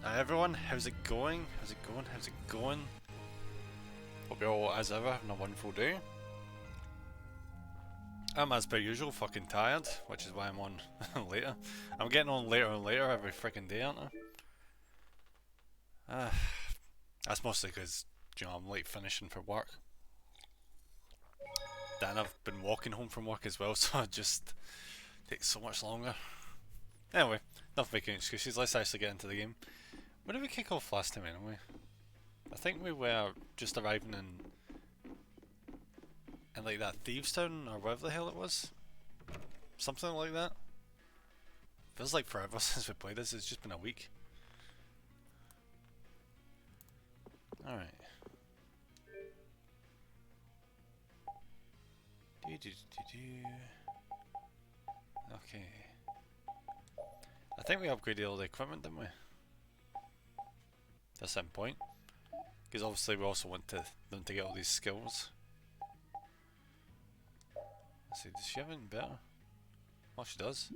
Hi everyone, how's it going? How's it going? How's it going? Hope you're all, as ever, having a wonderful day. I'm, as per usual, fucking tired, which is why I'm on later. I'm getting on later and later every freaking day, aren't I? That's mostly because, you know, I'm late finishing for work. Then I've been walking home from work as well, so it just takes so much longer. Anyway, enough making excuses, let's actually get into the game. Where did we kick off last time anyway? I think we were just arriving in like that Thieves Town or whatever the hell it was. Something like that. Feels like forever since we played this, it's just been a week. Alright. Okay. I think we upgraded all the equipment, didn't we? At some point. Because obviously we also want them to get all these skills. Let's see, does she have anything better? Oh, she does.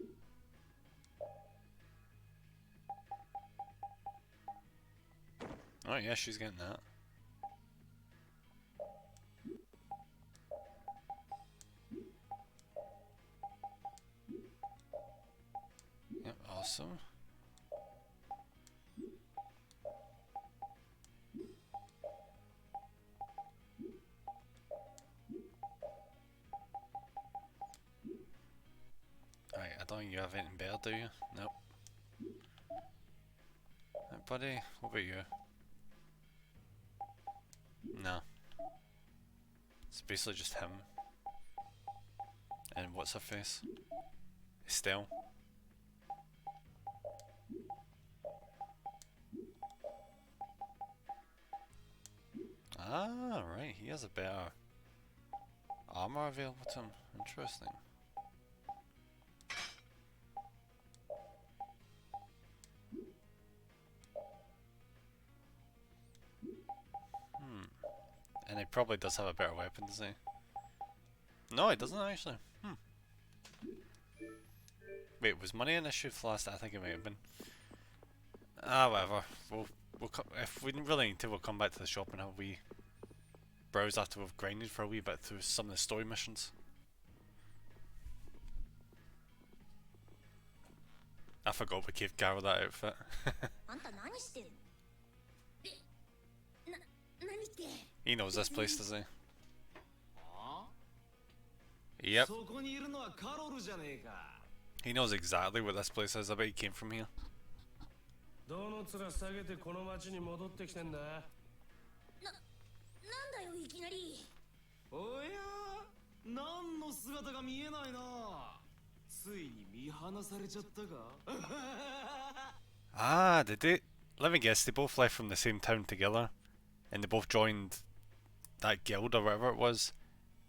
Oh yeah, she's getting that. Yep, awesome. Alright, I don't think you have anything better, do you? Nope. Right, buddy, what about you? No. It's basically just him. And what's her face? Estelle. Ah, right, he has a better armor available to him. Interesting. And he probably does have a better weapon, doesn't he? No, he doesn't actually. Wait, was money an issue for last? I think it may have been. Ah, whatever. If we didn't really need to, we'll come back to the shop and have a wee browse after we've grinded for a wee bit through some of the story missions. I forgot we gave Carol that outfit. He knows this place, does he? Yep. He knows exactly what this place is. I bet he came from here. Ah, did they? Let me guess, they both left from the same town together. And they both joined that guild or whatever it was.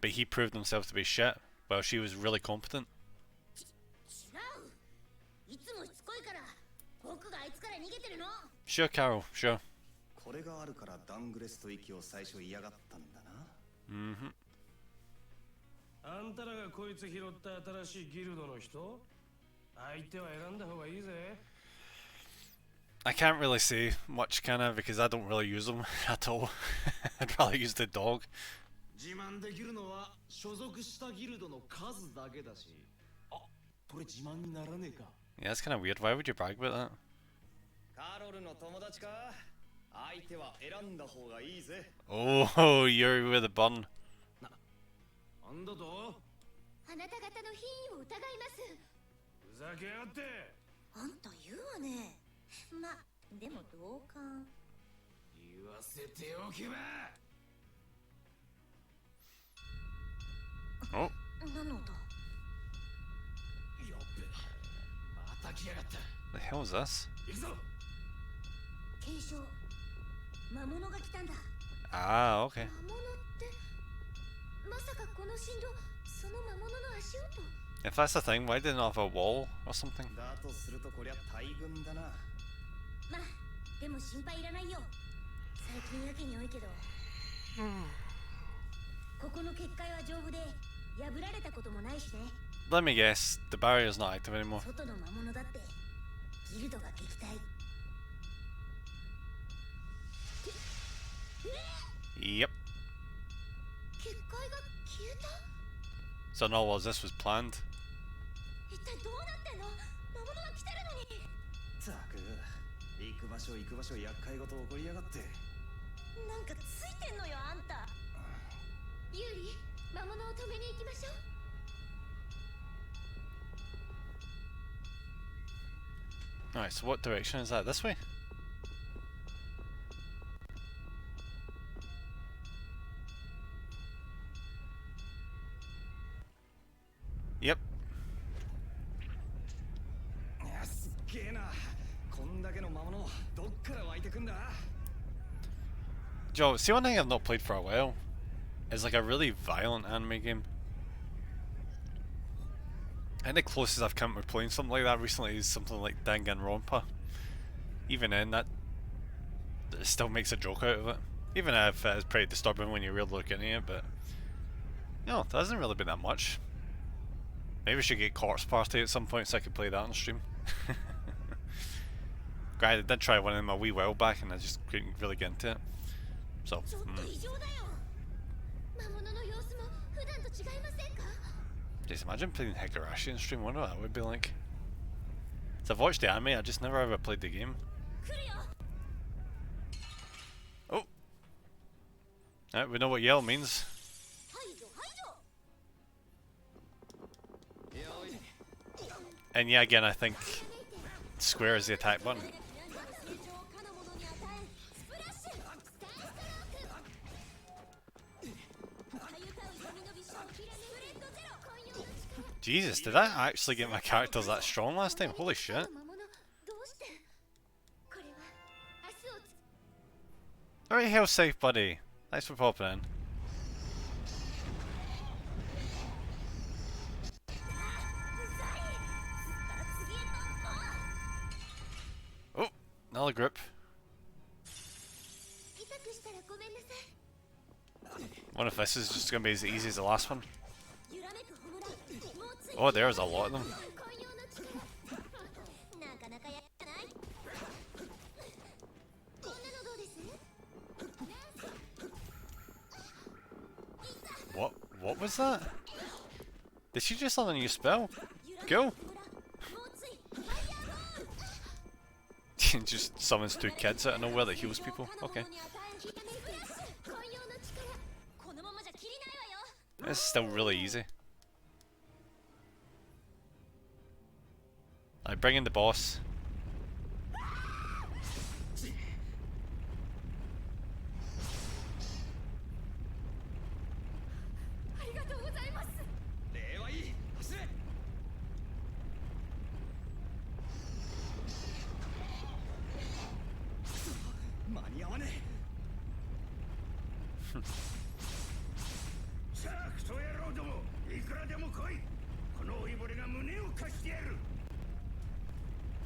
But he proved himself to be shit, while she was really competent. Sure, Carol, sure. I can't really say much, kinda, because I don't really use them at all. I'd rather use the dog. Yeah, that's kinda weird. Why would you brag about that? Oh, you're with a bun. Oh. The hell is this? Ah, okay. If that's the thing, why didn't it have a wall or something? Let me guess, the barrier's not active anymore. Yep. So in other words, this was planned. ったく行く場所行く場所厄介事起こりやがってなんかついてんのよあんたユーリ魔物を止めに行きましょう Alright, so what direction is that? This way? Yep. すっげえなこんだけの魔物どっから湧いてくんだ Joe, see one thing I've not played for a while is like a really violent anime game. And the closest I've come to playing something like that recently is something like Danganronpa. Even then, that it still makes a joke out of it. Even if it's pretty disturbing when you really look into it, but you know, there hasn't really been that much. Maybe we should get Corpse Party at some point so I could play that on stream. Granted, I did try one of them a wee while back and I just couldn't really get into it. So, Just imagine playing Higurashi on stream, I wonder what that would be like. So I've watched the anime, I just never ever played the game. Oh! Right, we know what yell means. And yeah, again, I think square is the attack button. Jesus, did I actually get my characters that strong last time? Holy shit. Alright, hell safe, buddy. Thanks for popping in. Oh, another group. Wonder if this is just going to be as easy as the last one. Oh, there's a lot of them. What was that? Did she just learn a new spell? Go! Just summons two kids out of nowhere that heals people. Okay. It's still really easy. I bring in the boss.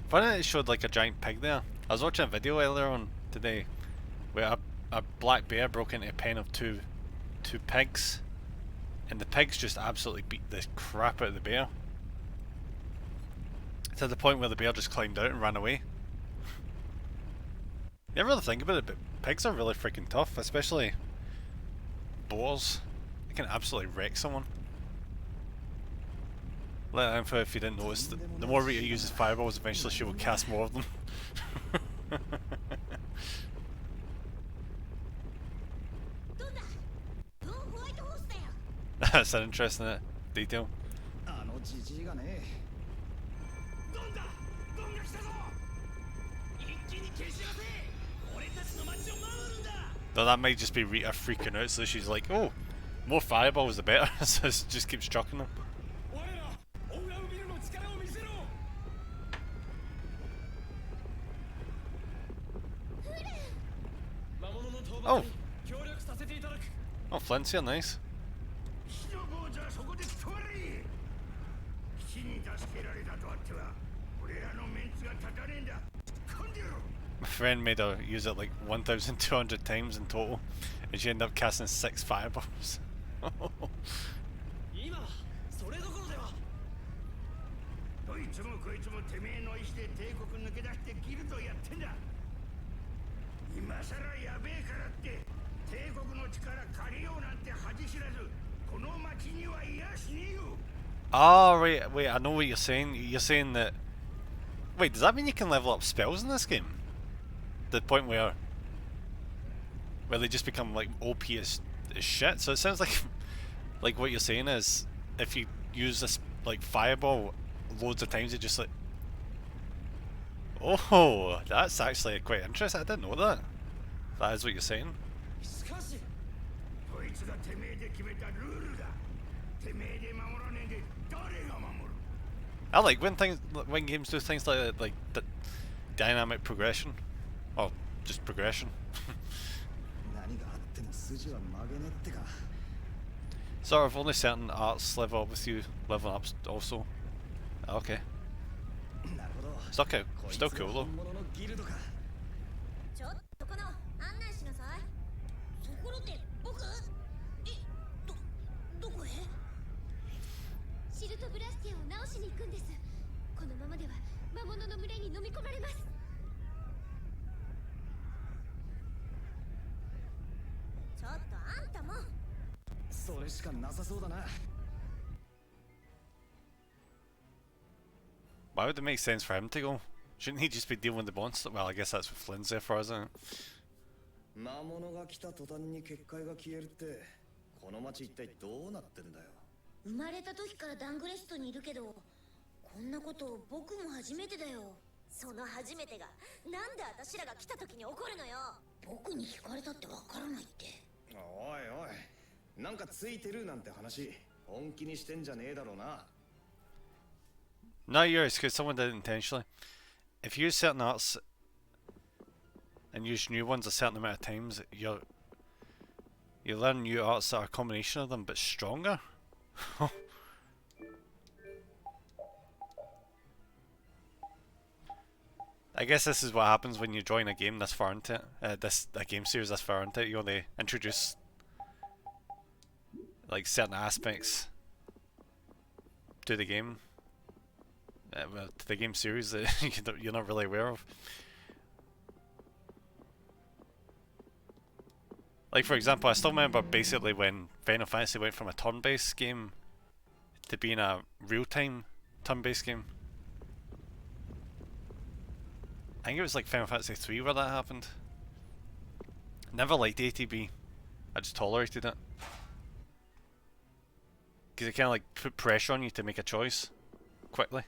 Funny it showed like a giant pig there. I was watching a video earlier on today where a black bear broke into a pen of two pigs, and the pigs just absolutely beat the crap out of the bear. To the point where the bear just climbed out and ran away. You never really think about it, but pigs are really freaking tough, especially boars. They can absolutely wreck someone. Let info if you didn't notice, the more Rita uses fireballs, eventually she will cast more of them. That's an interesting detail. Though that might just be Rita freaking out, so she's like, oh, more fireballs the better, so it just keeps chucking them. Oh! Oh, Flint's here, nice. My friend made her use it like 1,200 times in total, and she ended up casting 6 fireballs. Oh, wait, I know what you're saying. You're saying that... Wait, does that mean you can level up spells in this game? The point where they just become like OP as shit. So it sounds like like what you're saying is if you use this like fireball loads of times, it just like... Oh, that's actually quite interesting. I didn't know that. That is what you're saying. I like when games do things like the dynamic progression, or just progression. Sort of only certain arts level up with you leveling up also. Okay. Still cool though. Why would it make sense for him to go? Shouldn't he just be dealing with the monster? Well, I guess that's what Flynn's there for, isn't it? 魔物が来た途端に結界が消えるってこの町一体どうなってんだよ。生まれた時からダングレストにいるけどこんなこと僕も初めてだよ。その初めてがなんで私らが来た時に起こるのよ。僕に聞かれたってわからないって。おいおい、なんかついてるなんて話本気にしてんじゃねえだろうな。No, you're because someone did it intentionally. If you use certain arts and use new ones a certain amount of times, you learn new arts that are a combination of them but stronger. I guess this is what happens when you join a game this far into it. A game series this far into it. You know, they introduce like certain aspects to the game. Well, to the game series that you're not really aware of. Like for example, I still remember basically when Final Fantasy went from a turn-based game to being a real-time turn-based game. I think it was like Final Fantasy 3 where that happened. Never liked ATB. I just tolerated it. Because it kind of like put pressure on you to make a choice quickly.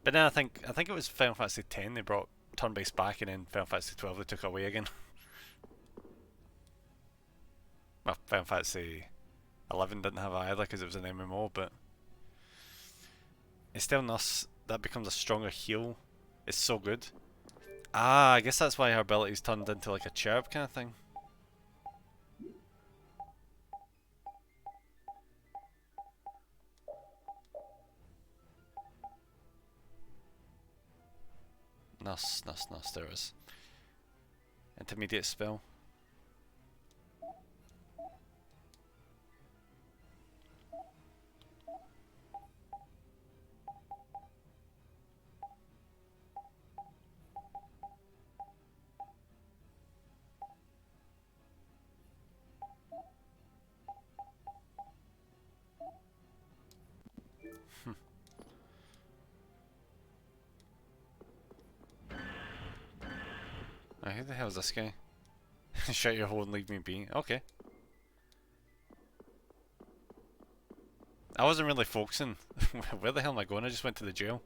But then I think it was Final Fantasy 10 they brought turn-based back, and then Final Fantasy 12 they took it away again. Well, Final Fantasy 11 didn't have it either because it was an MMO, but it's still nice. That becomes a stronger heal. It's so good. Ah, I guess that's why her ability's turned into like a cherub kind of thing. Nice, there is. Intermediate spell. Who the hell is this guy? Shut your hole and leave me be. Okay. I wasn't really focusing. Where the hell am I going? I just went to the jail.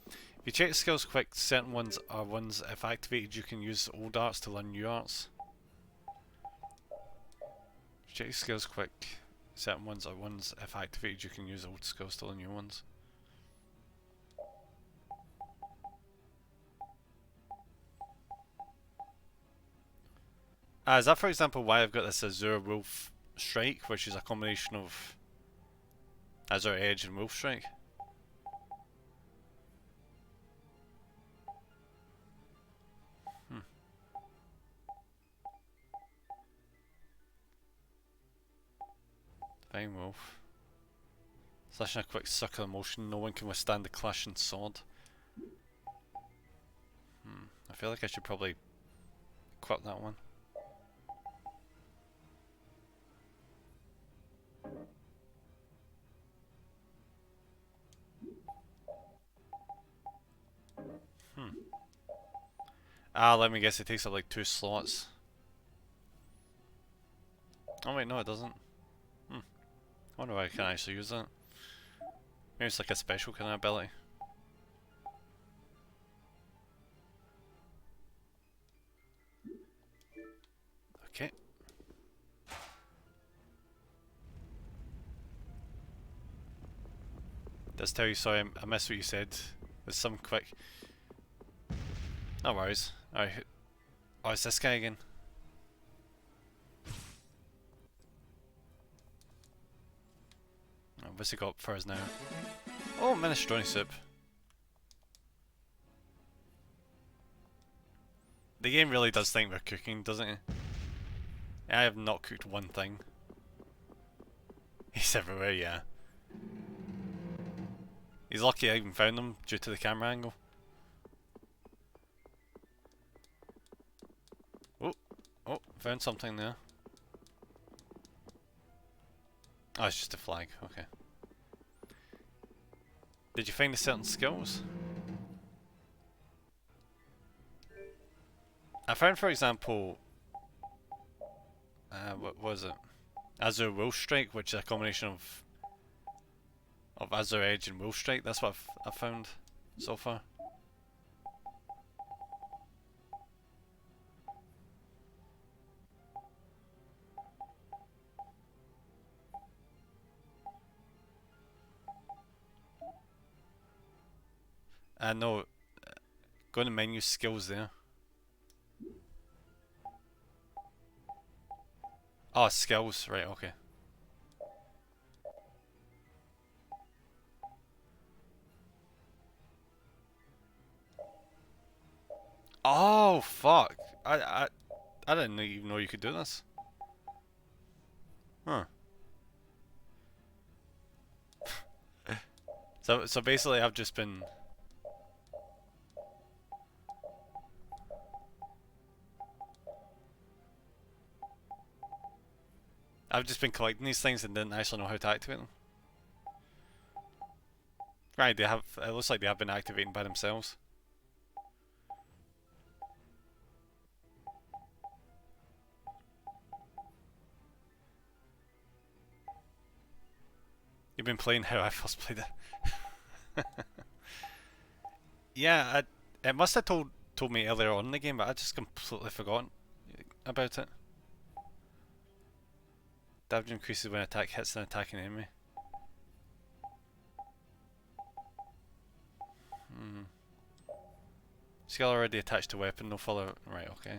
If you check skills quick, certain ones are ones if activated you can use old arts to learn new arts. Check skills quick, certain ones are ones if activated you can use old skills to learn new ones. Is that for example why I've got this Azure Wolf Strike, which is a combination of Azure Edge and Wolf Strike? Fine Wolf. Slashing a quick circular motion, no one can withstand the clashing sword. I feel like I should probably equip that one. Ah, let me guess, it takes up like 2 slots. Oh wait, no it doesn't. I wonder why I can't actually use that. Maybe it's like a special kind of ability. Okay. Does tell you, sorry, I missed what you said. There's some quick... No worries. Alright. Oh, it's this guy again. Oh, what's he got for us now? Oh, minestrone soup. The game really does think we're cooking, doesn't it? I have not cooked one thing. He's everywhere, yeah. He's lucky I even found him due to the camera angle. Oh, found something there. Oh, it's just a flag, okay. Did you find the certain skills? I found, for example, what was it? Azure Will Strike, which is a combination of Azure Edge and Will Strike. That's what I've found so far. No, go to menu skills there. Oh, skills, right, okay. Oh, fuck. I didn't even know you could do this. Huh. So basically I've just been... collecting these things and didn't actually know how to activate them. Right, they have... It looks like they have been activating by themselves. You've been playing how I first played it. Yeah, it must have told me earlier on in the game, but I just completely forgotten about it. Damage increases when attack hits an attacking enemy. Skill already attached to weapon, no further... Right, okay.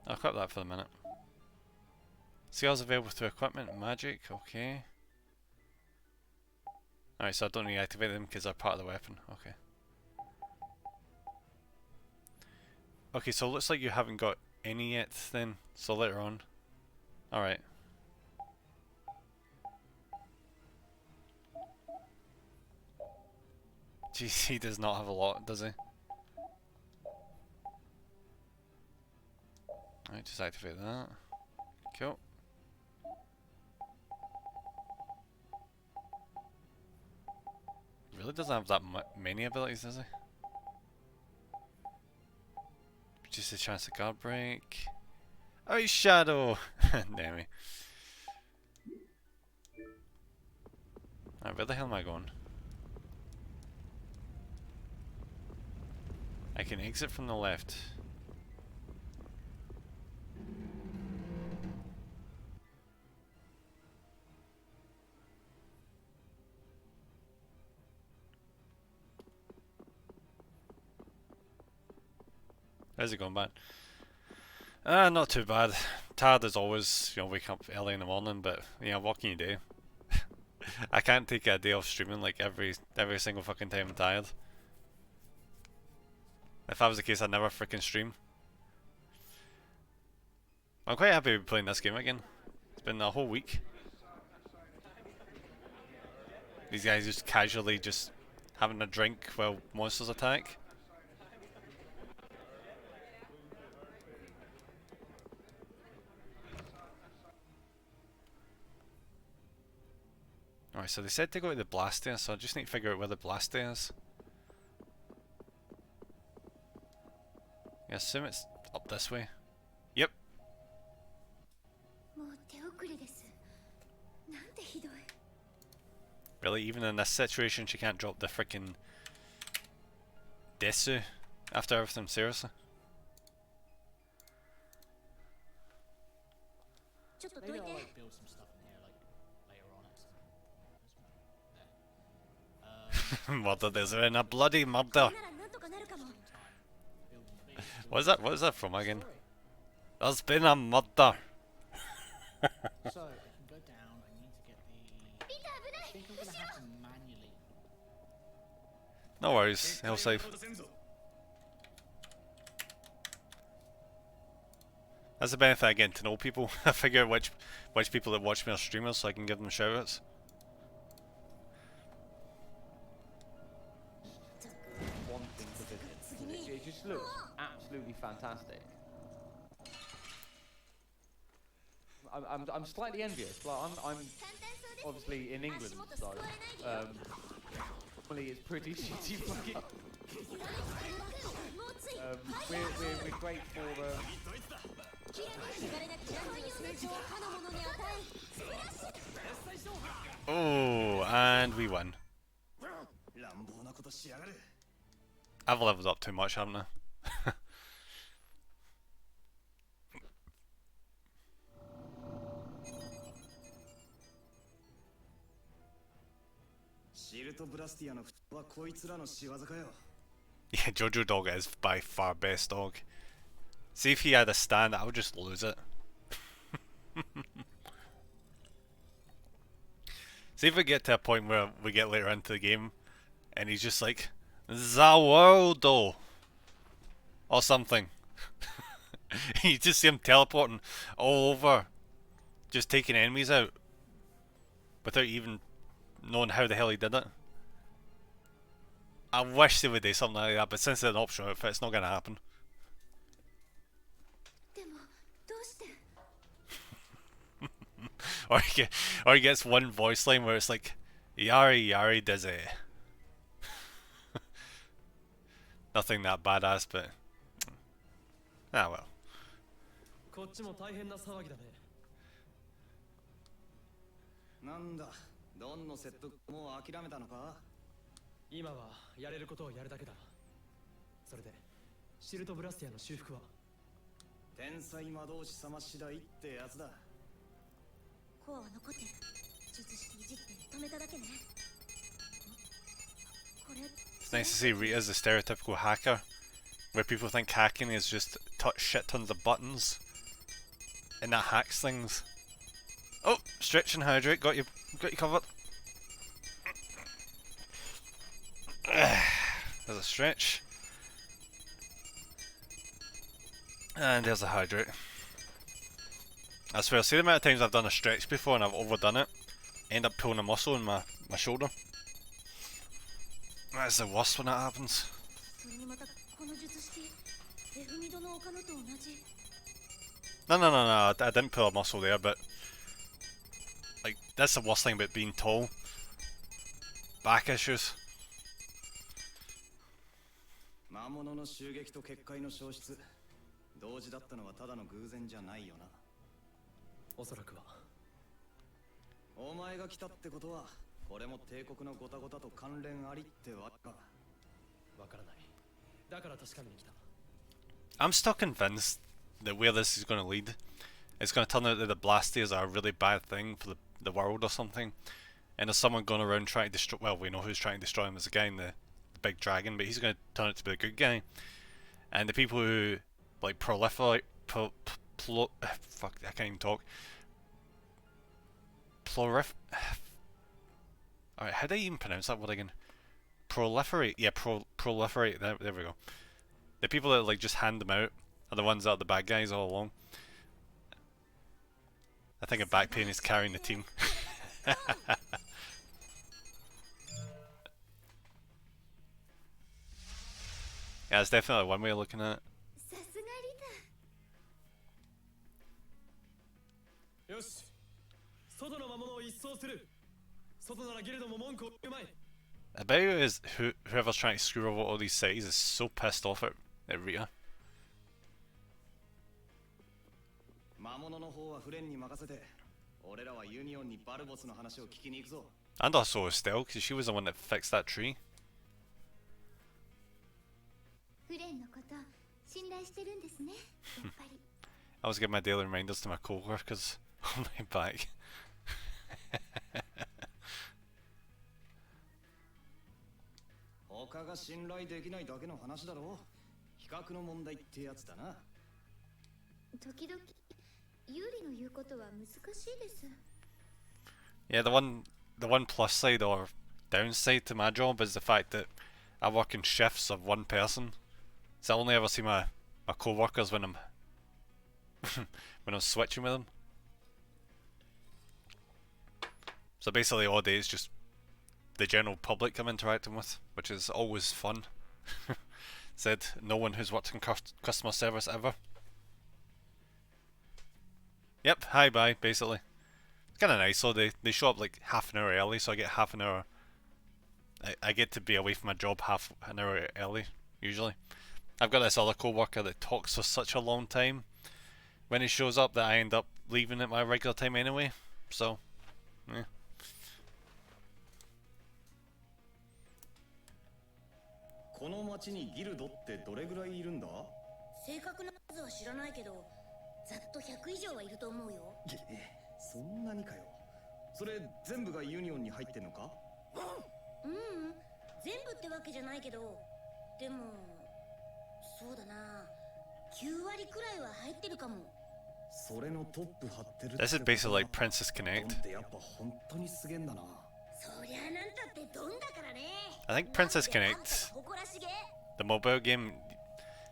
I'll equip that for the minute. Skills available through equipment, magic, okay. Alright, so I don't need to activate them because they're part of the weapon, okay. Okay, so it looks like you haven't got any yet then, so later on. Alright. Jeez, he does not have a lot, does he? Alright, just activate that. Cool. Really doesn't have that many abilities, does he? Just a chance to guard break. Oh, shadow! Damn me. Alright, where the hell am I going? I can exit from the left. How's it going, man? Not too bad. Tired as always, you know, wake up early in the morning, but yeah, what can you do? I can't take a day off streaming like every single fucking time I'm tired. If that was the case, I'd never freaking stream. I'm quite happy with playing this game again. It's been a whole week. These guys just casually just having a drink while monsters attack. Alright, so they said to go to the Blastia, so I just need to figure out where the Blastia is. I assume it's up this way. Yep. Really, even in this situation, she can't drop the freaking Desu after everything, seriously? Maybe I'll like build some stuff in here like later on. Murder, there's been a bloody murder. What is that? What is that from again? There's been a murder. So I can go down. I need to get the. I think I'm gonna have to manually. No worries, he'll save. That's the benefit of getting to know people. I figure out which people that watch me are streamers so I can give them shoutouts. One thing to visit. It just looks absolutely fantastic. I'm slightly envious. Like I'm obviously in England, so normally it's pretty shitty fucking. We're great for. Oh, and we win. I've leveled up too much, haven't I? Yeah, Jojo Dog is by far best dog. See if he had a stand, I would just lose it. See if we get to a point where we get later into the game and he's just like, Zawaldo! Or something. You just see him teleporting all over, just taking enemies out without even knowing how the hell he did it. I wish they would do something like that, but since it's an optional outfit, it's not going to happen. Or he gets one voice line where it's like, Yari Yari Dizzy. Nothing that badass, but ah well. こっちも大変な騒ぎだね。なんだ、ドンの説得もう諦めたのか？今はやれることをやるだけだ。それでシルトブラスティアの修復は天才魔導士様次第ってやつだ。コアは残ってる。術式いじって止めただけね。これ It's nice to see Rita as a stereotypical hacker, where people think hacking is just touch shit tons of buttons, and that hacks things. Oh, stretch and hydrate, got you covered. There's a stretch, and there's a hydrate. I swear, see the amount of times I've done a stretch before and I've overdone it, end up pulling a muscle in my shoulder. That's the worst when that happens. No, I didn't pull a muscle there, but like that's the worst thing about being tall. Back issues. 魔物の襲撃と結界の消失、同時だったのはただの偶然じゃないよな。おそらくは。お前が来たってことは、これも帝国のゴタゴタと関連ありってわか。わからない。だから確かめに来た。I'm still convinced that where this is going to lead, it's going to turn out that the Blastias are a really bad thing for the world or something, and there's someone going around trying to destroy. Well, we know who's trying to destroy him. There's a guy in the big dragon, but he's going to turn out to be the good guy. And the people who like proliferate, fuck, I can't even talk. Alright, how do I even pronounce that word again? Proliferate, yeah, proliferate. There we go. The people that like just hand them out are the ones that are the bad guys all along. I think a back pain is carrying the team. Yeah, it's definitely one way of looking at it. よし、外の魔物を一掃する。外ならギルドも文句を言うまい。 I bet you is whoever's trying to screw over all these cities is so pissed off at Rita. 魔物の方はフレンに任せて、俺らはユニオンにバルボスの話を聞きに行くぞ。 And also Estelle, because she was the one that fixed that tree. フレンのこと信頼してるんですね。やっぱり。I always give my daily reminders to my co-workers on my back. 他が信頼できないだけの話だろう。比較の問題ってやつだな。時々ユーリの言うことは難しいです。 Yeah, the one plus side or downside to my job is the fact that I work in shifts of one person. So I only ever see my co-workers when I'm when I'm switching with them. So basically all day is just the general public I'm interacting with, which is always fun. Said no one who's worked in customer service ever. Yep, hi bye, basically. It's kind of nice, so they show up like half an hour early, so I get half an hour. I get to be away from my job half an hour early, usually. I've got this other co-worker that talks for such a long time when he shows up that I end up leaving at my regular time anyway, so, yeah. この町にギルドってどれぐらいいるんだ？正確な数は知らないけど、ざっと100以上はいると思うよ。そんなにかよ。それ全部がユニオンに入ってんのか？全部ってわけじゃないけど、でもそうだな、9割くらいは入ってるかも。それのトップ張ってる。This is basically like Princess Connect. ってやっぱ本当にすげえんだな。そりゃなんたってドンだからね。 I think Princess Connect, the mobile game,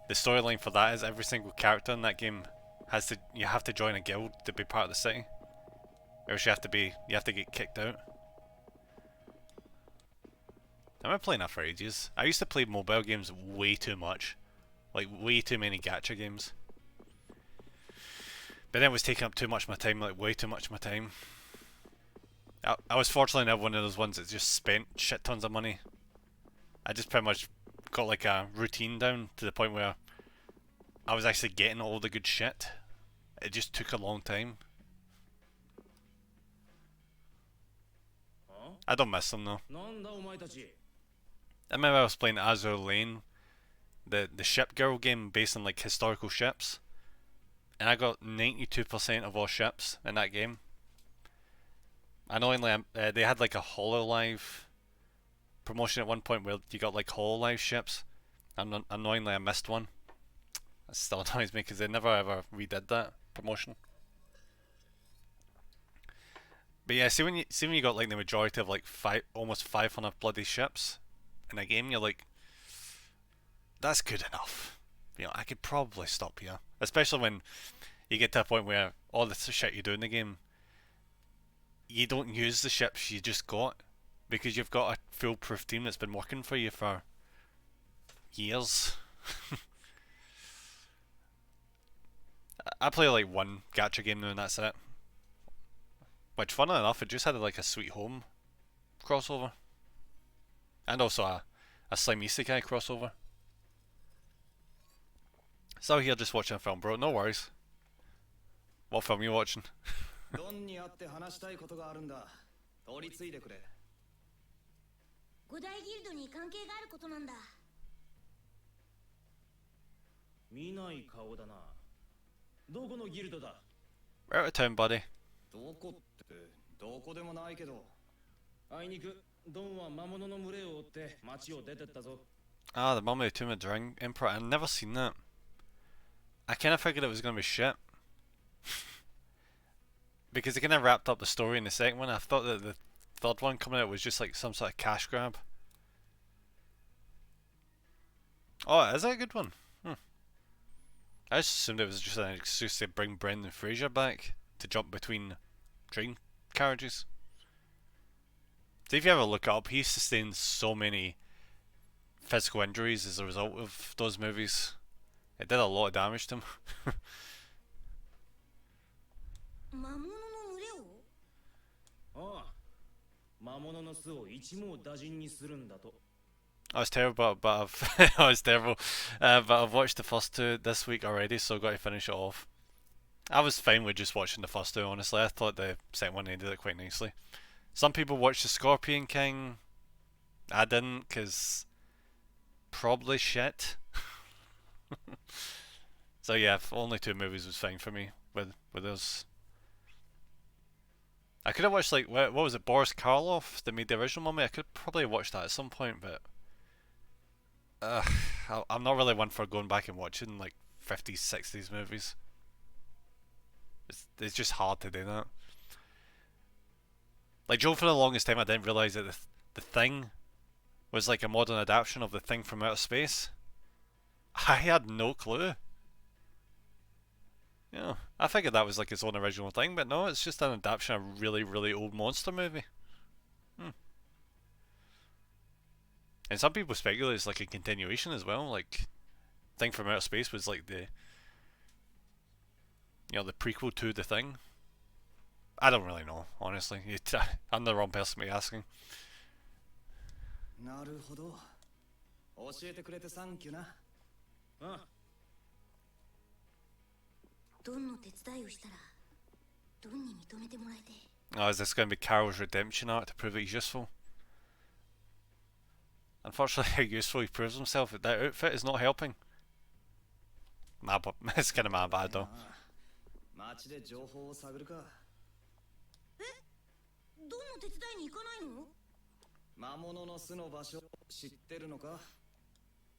the storyline for that is every single character in that game you have to join a guild to be part of the city, or else you have to get kicked out. I've been playing that for ages. I used to play mobile games way too much, like way too many gacha games. But then it was taking up too much of my time, like way too much of my time. I was fortunately never one of those ones that just spent shit tons of money. I just pretty much got like a routine down to the point where I was actually getting all the good shit. It just took a long time. I don't miss them though. I remember I was playing Azure Lane, the ship girl game based on like historical ships, and I got 92% of all ships in that game. Annoyingly, they had like a HoloLive promotion at one point where you got like HoloLive ships, and annoyingly I missed one. That still annoys me because they never ever redid that promotion. But yeah, see when you got like the majority of like almost 500 bloody ships in a game, you're like, that's good enough. You know, I could probably stop here. Especially when you get to a point where all the shit you do in the game, you don't use the ships you just got because you've got a foolproof team that's been working for you for years. I play like one gacha game now and that's it. Which, funnily enough, it just had like a Sweet Home crossover. And also a Slime Isekai crossover. So here just watching a film, bro, no worries. What film are you watching? ドンに会って話したいことがあるんだ。通り継いでくれ。五大ギルドに関係があることなんだ。見ない顔だな。どこのギルドだ？ We're out of town, buddy. どこってどこでもないけど。あいにくドンは魔物の群れを追って町を出てったぞ。 Ah, the Mummy of the Tomb of the Ring Emperor. I've never seen that. I kind of figured it was going to be shit. Because they kind of wrapped up the story in the second one. I thought that the third one coming out was just like some sort of cash grab. Oh, is that a good one? I just assumed it was just an excuse to bring Brendan Fraser back to jump between train carriages. So if you ever look it up, he sustained so many physical injuries as a result of those movies. It did a lot of damage to him. 魔物の群れを？ああ、魔物の巣を一網打尽にするんだと。 I was terrible, but I've I was terrible, but I've watched the first two this week already, so I've got to finish it off. I was fine with just watching the first two, honestly. I thought the second one ended it quite nicely. Some people watched the Scorpion King. I didn't, because probably shit. So yeah, only two movies was fine for me with those. I could have watched, like, what was it, Boris Karloff that made the original Mummy? I could probably watch that at some point, but I'm not really one for going back and watching like 50s, 60s movies. It's just hard to do that. Like Joe, for the longest time I didn't realise that the Thing was like a modern adaptation of The Thing from Outer Space. I had no clue. Yeah, I figured that was like its own original thing, but no, it's just an adaptation of a really, really old monster movie. And some people speculate it's like a continuation as well, like Thing from Outer Space was like the, you know, the prequel to The Thing. I don't really know, honestly. I'm the wrong person to be asking. なるほど。教えてくれてサンキューな。うん。ドンの手伝いをしたらドンに認めてもらえて。 Oh, is this going to be Carol's redemption arc to prove that he's useful? Unfortunately, how useful he proves himself, that outfit is not helping. It's kind of my bad though. 街で情報を探るか。え、ドンの手伝いに行かないの？魔物の巣の場所知ってるのか？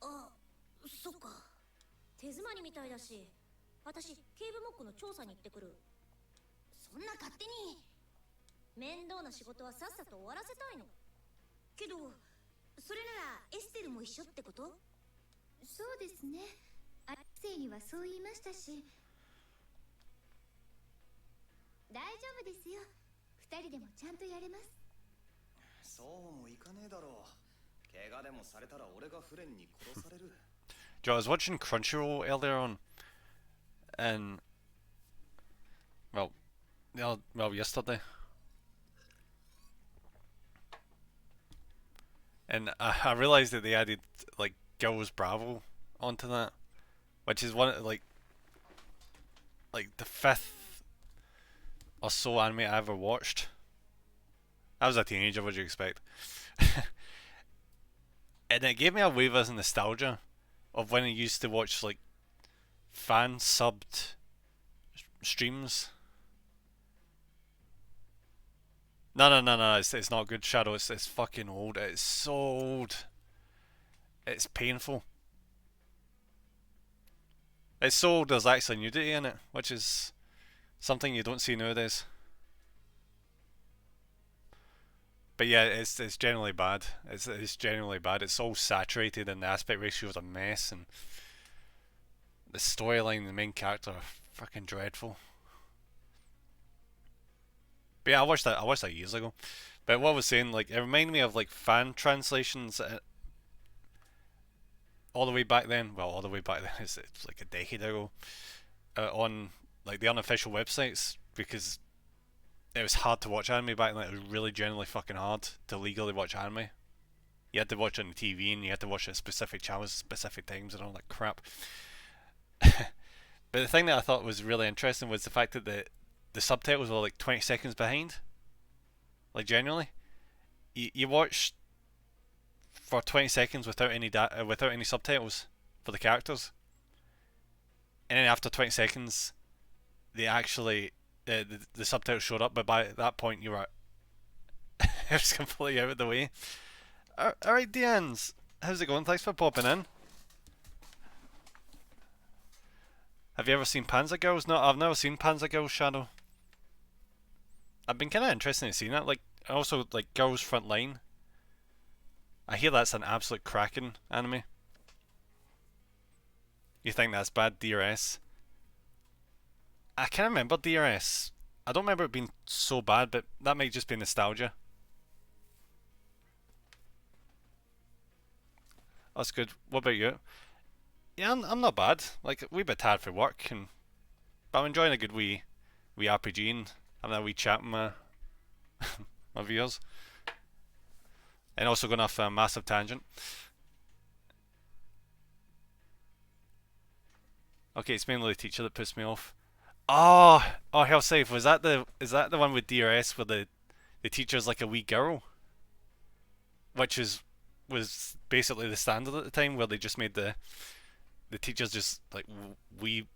あ、そっか。手詰まりみたいだし、私警部モックの調査に行ってくる。そんな勝手に。面倒な仕事はさっさと終わらせたいの。けど、それならエステルも一緒ってこと？そうですね。アレクセイにはそう言いましたし。大丈夫ですよ。二人でもちゃんとやれます。そうもいかねえだろう。怪我でもされたら俺がフレンに殺される。Joe, I was watching Crunchyroll earlier on, and well, yesterday, and I realized that they added like Girls Bravo onto that, which is one like the fifth or so anime I ever watched. I was a teenager, what do you expect? And it gave me a wave of nostalgia of when I used to watch like fan subbed streams. No, it's not good, Shadow. It's fucking old. It's so old. It's painful. It's so old there's actually nudity in it, which is something you don't see nowadays. But yeah, it's generally bad. It's generally bad. It's all saturated, and the aspect ratio is a mess, and the storyline, the main character, are fucking dreadful. But yeah, I watched that years ago. But what I was saying, like, it reminded me of like fan translations all the way back then. Well, all the way back then, it's like a decade ago, on like the unofficial websites, because it was hard to watch anime back then. It was really generally fucking hard to legally watch anime. You had to watch it on the TV, and you had to watch it at specific channels, specific times, and all that crap. But the thing that I thought was really interesting was the fact that the subtitles were like 20 seconds behind. Like genuinely, you watch for 20 seconds without any subtitles for the characters, and then after 20 seconds, they actually the subtitles showed up. But by that point, you were it was completely out of the way. Alright, Deans, how's it going? Thanks for popping in. Have you ever seen Panzer Girls? No, I've never seen Panzer Girls, Shadow. I've been kind of interested in seeing that. Like, also like Girls Front Line. I hear that's an absolute cracking anime. You think that's bad, DRS? I can't remember DRS. I don't remember it being so bad, but that might just be nostalgia. That's good. What about you? Yeah, I'm not bad. Like, a wee bit tired for work, but I'm enjoying a good wee RPG and having a wee chat with my viewers. And also going off a massive tangent. Okay, it's mainly the teacher that puts me off. Oh, Hell Safe, is that the one with DRS where the teacher's like a wee girl? Which was basically the standard at the time, where they just made the teachers just like wee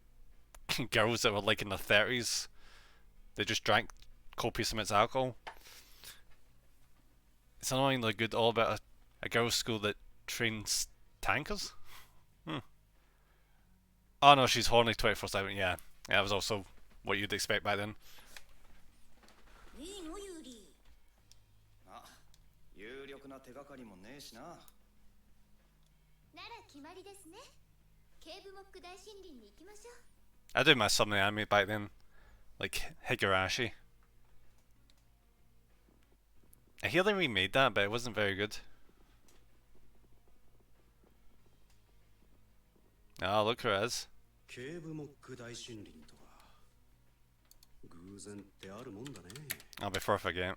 girls that were like in their 30s. They just drank copious amounts of alcohol. It's annoyingly good all about a girls' school that trains tankers. Oh no, she's horny 24/7. Yeah, that was also what you'd expect back then. いいのユーリあ、有力な手がかりもねえしな。なら決まりですね。ケーブモック大森林に行きましょう。I did miss some of the anime back then, like Higurashi. I hear they remade that, but it wasn't very good. Oh, look who it is. ケーブモック大森林とは偶然ってあるもんだね。 Oh, before I forget.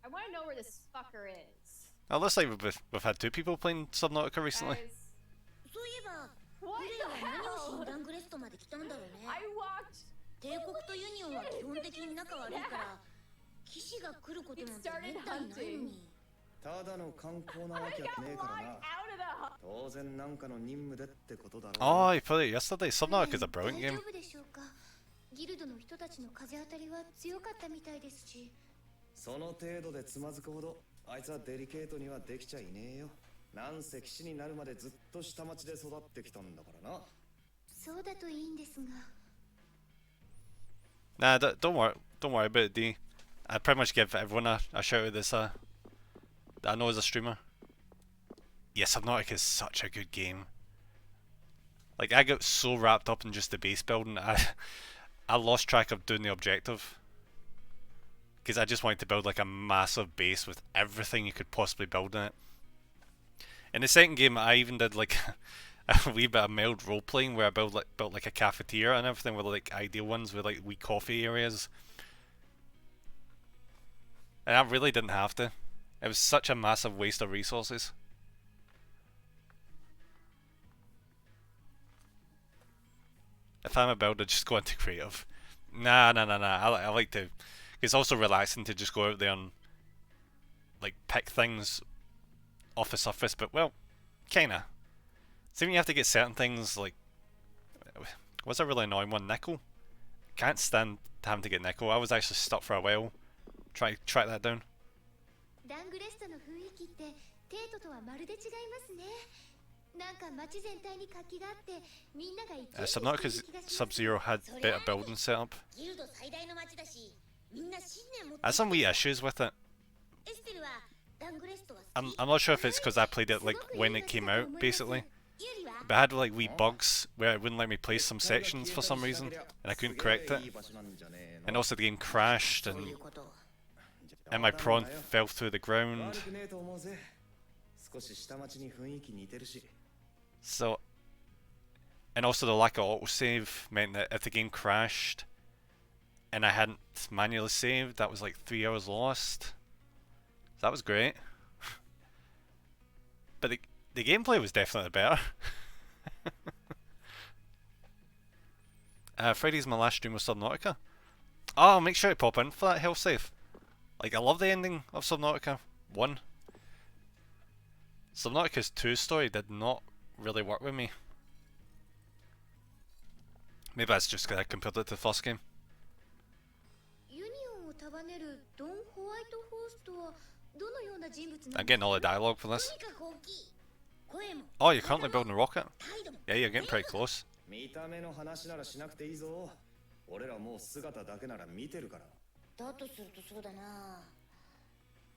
I want to know where this fucker is. Oh, looks like we've had two people playing Subnautica recently. Guys, そういえば what 俺 the らは何をし hell? にダングレストまで来たんだろうね。 I walked. 帝国とユニオンは基本的に仲悪いから騎士が来ることなんてめったにないのに。ただの観光なわ I けは got ねえ locked からな。 out of the. 当然なんかの任務でってことだろう。 Oh, I played it yesterday. Subnautica's a brilliant 大 game. 丈夫でしょうか。ギルドの人たちの風当たりは強かったみたいですし。その程度でつまずくほどあいつはデリケートにはできちゃいねえよ。なんせ騎士になるまでずっと下町で育ってきたんだからな。そうだといいんですが。 Nah, don't worry about it, D. I pretty much give everyone a shout out this that I know as a streamer. Yeah, Subnautica is such a good game. Like, I got so wrapped up in just the base building, I lost track of doing the objective. Because I just wanted to build like a massive base with everything you could possibly build in it. In the second game, I even did like a wee bit of mild role playing where I built like a cafeteria and everything with like ideal ones with like wee coffee areas. And I really didn't have to. It was such a massive waste of resources. If I'm a builder, just go into creative. Nah. I like to. It's also relaxing to just go out there and like pick things off the surface, but well, kinda. See, when you have to get certain things like, what's a really annoying one? Nickel. Can't stand having to get nickel. I was actually stuck for a while. Try to track that down. ダングレストの雰囲気ってテートとはまるで違いますね。なんか街全体に活気があってみんなが一致している Subnautica's 気がします。 Sub-Zero had better building setup. ギルド最大の町だしみんな信念持って I had some wee issues with it. エステルはダングレストは好き I'm not sure if it's because I played it like when it came out, basically. But I had like wee bugs where it wouldn't let me play some sections for some reason, and I couldn't correct it. And also the game crashed, そういう and こと my prawn fell through the ground. 悪くねえと思うぜ。少し下町に雰囲気似てるし。 So, and also the lack of autosave meant that if the game crashed and I hadn't manually saved, that was like 3 hours lost. So that was great. But the gameplay was definitely better. Friday's my last stream with Subnautica. Oh, I'll make sure to pop in for that health save. Like, I love the ending of Subnautica 1. Subnautica's 2 story did not really work with me. Maybe that's just because I compared it to the first game. ユニオンを束ねるドン・ホワイトホースとはどのような人物な I'm んです getting all the dialogue for と this. にかく大きい声も Oh, you're currently building a rocket? 態度も Yeah, you're getting pretty close. 見た目の話ならしなくていいぞ。俺らもう姿だけなら見てるから。だとするとそうだな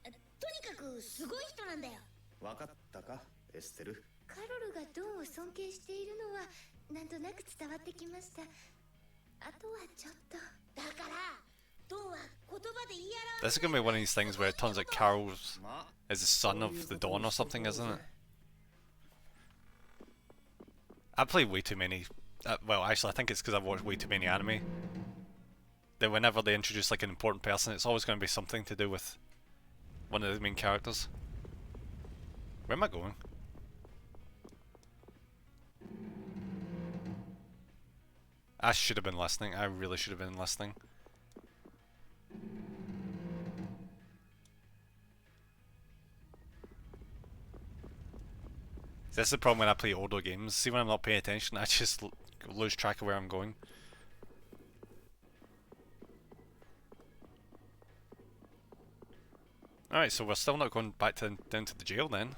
とにかくすごい人なんだよわかったか、エステル。カロルがドンを尊敬しているのはなんとなく伝わってきました。あとはちょっと。だからドンは言葉で言い This is 表 gonna be one of these things where it turns out Carol's まあ、 is the son of the Dawn or something, isn't it? I play way too many. Well, actually, I think it's because I've watched way too many anime. that whenever they introduce like an important person, it's always going to be something to do with one of the main characters. Where am I going? I should have been listening. I really should have been listening. That's the problem when I play older games. See, when I'm not paying attention, I just lose track of where I'm going. Alright, so we're still not going back down to the jail then.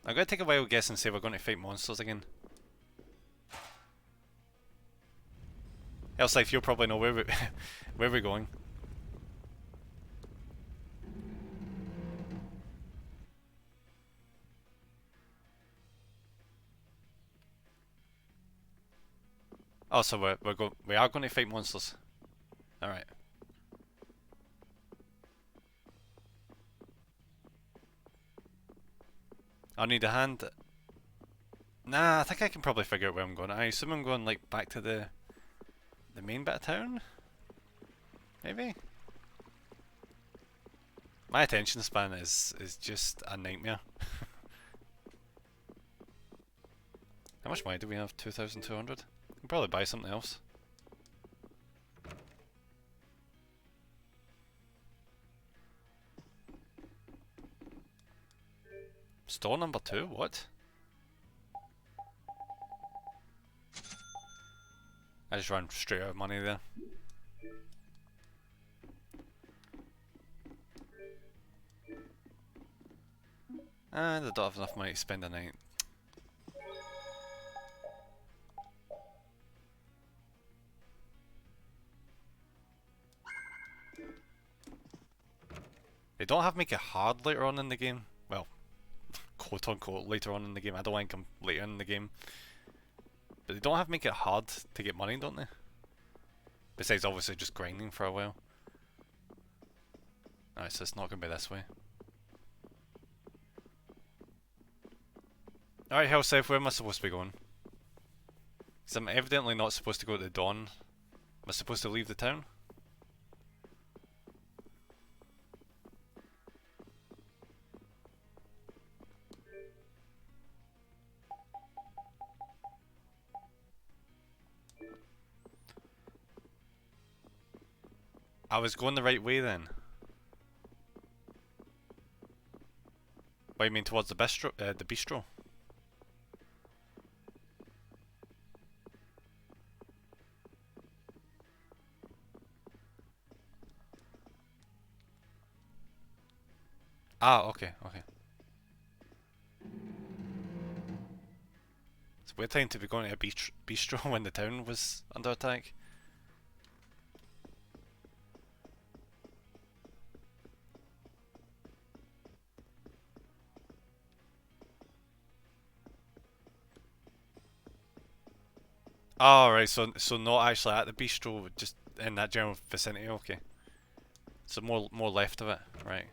I'm going to take a wild guess and say we're going to fight monsters again. Else, you'll probably know where where we're going. Oh, so we are going to fight monsters. All right. I'll need a hand. Nah, I think I can probably figure out where I'm going. I assume I'm going like back to the main bit of town? Maybe? My attention span is just a nightmare. How much money do we have? 2,200? I can probably buy something else. Store number 2? What? I just ran straight out of money there. And I don't have enough money to spend a night. They don't have make it hard later on in the game. Well, quote unquote later on in the game. I don't think I'm later in the game. But they don't have make it hard to get money, don't they? Besides obviously just grinding for a while. Alright, so it's not going to be this way. Alright, hell Seth, where am I supposed to be going? Because I'm evidently not supposed to go to the Dawn. Am I supposed to leave the town? I was going the right way then. What, you mean towards the bistro? The bistro? Ah, okay, okay. It's a weird time to be going to a bistro when the town was under attack. Oh, right, so not actually at the bistro, just in that general vicinity, okay. So more left of it, right.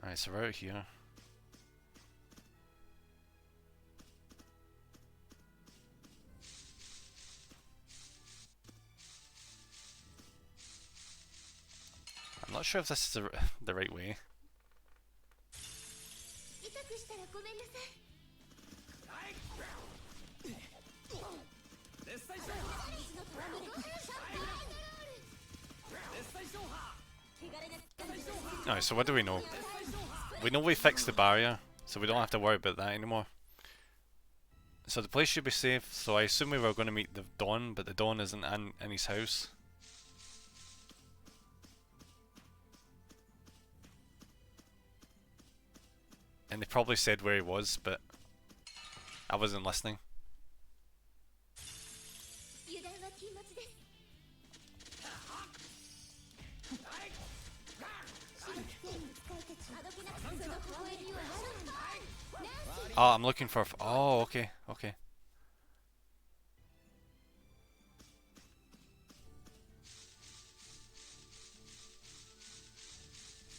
Alright, so we're out here. I'm not sure if this is the right way. Alright, so what do we know? We know we fixed the barrier, so we don't have to worry about that anymore. So the place should be safe, so I assume we were going to meet the Dawn, but the Dawn isn't in his house. And they probably said where he was, but I wasn't listening. Oh, I'm looking for... Oh, okay, okay.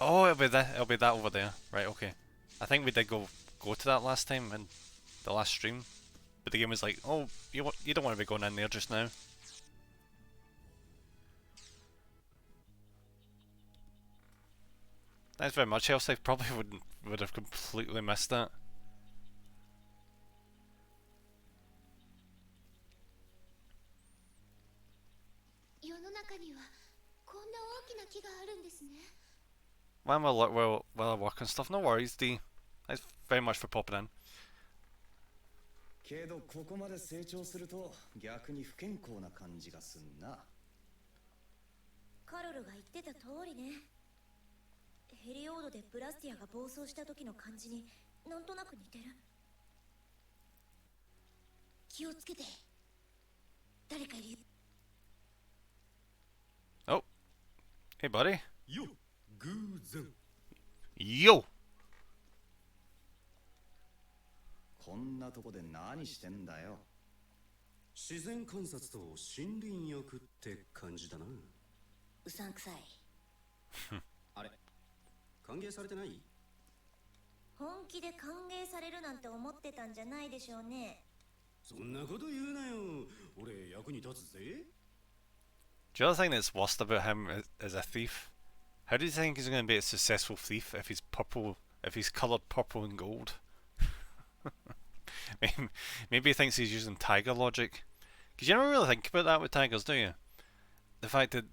Oh, it'll be that. It'll be that over there. Right. Okay. I think we did go to that last time in the last stream, but the game was like, oh, you don't want to be going in there just now. Thanks very much, else I probably would have completely missed that. 世の中にはこんな大きな木があるんですね。 While I work and stuff, no worries, D. Thanks very much for popping in. けどここまで成長すると逆に不健康な感じがすんな。カロルが言ってた通りね。ヘリオードでブラスティアが暴走した時の感じになんとなく似てる。気をつけて。誰かいるよ。 Oh, hey buddy. よ、偶然。 Yo. こんなとこで何してんだよ。自然観察と森林浴って感じだな。うさんくさい。あれ、歓迎されてない？本気で歓迎されるなんて思ってたんじゃないでしょうね。そんなこと言うなよ。俺役に立つぜ。 Do you know the thing that's worst about him as a thief? How do you think he's going to be a successful thief if he's purple, if he's coloured purple and gold? Maybe he thinks he's using tiger logic. Because you never really think about that with tigers, do you? The fact that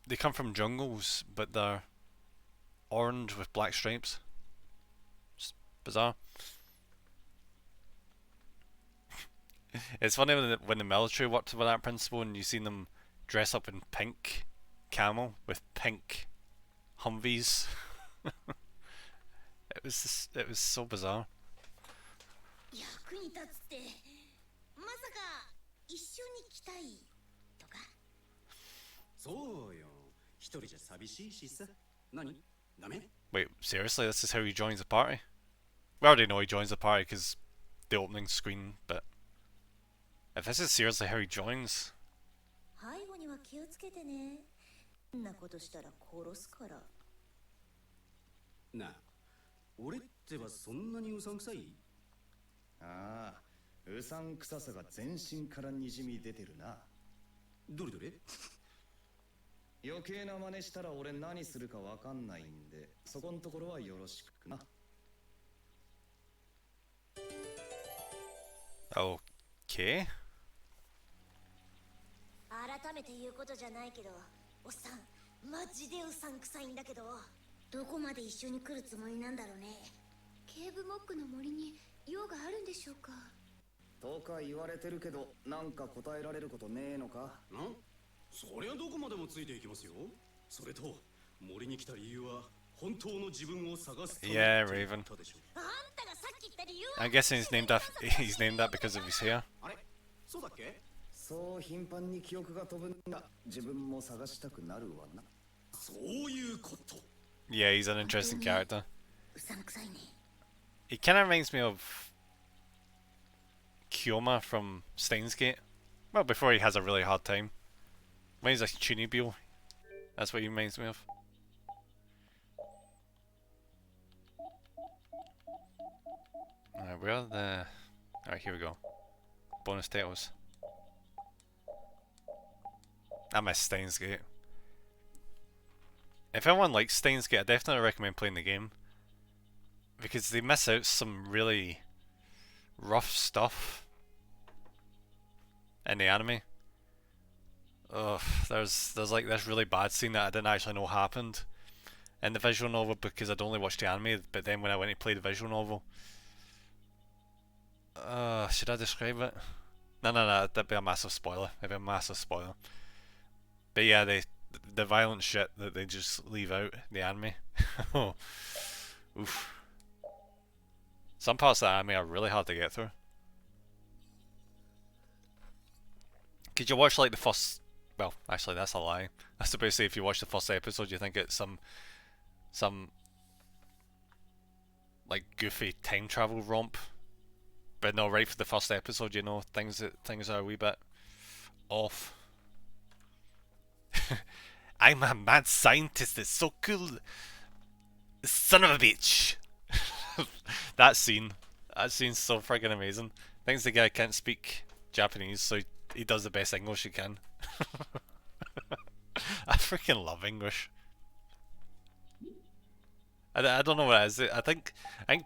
they come from jungles, but they're orange with black stripes. It's bizarre. It's funny when the military worked with that principle and you seen them dress up in pink camel with pink Humvees. it was so bizarre. 役に立つって、まさか一緒に来たいとか。そうよ。一人じゃ寂しいしさ。何？ダメ？ Wait, seriously? This is how he joins the party? We already know he joins the party because the opening screen, but if this is seriously how he joins, 背後には気をつけてね。そんなことしたら殺すから。なあ、俺ってばそんなにうさんくさい？ああ、うさんくささが全身からにじみ出てるな。どれどれ？余計な真似したら俺何するかわかんないんで、そこんところはよろしくな。okay. 改めて言うことじゃないけど、おっさん、マジでうさんくさいんだけど、どこまで一緒に来るつもりなんだろうね。ケーブモックの森に用があるんでしょうか。とか言われてるけど、なんか答えられることねえのか？ん？そりゃどこまでもついていきますよ。それと森に来た理由は本当の自分を探すため Yeah, Raven. あんたがさっき言った理由は I'm guessing he's named that because of his hair. あれ？そうだっけ？そう頻繁に記憶が飛ぶんだ。自分も探したくなるわな。そういうこと。Yeah, he's an interesting character. うさんくさいね。 He kind of reminds me of Kyoma from Steins Gate. Well, before he has a really hard time. When he's a Chunibyo, that's what he reminds me of. Where are the... Alright, here we go. Bonus titles. I miss Steins Gate. If anyone likes Steins Gate, I definitely recommend playing the game. Because they miss out some really rough stuff in the anime. Ugh, there's like this really bad scene that I didn't actually know happened in the visual novel because I'd only watched the anime, but then when I went to play the visual novel, should I describe it? No, that'd be a massive spoiler. It'd be a massive spoiler. But yeah, the violent shit that they just leave out in the anime. Oh, oof. Some parts of the anime are really hard to get through. Could you watch like the first? Well, actually, that's a lie. I was supposed to say if you watch the first episode, you think it's some like goofy time travel romp. But no, right for the first episode, you know, things are a wee bit off. I'm a mad scientist that's so cool. Son of a bitch. That scene. That scene's so friggin' amazing. Thinks the guy can't speak Japanese, so he does the best English he can. I freaking love English. I don't know what it is. I think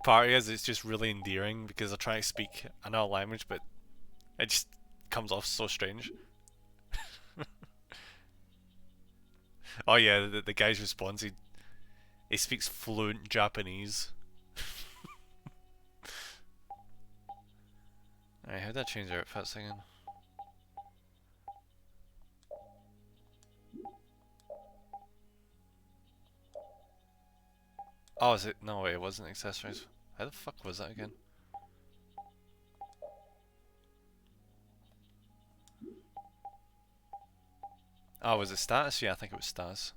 part of it is it's just really endearing because I try to speak another language, but it just comes off so strange. Oh yeah, the guy's response, he speaks fluent Japanese. Alright, how did I change their outfits again? Oh, is it? No, wait, it wasn't accessories. How the fuck was that again? Oh, was it status? Yeah, I think it was status.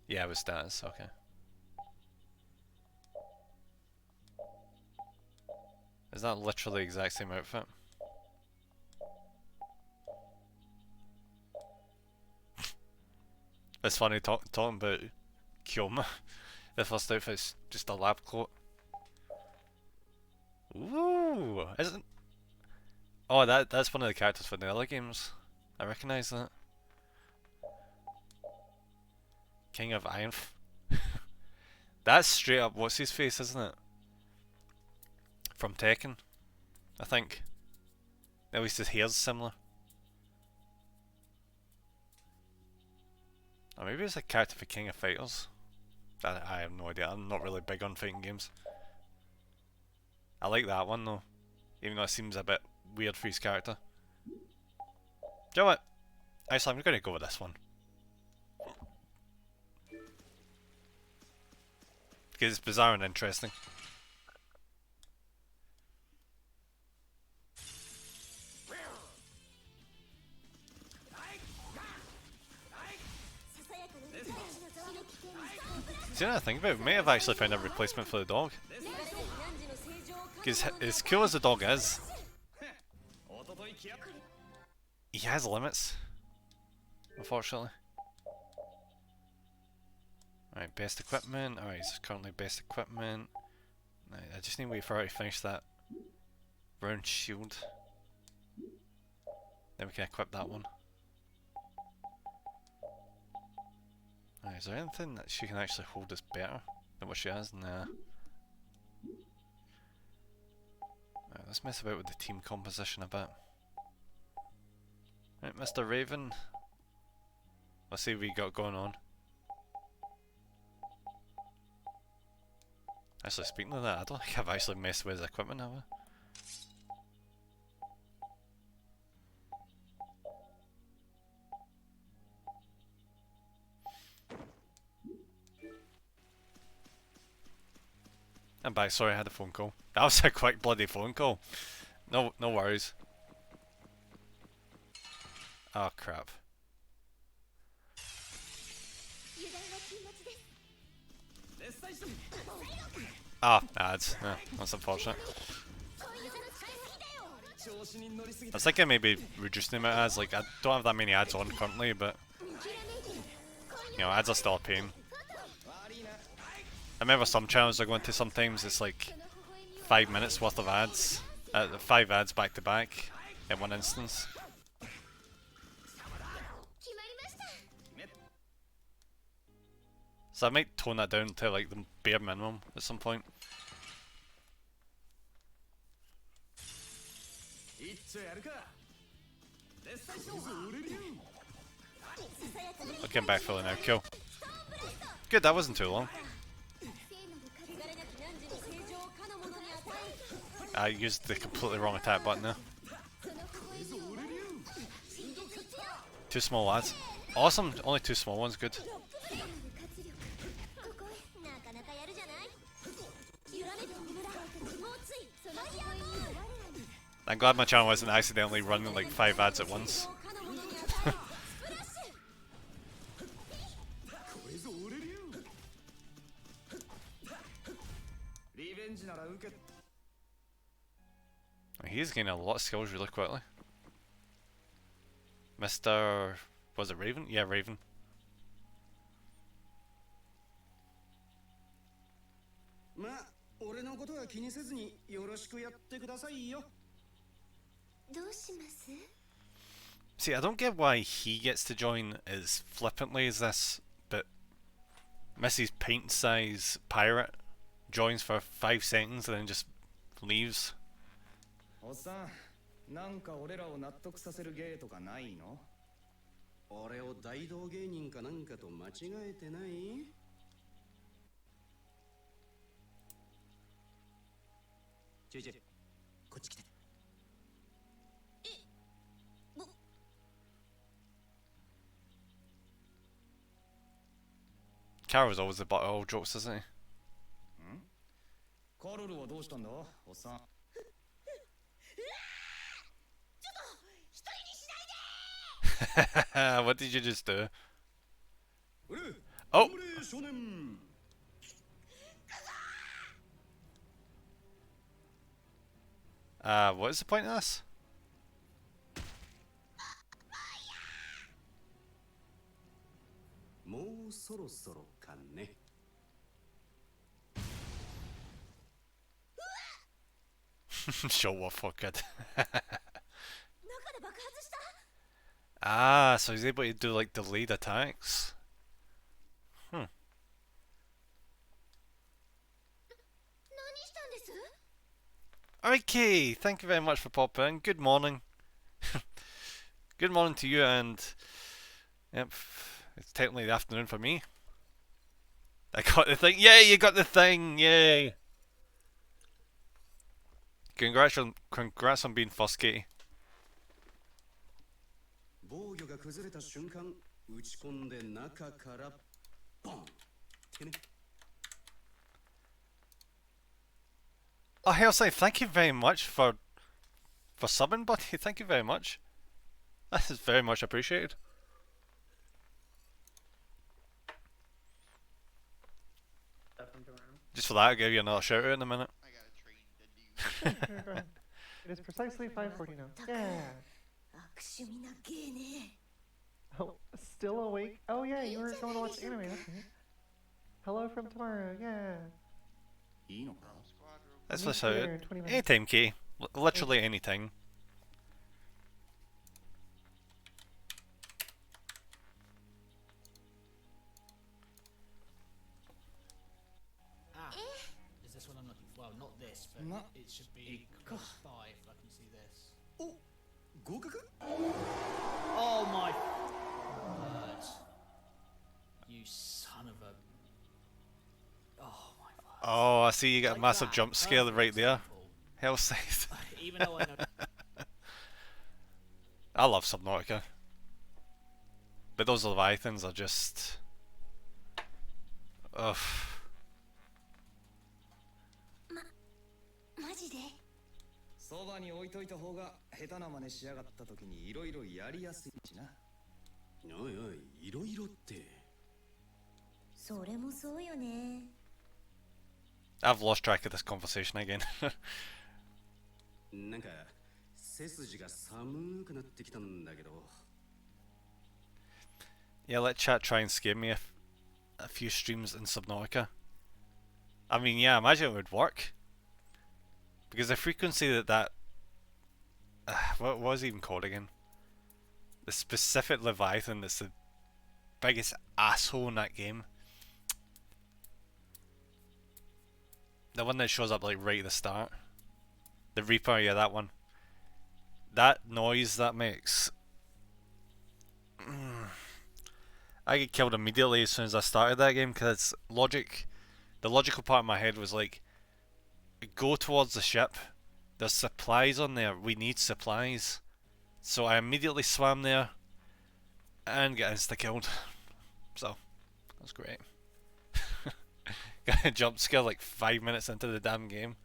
Yeah, it was status, okay. Is that literally the exact same outfit? It's funny talking about Kyoma. The first outfit's just a lab coat. Ooh, isn't? Oh, that's one of the characters from the other games. I recognise that. King of Iron. That's straight up what's his face, isn't it? From Tekken, I think. At least his hair's similar. Or maybe it's a character for King of Fighters. I have no idea. I'm not really big on fighting games. I like that one though, even though it seems a bit weird for his character. Do you know what? Actually, I'm going to go with this one. Because it's bizarre and interesting. See, now I think about it, we may have actually found a replacement for the dog. Because as cool as the dog is, he has limits, unfortunately. Alright, best equipment. Alright, it's currently best equipment. Right, I just need to wait for her to finish that round shield. Then we can equip that one. Right, is there anything that she can actually hold that's better than what she has? Nah. Right, let's mess about with the team composition a bit. Right, Mr. Raven. Let's see what we got going on. Actually, speaking of that, I don't think I've actually messed with his equipment, have I? I'm back, sorry I had a phone call. That was a quick bloody phone call. No worries. Oh crap. Ah, ads. Yeah, that's unfortunate. I was thinking maybe reducing the amount of ads, like I don't have that many ads on currently, but you know, ads are still a pain. I remember some channels are going to sometimes it's like 5 minutes worth of ads, 5 ads back to back in one instance. So I might tone that down to like the bare minimum at some point. Looking back for now, cool. Good, that wasn't too long. I used the completely wrong attack button there. 2 small ads. Awesome, only 2 small ones, good. I'm glad my channel wasn't accidentally running like 5 ads at once. He's gaining a lot of skills really quickly. Mr. Was it Raven? Yeah, Raven. まあ俺のことは気にせずによろしくやってくださいよ。どうします？ See, I don't get why he gets to join as flippantly as this, but Missy's pint-size pirate joins for 5 seconds and then just leaves. おっさん、なんか俺らを納得させる芸とかないの？俺を大道芸人かなんかと間違えてない？ちょいちょい、こっち来て。Kara's always the butt of all jokes, isn't he? カロルはどうしたんだ、おっさん。What did you just do? うれ、 Oh! 頑張れ少年。What is the point of this? もうそろそろかね。Show what for good. 中で爆発した？ Ah, so he's able to do like delayed attacks. 何したんです？ Okay, thank you very much for popping in. Good morning. Good morning to you, and yep, it's technically the afternoon for me. I got the thing. Yay, you got the thing. Yay. Congrats on being first, Katie. 防御が崩れた瞬間、打ち込んで中からボンってね。Oh, Hellside, thank you very much for subbing, buddy. Thank you very much. That is very much appreciated. Just for that, I'll give you another shout out in a minute. I got a train to It is precisely 5:40 now. Yeah. 悪趣味な芸ね。 Oh, still awake? Oh yeah, you were going to watch anime, that's right. Hello from tomorrow, yeah. いいのか？ Let's Meet just shout later out. in 20 minutes. Anytime, Katie. Literally anytime. Ah, is this what I'm looking for? Well, not this, but Ma- it should be close by if I can see this. お、合格？ Oh my word. You son of a... Oh my word. Oh, I see you got a Like massive that, jump scare perfect right there. example. Hellside. Even though I know... I love Subnautica. But those Leviathans are just... Ugh. マジで？そばに置いといた方が下手な真似しやがった時にいろいろやりやすいしな。おいおい、いろいろって。それもそうよね。 I've lost track of this conversation again. なんか背筋が寒くなってきたんだけど。 Yeah, let chat try and scare me a few streams in Subnautica. I mean, yeah, I imagine it would work. Because the frequency that what was it even called again? The specific Leviathan that's the biggest asshole in that game. The one that shows up like right at the start. The Reaper, yeah, that one. That noise that makes. I get killed immediately as soon as I started that game because the logical part of my head was like, go towards the ship, there's supplies on there, we need supplies. So I immediately swam there and got insta-killed. So, that's great. Got a jump scare like 5 minutes into the damn game.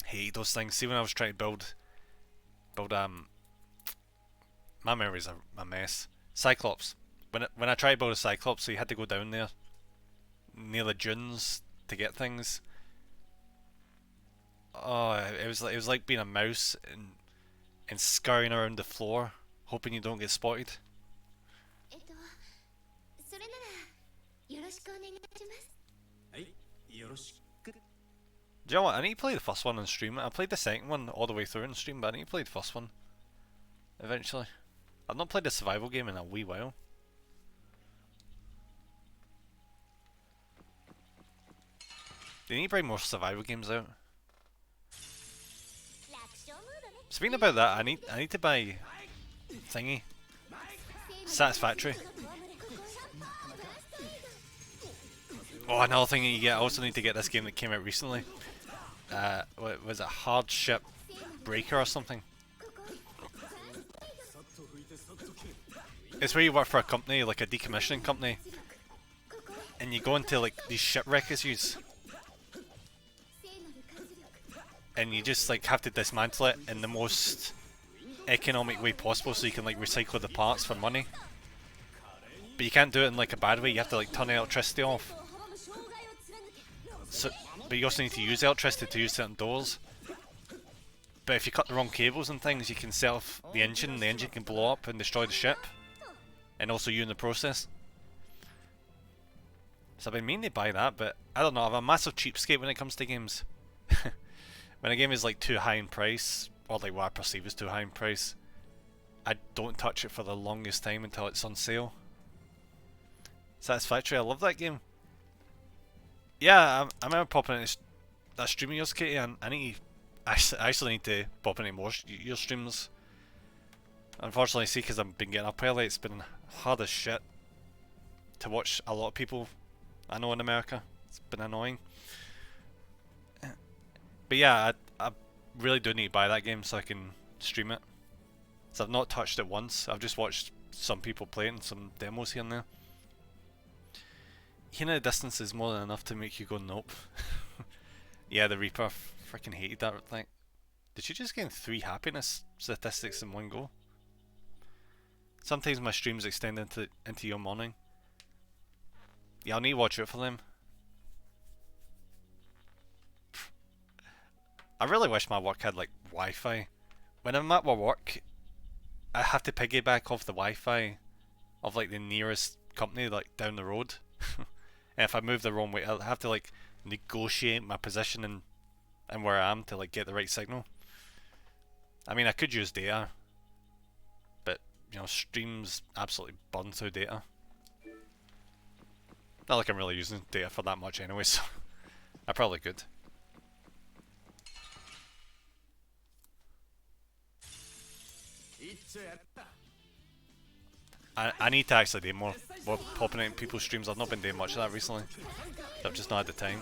Hate those things. See when I was trying to build my memories are a mess. Cyclops. When I tried to build a Cyclops, so you had to go down there near the dunes to get things. Oh, it was like being a mouse and scurrying around the floor, hoping you don't get spotted. それならよろしくお願いします。はい、よろしく。 Do you know what? I need to play the first one on stream. I played the second one all the way through on stream, but I need to play the first one eventually. I've not played a survival game in a wee while. They need to bring more survival games out. Speaking about that, I need to buy thingy. Satisfactory. Oh, another thing that you get. I also need to get this game that came out recently. What was it? Hardship Breaker or something? It's where you work for a company, like a decommissioning company, and you go into like these shipwrecks, and you just like have to dismantle it in the most economic way possible, so you can like recycle the parts for money. But you can't do it in like a bad way. You have to like turn the electricity off. So, but you also need to use electricity to use certain doors. But if you cut the wrong cables and things, you can set off the engine, and the engine can blow up and destroy the ship. And also you in the process. So I've been meaning to buy that, but I don't know, I'm a massive cheapskate when it comes to games. When a game is like too high in price, or like what I perceive as too high in price, I don't touch it for the longest time until it's on sale. Satisfactory, I love that game. Yeah, I remember popping into that stream of yours, Katie, and I actually need to pop into more your streams. Unfortunately, see, because I've been getting up early, it's been hard as shit to watch a lot of people I know in America. It's been annoying. But yeah, I really do need to buy that game so I can stream it. So I've not touched it once. I've just watched some people play it and some demos here and there. Hearing the distance is more than enough to make you go nope. Yeah, the Reaper, freaking hated that thing. Did you just gain 3 happiness statistics in one go? Sometimes my streams extend into your morning. Yeah, I'll need to watch out for them. I really wish my work had like Wi-Fi. When I'm at my work, I have to piggyback off the Wi-Fi of like the nearest company like down the road. And if I move the wrong way, I'll have to like negotiate my position and where I am to like get the right signal. I mean, I could use data, but you know, streams absolutely burn through data. Not like I'm really using data for that much anyway, so I probably could. I need to actually do more popping in people's streams. I've not been doing much of that recently. I've just not had the time.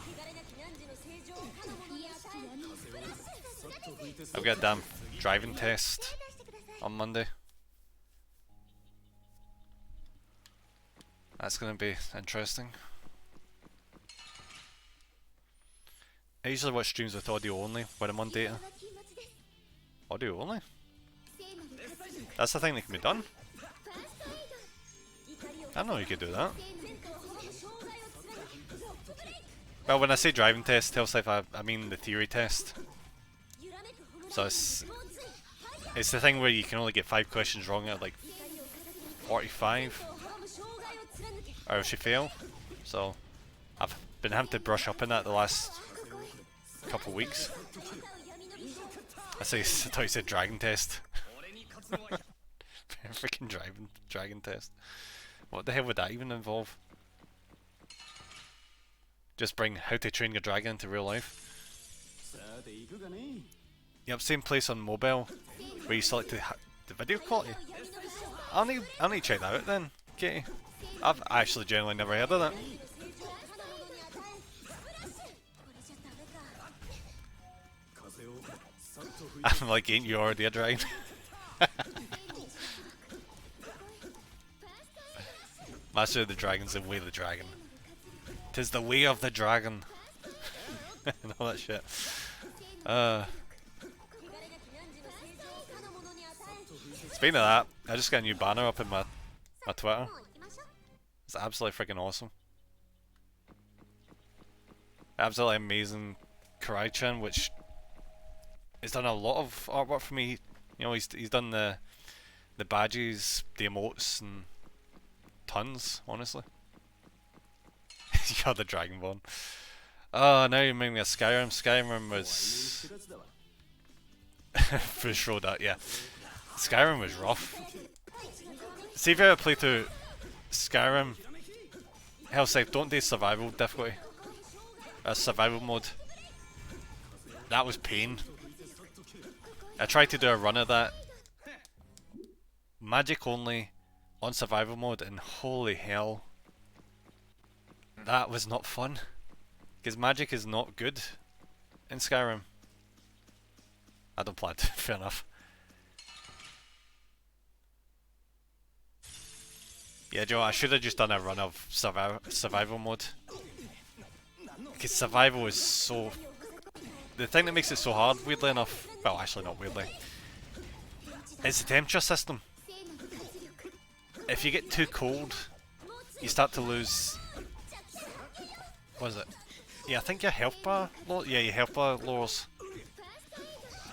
I've got a damn driving test on Monday. That's going to be interesting. I usually watch streams with audio only when I'm on data. Audio only? That's the thing that can be done? I didn't know you could do that. Well, when I say driving test, tell Life, I mean the theory test. So it's the thing where you can only get 5 questions wrong out of like 45. Or else you fail. So I've been having to brush up on that the last couple weeks. I thought you said dragon test. Freaking dragon test. What the hell would that even involve? Just bring How to Train Your Dragon into real life. Yep, same place on mobile where you select the video quality. I'll need to check that out then, Katie. I've actually genuinely never heard of that. I'm like, ain't you already a dragon? Master of the Dragons and Way of the Dragon. 'Tis the way of the dragon. And all that shit. Speaking of that, I just got a new banner up in my Twitter. It's absolutely freaking awesome. Absolutely amazing Karai-chan, which has done a lot of artwork for me. You know, he's done the the badges, the emotes, and tons, honestly. You're the Dragonborn. Oh, now you make me a Skyrim. Skyrim was... Fushrow that, yeah. Skyrim was rough. See if you ever play through Skyrim, Hellside, don't do survival difficulty. Survival mode. That was pain. I tried to do a run of that. Magic only on survival mode, and holy hell. That was not fun. Because magic is not good in Skyrim. I don't plan to, fair enough. Yeah, Joe, I should have just done a run of survival mode. Because survival is so... The thing that makes it so hard, weirdly enough... Well, actually not weirdly. It's the temperature system. If you get too cold, you start to lose... What is it? Yeah, I think your health bar... Yeah, your health bar lowers.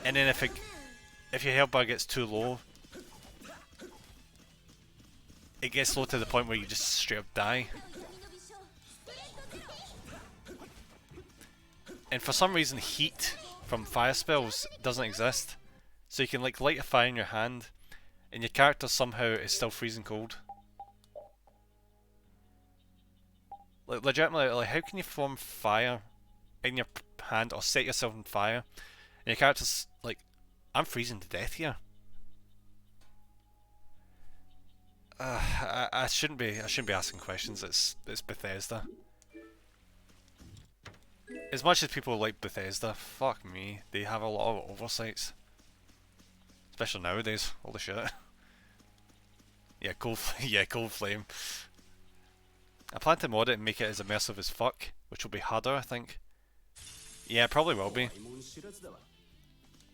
And then if your health bar gets too low, it gets low to the point where you just straight up die. And for some reason heat from fire spells doesn't exist. So you can like light a fire in your hand and your character somehow is still freezing cold. Like legitimately, like how can you form fire in your hand or set yourself on fire and your character's like, I'm freezing to death here. I shouldn't be asking questions. It's Bethesda. As much as people like Bethesda, fuck me, they have a lot of oversights. Especially nowadays. Holy shit. Yeah, Cold Flame. I plan to mod it and make it as immersive as fuck, which will be harder, I think. Yeah, it probably will be.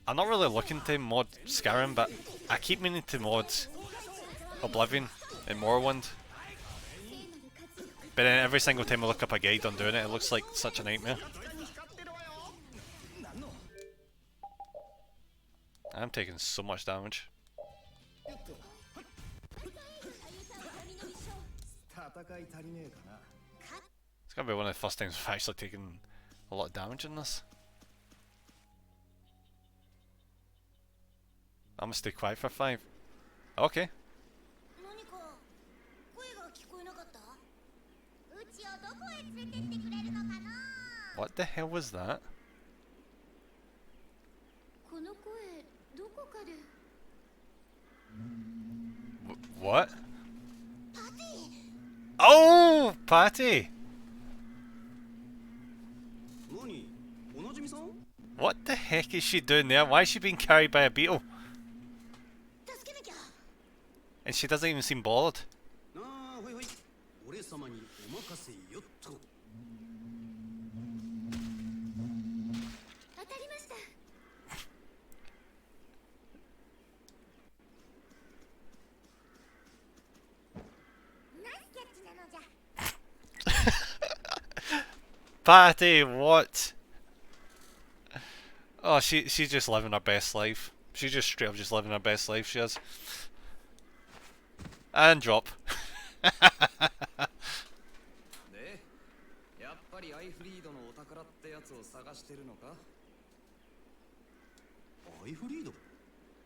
I'm not really looking to mod Skyrim, but I keep meaning to mod Oblivion and Morrowind. But then every single time I look up a guide on doing it, it looks like such a nightmare. I'm taking so much damage. It's gonna be one of the first times I've actually taken a lot of damage in this. I'm gonna stay quiet for 5. Okay. What the hell was that? What? Oh, Patty! What the heck is she doing there? Why is she being carried by a beetle? And she doesn't even seem bothered. Patty, what? Oh, she's just living her best life. She's just straight up just living her best life, she is. And drop.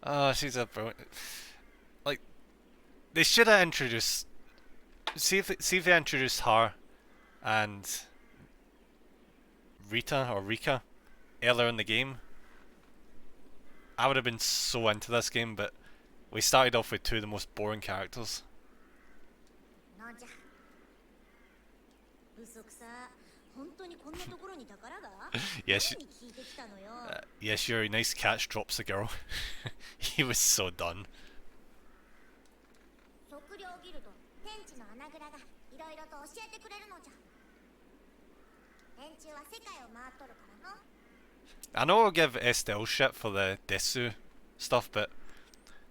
Oh, she's a brilliant. Like, they should have introduced. See if they introduced her and Rita or Rika earlier in the game. I would have been so into this game, but we started off with two of the most boring characters. Yes, yes, your nice catch drops the girl. He was so done. I know I'll give Estelle shit for the Desu stuff, but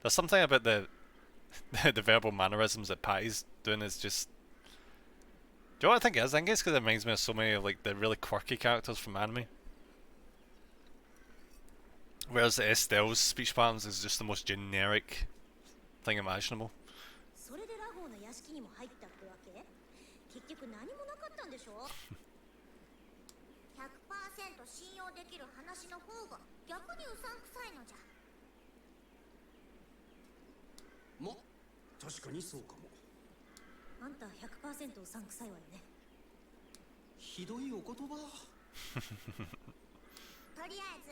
there's something about the verbal mannerisms that Patty's doing is just... Do you know what I think it is? I think it's because it reminds me of so many of like the really quirky characters from anime. Whereas Estelle's speech patterns is just the most generic thing imaginable. それでラゴーの屋敷にも入ったってわけ？結局何もなかったんでしょ？ 100% 信用できる話の方が逆にうさんくさいのじゃ。ま、確かにそうかも。あんた 100% うさんくさいわよね。ひどいお言葉。とりあえず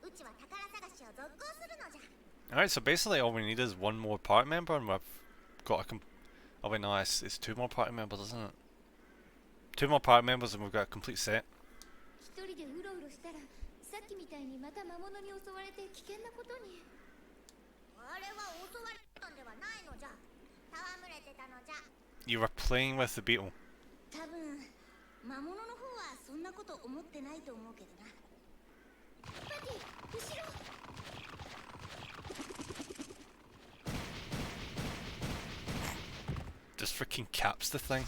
うちは宝探しを続行するのじゃ。 Alright, so basically all we need is one more party member and we've got a oh wait, no, it's two more party members, isn't it? Two more party members and we've got a complete set. 一人でうろうろしたらさっきみたいにまた魔物に襲われて危険なことに。あれは襲われたんではないのじゃ。戯れてたのじゃ。 You were playing with the beetle. 多分魔物の方はそんなこと思ってないと思うけどな。パティ、後ろ。 Just freaking caps the thing.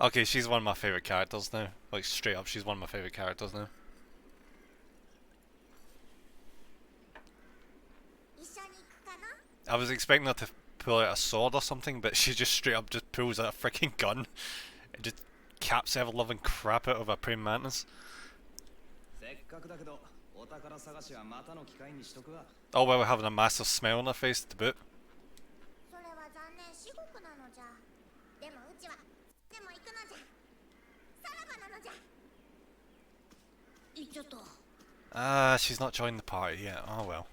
Okay, she's one of my favourite characters now. Like, straight up, she's one of my favourite characters now. I was expecting her to pull out a sword or something, but she just straight up just pulls out a freaking gun and just caps ever loving crap out of a praying mantis. Oh well, we're having a massive smile on her face to boot. Ah, she's not joined the party yet. Oh well.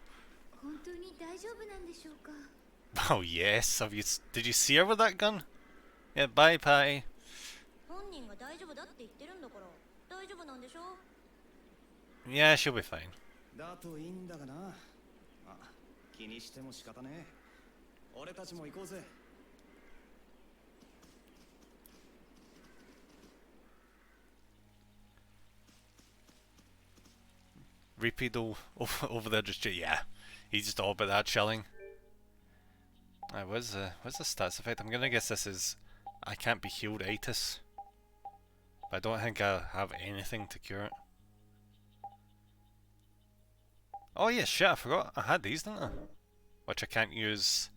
Oh yes, did you see her with that gun? Yeah, bye Patty. Yeah, she'll be fine. Repedo over there just yeah, he's just all about that chilling. What's the stats effect? I'm gonna guess this is I can't be healed itis, but I don't think I have anything to cure it. Oh yeah, shit, I forgot. I had these, didn't I? Which I can't use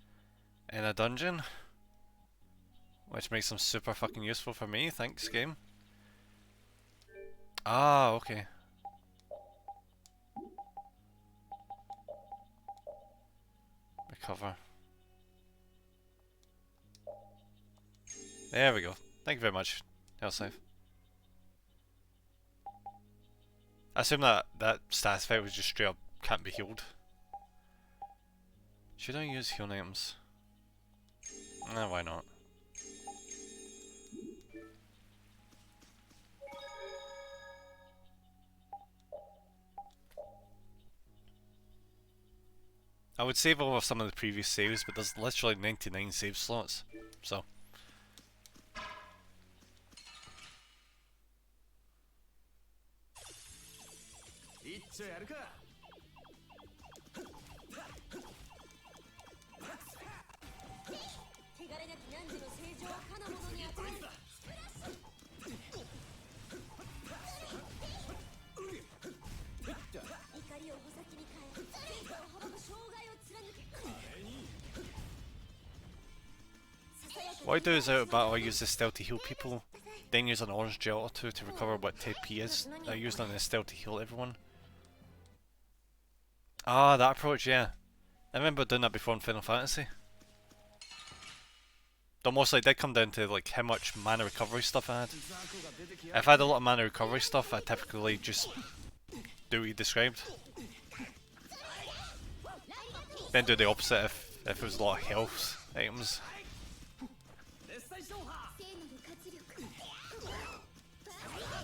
in a dungeon. Which makes them super fucking useful for me, thanks game. Ah, okay. Recover. There we go. Thank you very much. Health save. I assume that stat effect was just straight up can't be healed. Should I use healing items? Nah, why not? I would save over some of the previous saves, but there's literally 99 save slots, so. What I do is out of battle I use the stealth to heal people, then use an orange gel or two to recover what TP is. I use it on the stealth to heal everyone. Ah, that approach, yeah. I remember doing that before in Final Fantasy. Though mostly it did come down to like how much mana recovery stuff I had. If I had a lot of mana recovery stuff, I typically just do what you described. Then do the opposite if it was a lot of health items.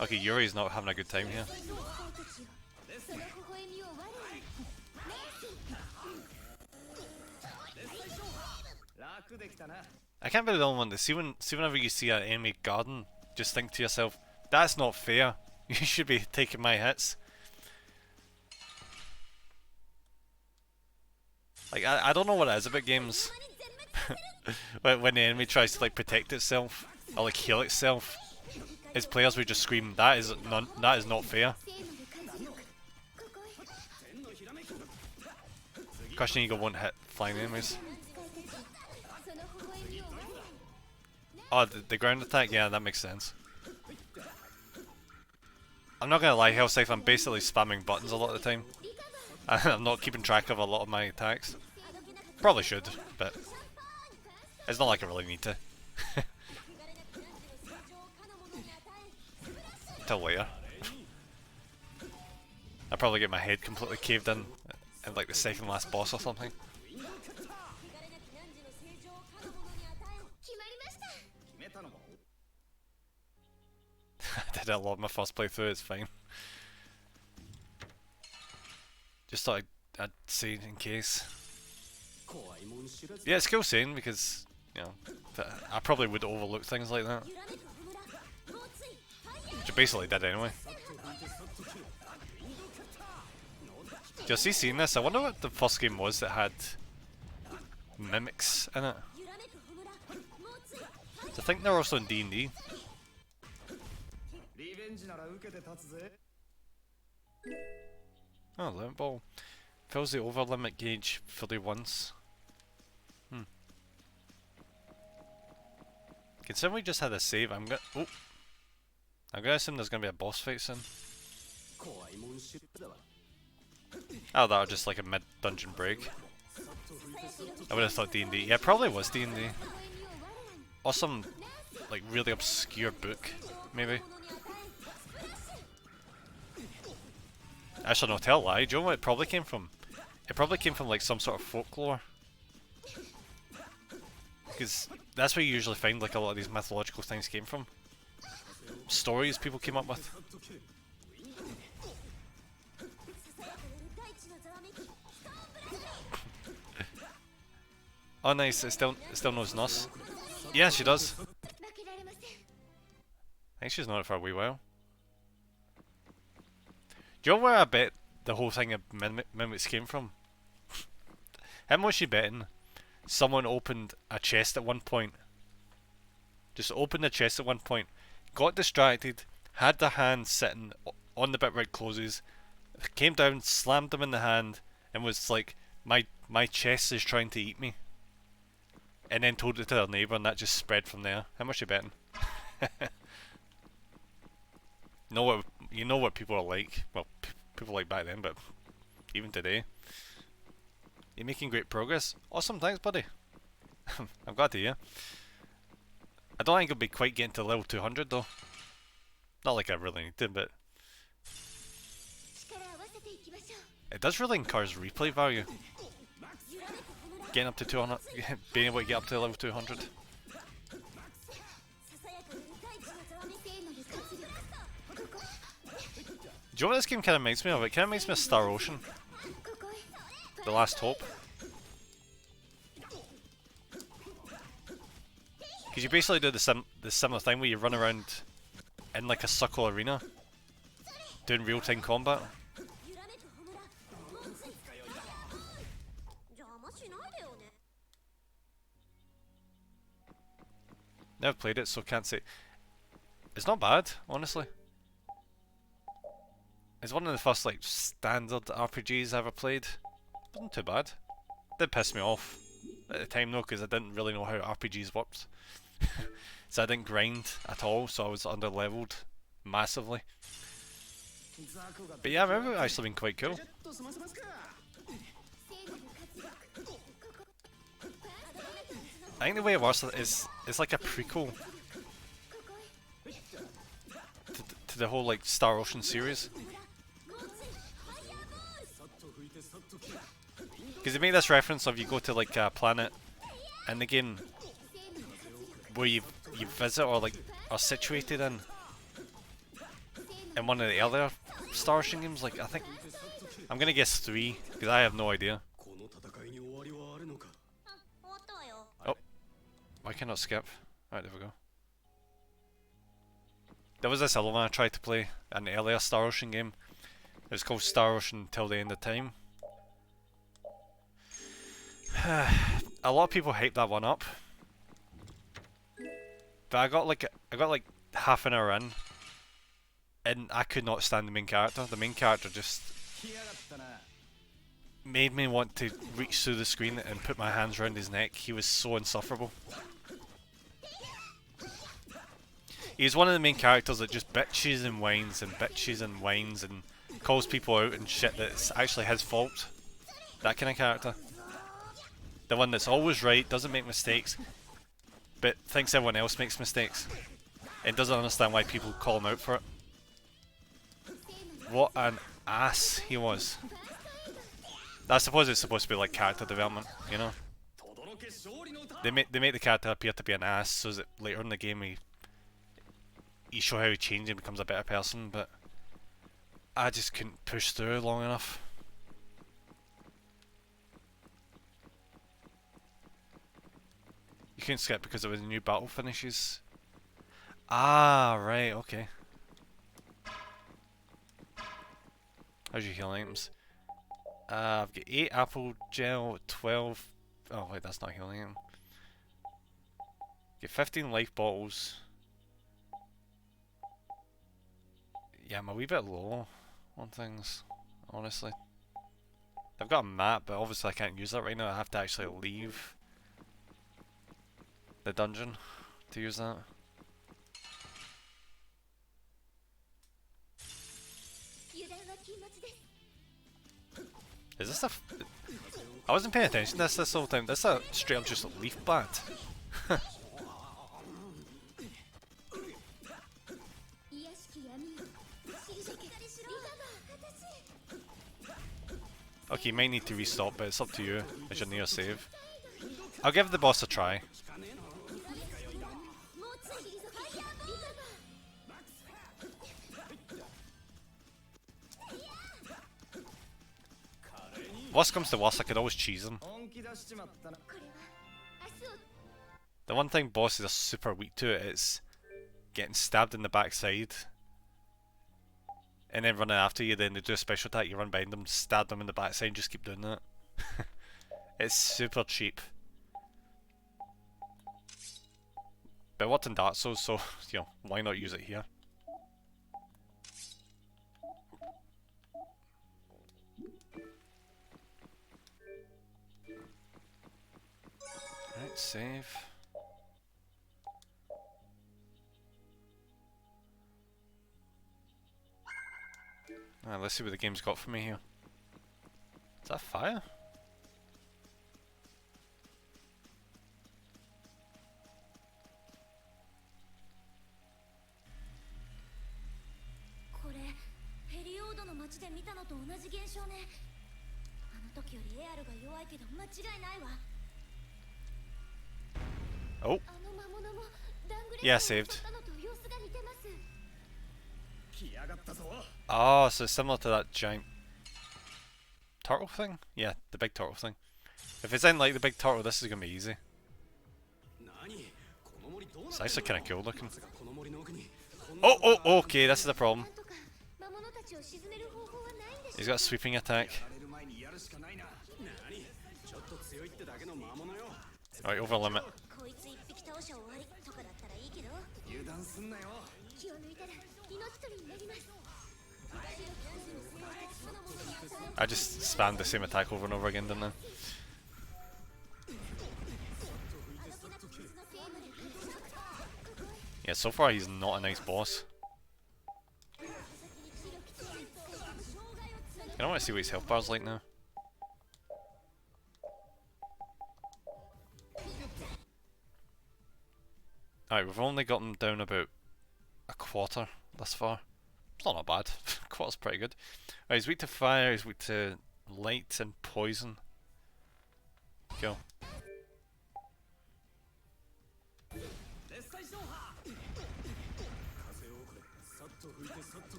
Okay, Yuri's not having a good time here. I can't be the only one to see whenever you see an enemy garden, just think to yourself, that's not fair. You should be taking my hits. Like I don't know what it is about games when the enemy tries to like protect itself or like heal itself. his players would just scream, that is not fair. Crushing Eagle won't hit flying enemies. Oh, the ground attack? Yeah, that makes sense. I'm not gonna lie, Hellscythe, I'm basically spamming buttons a lot of the time. I'm not keeping track of a lot of my attacks. Probably should, but it's not like I really need to. Till later. I probably get my head completely caved in like the second last boss or something. I did it a lot in my first playthrough, it's fine. Just thought I'd say in case. Yeah, it's cool saying because, you know, I probably would overlook things like that. Which I basically did anyway. Just seeing this, I wonder what the first game was that had mimics in it. So I think they're also in D&D. Oh, limit ball. Fills the over limit gauge fully once. Considering we just had a save, I'm gonna assume there's gonna be a boss fight soon. Oh, that was just like a mid-dungeon break. I would have thought D&D. Yeah, it probably was D&D. Or some, like, really obscure book, maybe. Actually, no, tell a lie. Do you know what it probably came from? It probably came from, like, some sort of folklore. Because that's where you usually find, like, a lot of these mythological things came from. Stories people came up with. Oh nice, it still knows Nuss. Yeah, she does. I think she's known it for a wee while. Do you know where I bet the whole thing of mimics came from? How much she betting? Someone opened a chest at one point. Just opened the chest at one point, got distracted, had their hand sitting on the bit where it closes, came down, slammed them in the hand, and was like, my chest is trying to eat me. And then told it to their neighbour, and that just spread from there. How much you betting? You know what people are like. Well, people like back then, but even today. You're making great progress. Awesome, thanks, buddy. I'm glad to hear. I don't think I'll be quite getting to level 200 though. Not like I really need to, but it does really encourage replay value. Getting up to 200, being able to get up to level 200. Do you know what this game kind of makes me of? It kind of makes me of Star Ocean. The Last Hope. Because you basically do the similar thing where you run around in like a circle arena, doing real-time combat. Never played it, so can't say. It's not bad, honestly. It's one of the first like standard RPGs I ever played. Wasn't too bad. Did piss me off at the time though, because I didn't really know how RPGs worked. So I didn't grind at all, so I was under leveled massively. But yeah, I remember it actually being quite cool. I think the way it works is it's like a prequel to the whole like Star Ocean series. Because they make this reference of you go to like a planet in the game where you visit or like are situated in one of the earlier Star Ocean games. Like I think I'm gonna guess 3 because I have no idea. Oh, why can I not skip? Right, there we go. There was this other one I tried to play in the earlier Star Ocean game. It was called Star Ocean Till the End of Time. A lot of people hype that one up, but I got like half an hour in, and I could not stand the main character. The main character just made me want to reach through the screen and put my hands around his neck. He was so insufferable. He's one of the main characters that just bitches and whines and calls people out and shit that's actually his fault. That kind of character. The one that's always right, doesn't make mistakes, but thinks everyone else makes mistakes. And doesn't understand why people call him out for it. What an ass he was. I suppose it's supposed to be like character development, you know? They make the character appear to be an ass so that later in the game you show how he changes and becomes a better person, but I just couldn't push through long enough. You couldn't skip because of the new battle finishes. Ah, right, okay. How's your healing items? I've got 8 apple gel, 12... Oh wait, that's not healing item. Get 15 life bottles. Yeah, I'm a wee bit low on things, honestly. I've got a map, but obviously I can't use that right now. I have to actually leave the dungeon to use that. Is this a... I wasn't paying attention to this whole time. This is a straight up just leaf bat. Okay, you might need to restop, but it's up to you as your near save. I'll give the boss a try. Worst comes to worst, I could always cheese him. The one thing bosses are super weak to is getting stabbed in the backside and then running after you. Then they do a special attack, you run behind them, stab them in the backside, and just keep doing that. It's super cheap. But it worked in Dark Souls, so you know, why not use it here? Right, save. Alright, let's see what the game's got for me here. Is that fire? Oh. Yeah, saved. Oh, so it's similar to that giant turtle thing? Yeah, the big turtle thing. If it's anything like the big turtle, this is gonna be easy. It's actually kinda cool looking. Oh, okay, this is the problem. He's got a sweeping attack. Alright, over limit. I just spammed the same attack over and over again, didn't I? Yeah, so far he's not a nice boss. I don't want to see what his health bar's like now. Alright, we've only got him down about a quarter thus far. It's not bad. Quarter's pretty good. Alright, he's weak to fire, he's weak to light and poison. Go.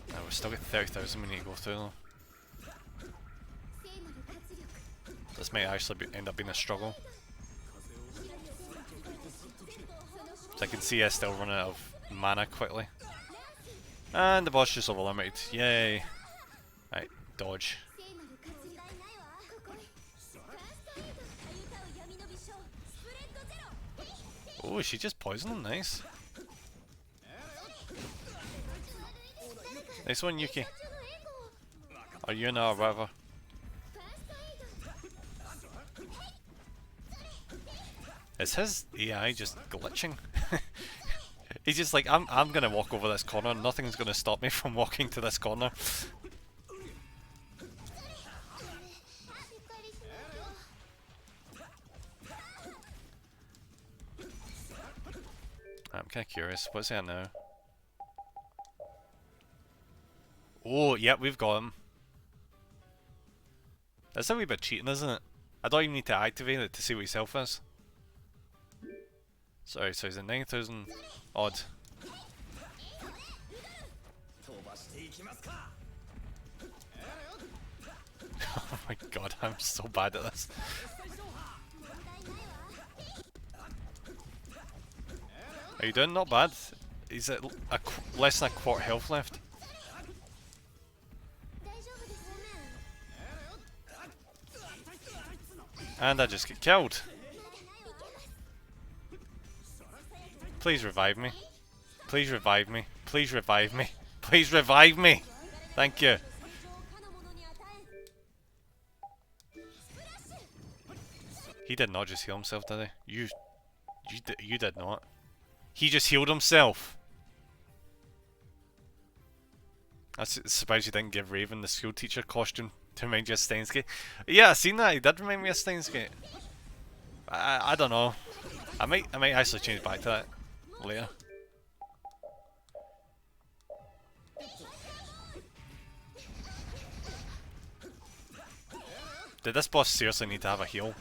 Now we've still got 30,000 we need to go through though. This might actually end up being a struggle. So I can see I still run out of mana quickly. And the boss just over limited. Yay! Right, dodge. Oh, she just poisoned him. Nice. Nice one, Yuki. Or Yuna or whatever. Is his AI just glitching? He's just like, I'm gonna walk over this corner. Nothing's gonna stop me from walking to this corner. I'm kind of curious. What's that now? Oh, yep, we've got him. That's a wee bit cheating, isn't it? I don't even need to activate it to see what his health is. Sorry, so he's at 9,000 odd. Oh my god, I'm so bad at this. Are you doing? Not bad. He's at less than a quarter health left. And I just get killed. Please revive me. Please revive me. Please revive me. Please revive me. Thank you. He did not just heal himself, did he? You did not. He just healed himself. I'm surprised you didn't give Raven the school teacher costume to remind you of Steins Gate. Yeah, I seen that. He did remind me of Steins Gate. I don't know. I might actually change back to that later. Did this boss seriously need to have a heal?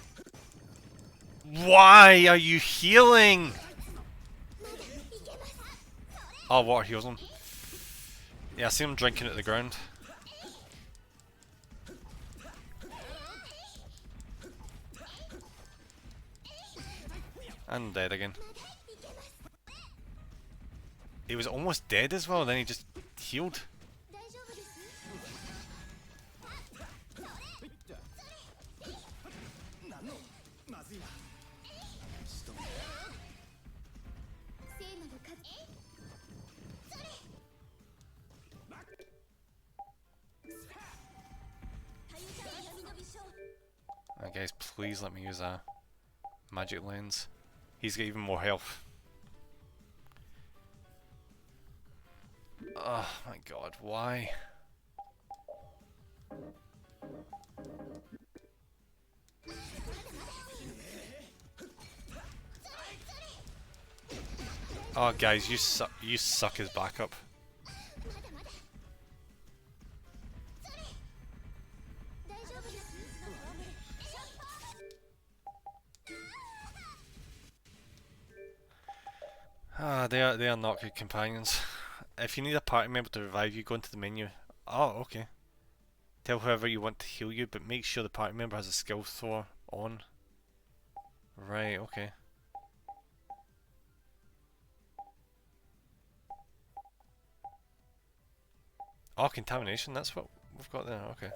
Why are you healing? Oh, water heals him. Yeah, I see him drinking at the ground. And dead again. He was almost dead as well, then he just healed. Guys, please let me use a magic lens. He's got even more health. Oh my god, why? Oh guys, you suck his backup. Ah, they are not good companions. If you need a party member to revive you, go into the menu. Oh, okay. Tell whoever you want to heal you, but make sure the party member has a skill Thor on. Right, okay. Oh, contamination, that's what we've got there, okay.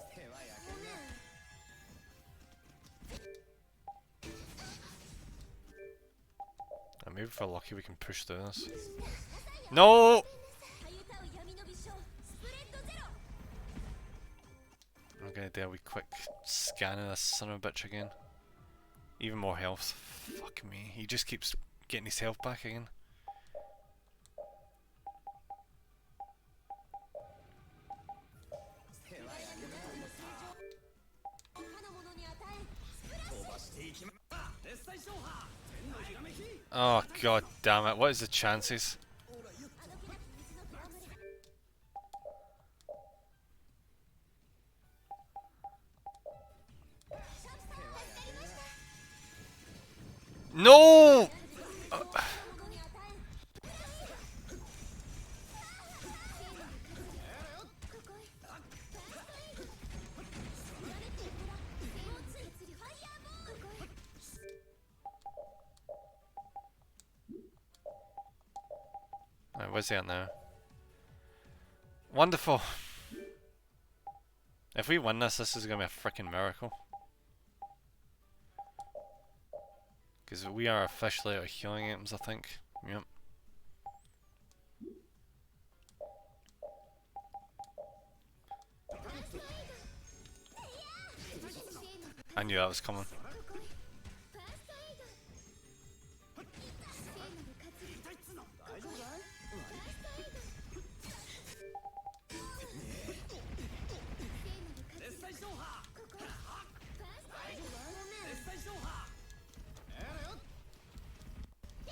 Maybe if we're lucky we can push through this. No! I'm gonna do a wee quick scan of this son of a bitch again. Even more health. Fuck me. He just keeps getting his health back again. Oh god damn it, what is the chances? No! Right, where's he at now? Wonderful! If we win this, this is gonna be a freaking miracle. Because we are officially out of healing items, I think. Yep. I knew that was coming.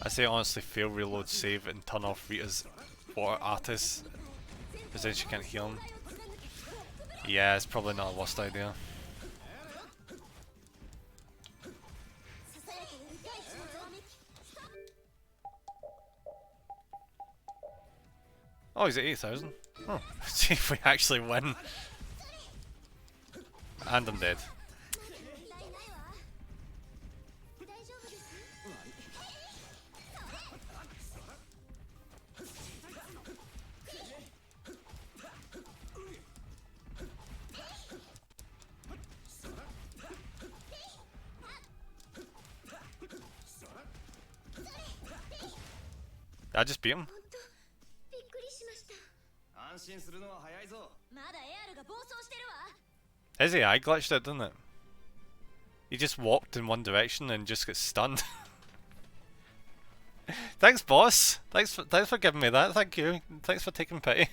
I say honestly, fail, reload, save, and turn off Rita's water artist, because then she can't heal him. Yeah, it's probably not a worst idea. Oh, he's at 8,000. Oh, see if we actually win. And I'm dead. I just beat him. His AI glitched out, didn't it? He just walked in one direction and just got stunned. Thanks, boss. Thanks for giving me that. Thank you. Thanks for taking pity.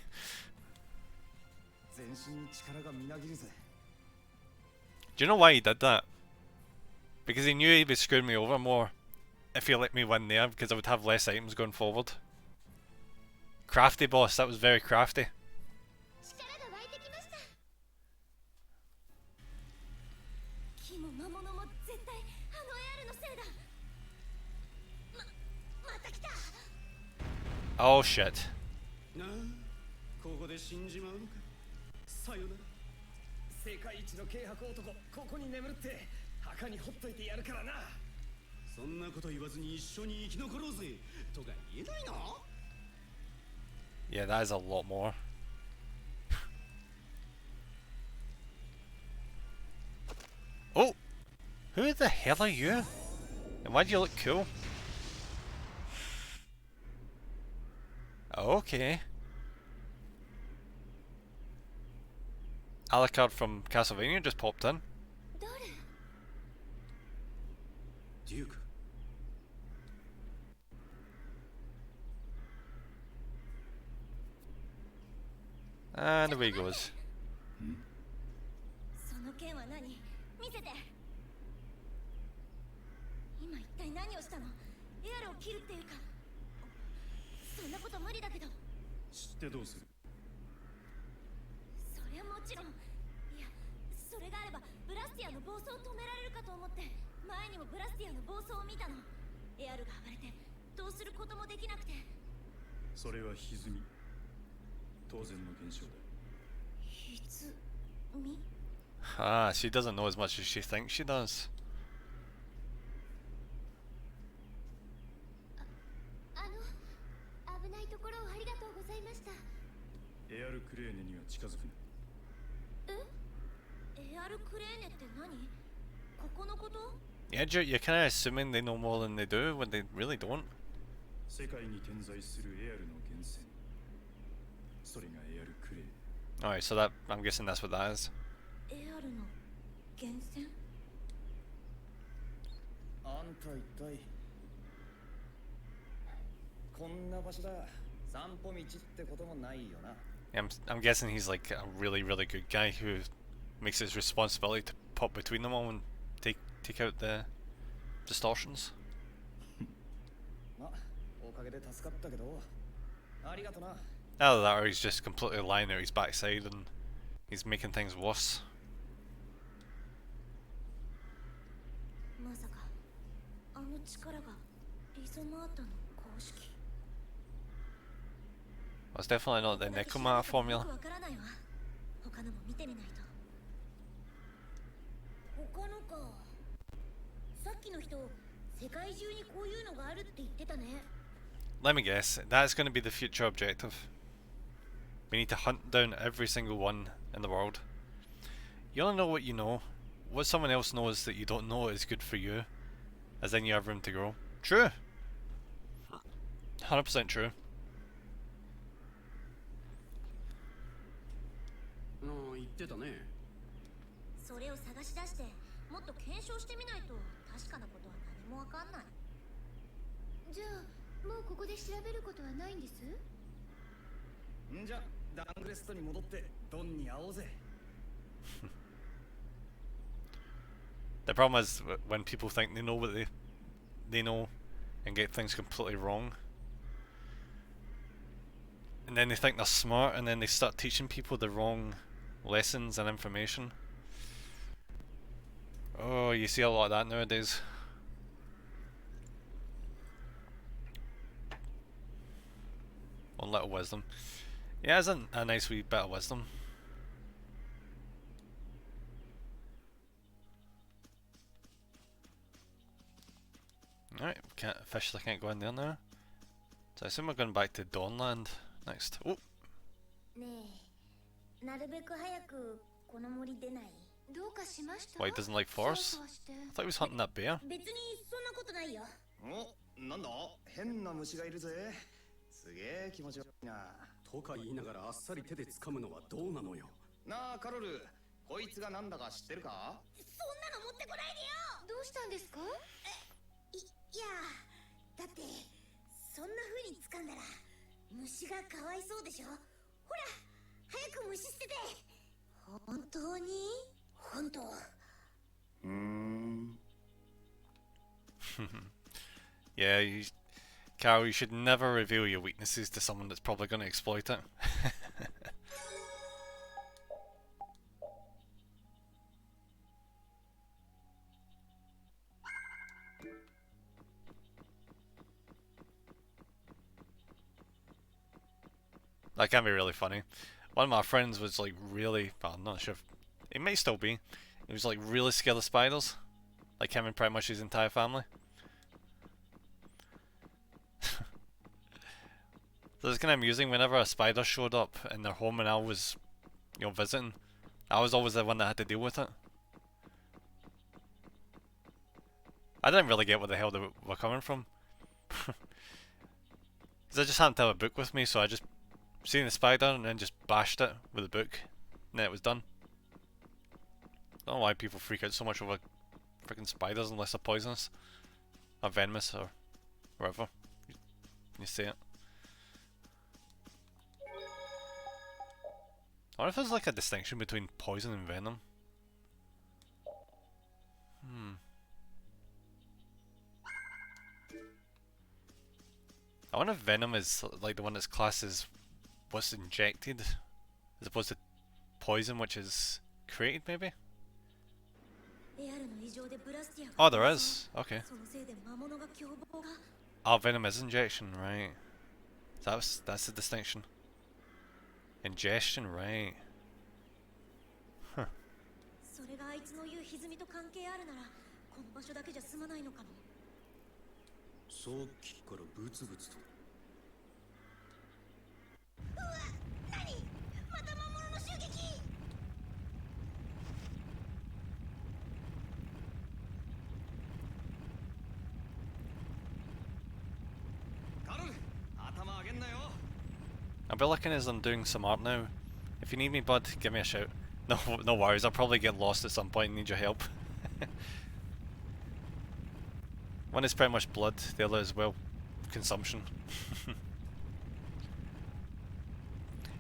Do you know why he did that? Because he knew he would screw me over more if he let me win there, because I would have less items going forward. Crafty, boss. That was very crafty. Oh shit. Yeah, that is a lot more. Oh! Who the hell are you? And why do you look cool? Okay. Alucard from Castlevania just popped in. Duke. And away he goes. Ah, she doesn't know as much as she thinks she does. Yeah, you're kind of assuming they know more than they do when they really don't. Alright, so that, I'm guessing that's what that is. Yeah, I'm guessing he's like a really good guy who makes his responsibility to pop between them all and take out the distortions. Either that or he's just completely lying out his backside and he's making things worse. Well, it's definitely not the Necromata formula. Let me guess, that's going to be the future objective. We need to hunt down every single one in the world. You only know what you know. What someone else knows that you don't know is good for you. as then you have room to grow. True. 100% true. 言ってたね。それを探し出してもっと検証してみないと確かなことは何もわかんない。じゃあもうここで調べることはないんです？んじゃダングレストに戻ってドンに会おうぜ。The problem is when people think they know what they know and get things completely wrong. And then they think they're smart and then they start teaching people the wrong lessons and information. Oh, you see a lot of that nowadays. On little wisdom. Yeah, isn't a nice wee bit of wisdom. Alright, officially can't go in there now. So I assume we're going back to Dawnland next. Oh! ねえ、なるべく早くこの森出ない？どうかしました？ Why he doesn't like forests? I thought he was hunting that bear. 別にそんなことないよ。お、なんだ？変な虫がいるぜ。すげえ気持ち悪いな。とか言いながらあっさり手で掴むのはどうなのよ。なあカロル、こいつがなんだか知ってるか？そんなの持ってこないでよ。どうしたんですか？いや、だってそんな風に掴んだら虫がかわいそうでしょ。ほら、早く虫捨てて。本当に？本当。Yeah, Carol, you should never reveal your weaknesses to someone that's probably going to exploit it. That can be really funny. One of my friends was like really, well, I'm not sure if, it may still be, he was like really scared of spiders. Like him and pretty much his entire family. So it's kind of amusing whenever a spider showed up in their home and I was, you know, visiting. I was always the one that had to deal with it. I didn't really get what the hell they were coming from. Because I just happened to have a book with me, so I just seen the spider and then just bashed it with the book. And then it was done. I don't know why people freak out so much over freaking spiders unless they're poisonous. Or venomous or whatever you say it. I wonder if there's like a distinction between poison and venom. I wonder if venom is like the one that's classed as what's injected as opposed to poison which is created maybe? Oh, there is. Okay. Oh, venom is injection, right. That's the distinction. Ingestion, right. Huh. それがあいつの言う歪みと関係あるならこの場所だけじゃ済まないのかも。さっきからブツブツと。うわ、何？また魔物の襲撃！カロル、頭上げんなよ。I'll be looking as I'm doing some art now. If you need me, bud, give me a shout. No, no worries. I'll probably get lost at some point and need your help. One is pretty much blood. The other is, well, consumption.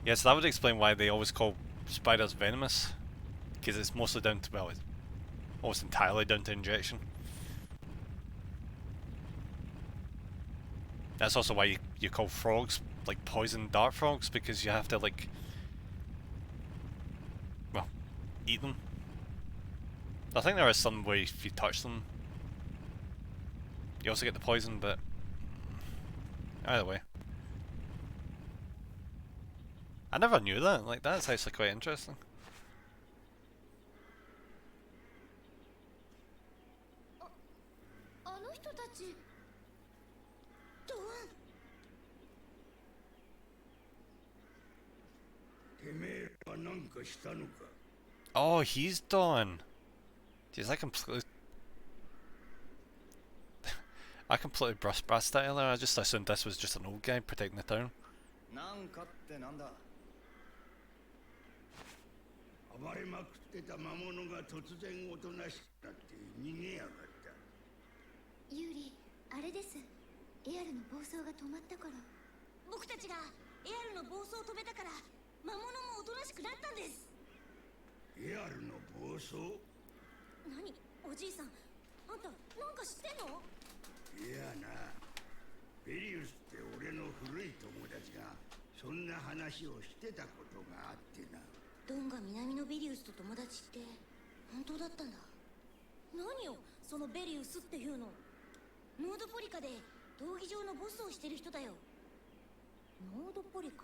Yes, that would explain why they always call spiders venomous. Because it's mostly down to, well, it's almost entirely down to injection. That's also why you call frogs like poison dart frogs, because you have to like, well, eat them. I think there is some way if you touch them you also get the poison, but either way. I never knew that, like that's actually quite interesting. あの人たち。ドン。Oh, he's Dawn. Jeez, I completely... I completely brushed past that earlier. I just assumed this was just an old guy protecting the town. なんかってなんだ。暴れまくってた魔物が突然おとなしくなって逃げやがった。ユーリ、あれです。エアルの暴走が止まったから。僕たちがエアルの暴走を止めたから魔物もおとなしくなったんです。エアルの暴走？何？おじいさん、あんたなんか知ってんの？いやな、ベリウスって俺の古い友達がそんな話をしてたことがあってな。ドンが南のベリウスと友達って本当だったんだ。何よそのベリウスっていうの。ノードポリカで闘技場のボスをしてる人だよ。ノードポリカ。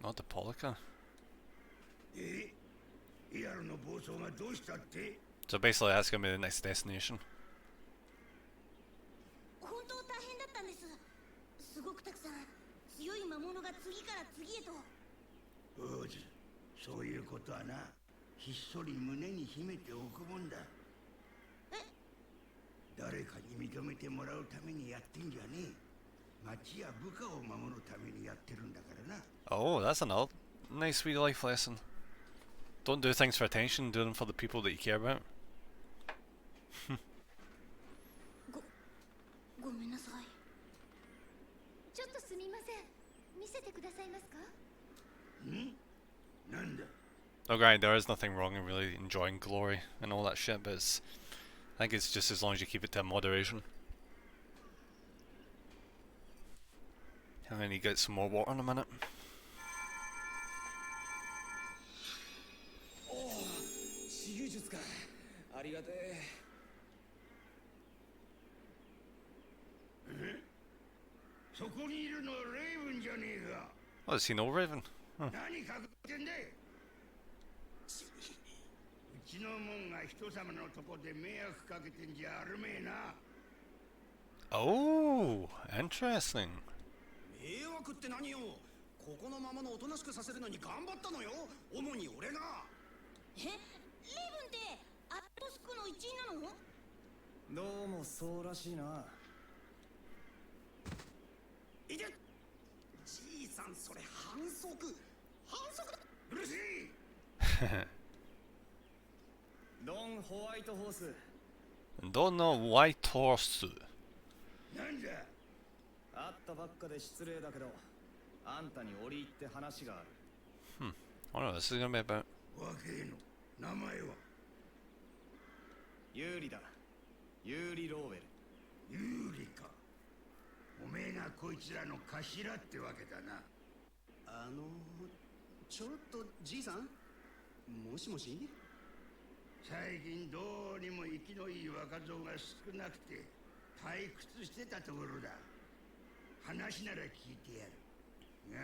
Not the Polica. え？エアルの暴走がどうしたって？ So basically that's gonna be the next destination. 本当大変だったんです。すごくたくさん強い魔物が次から次へと。おじ、そういうことはな、ひっそり胸に秘めておくもんだ。え？誰かに認めてもらうためにやってんじゃねえ。町や部下を守るためにやってるんだからな。Oh, that's another nice sweet life lesson. Don't do things for attention, do them for the people that you care about. ごめんなさい。ちょっとすみません。見せてくださいますか？ん？なんだ？ Oh, right, there is nothing wrong in really enjoying glory and all that shit, but I think it's just as long as you keep it to moderation. And then you get some more water in a minute. おお、私有術か。ありがてえ。そこにいるのはレイブンじゃねえか。 Oh, does he know Raven? Huh. 何隠ってんだい。うちの門が人様のとこで迷惑かけてんじゃあるめえな。 Oh, interesting. 迷惑って何よ。ここのままのおとなしくさせるのに頑張ったのよ。主に俺が。え？レイブンってアットスクの一員なの？どうもそうらしいな。いて。じいさん、それ反則。反則だ。うるしい。ドン・ホワイトホース。 Don't know white horse. なんだ。会ったばっかで失礼だけど、あんたに折り入って話がある。I don't know, this is gonna be about. 若えの名前は？ユーリだ。ユーリ・ローウェル。ユーリか。おめえがこいつらの頭ってわけだな。ちょっとじいさん、もしもし。最近どうにも生きのいい若造が少なくて退屈してたところだ。話なら聞いてやるが、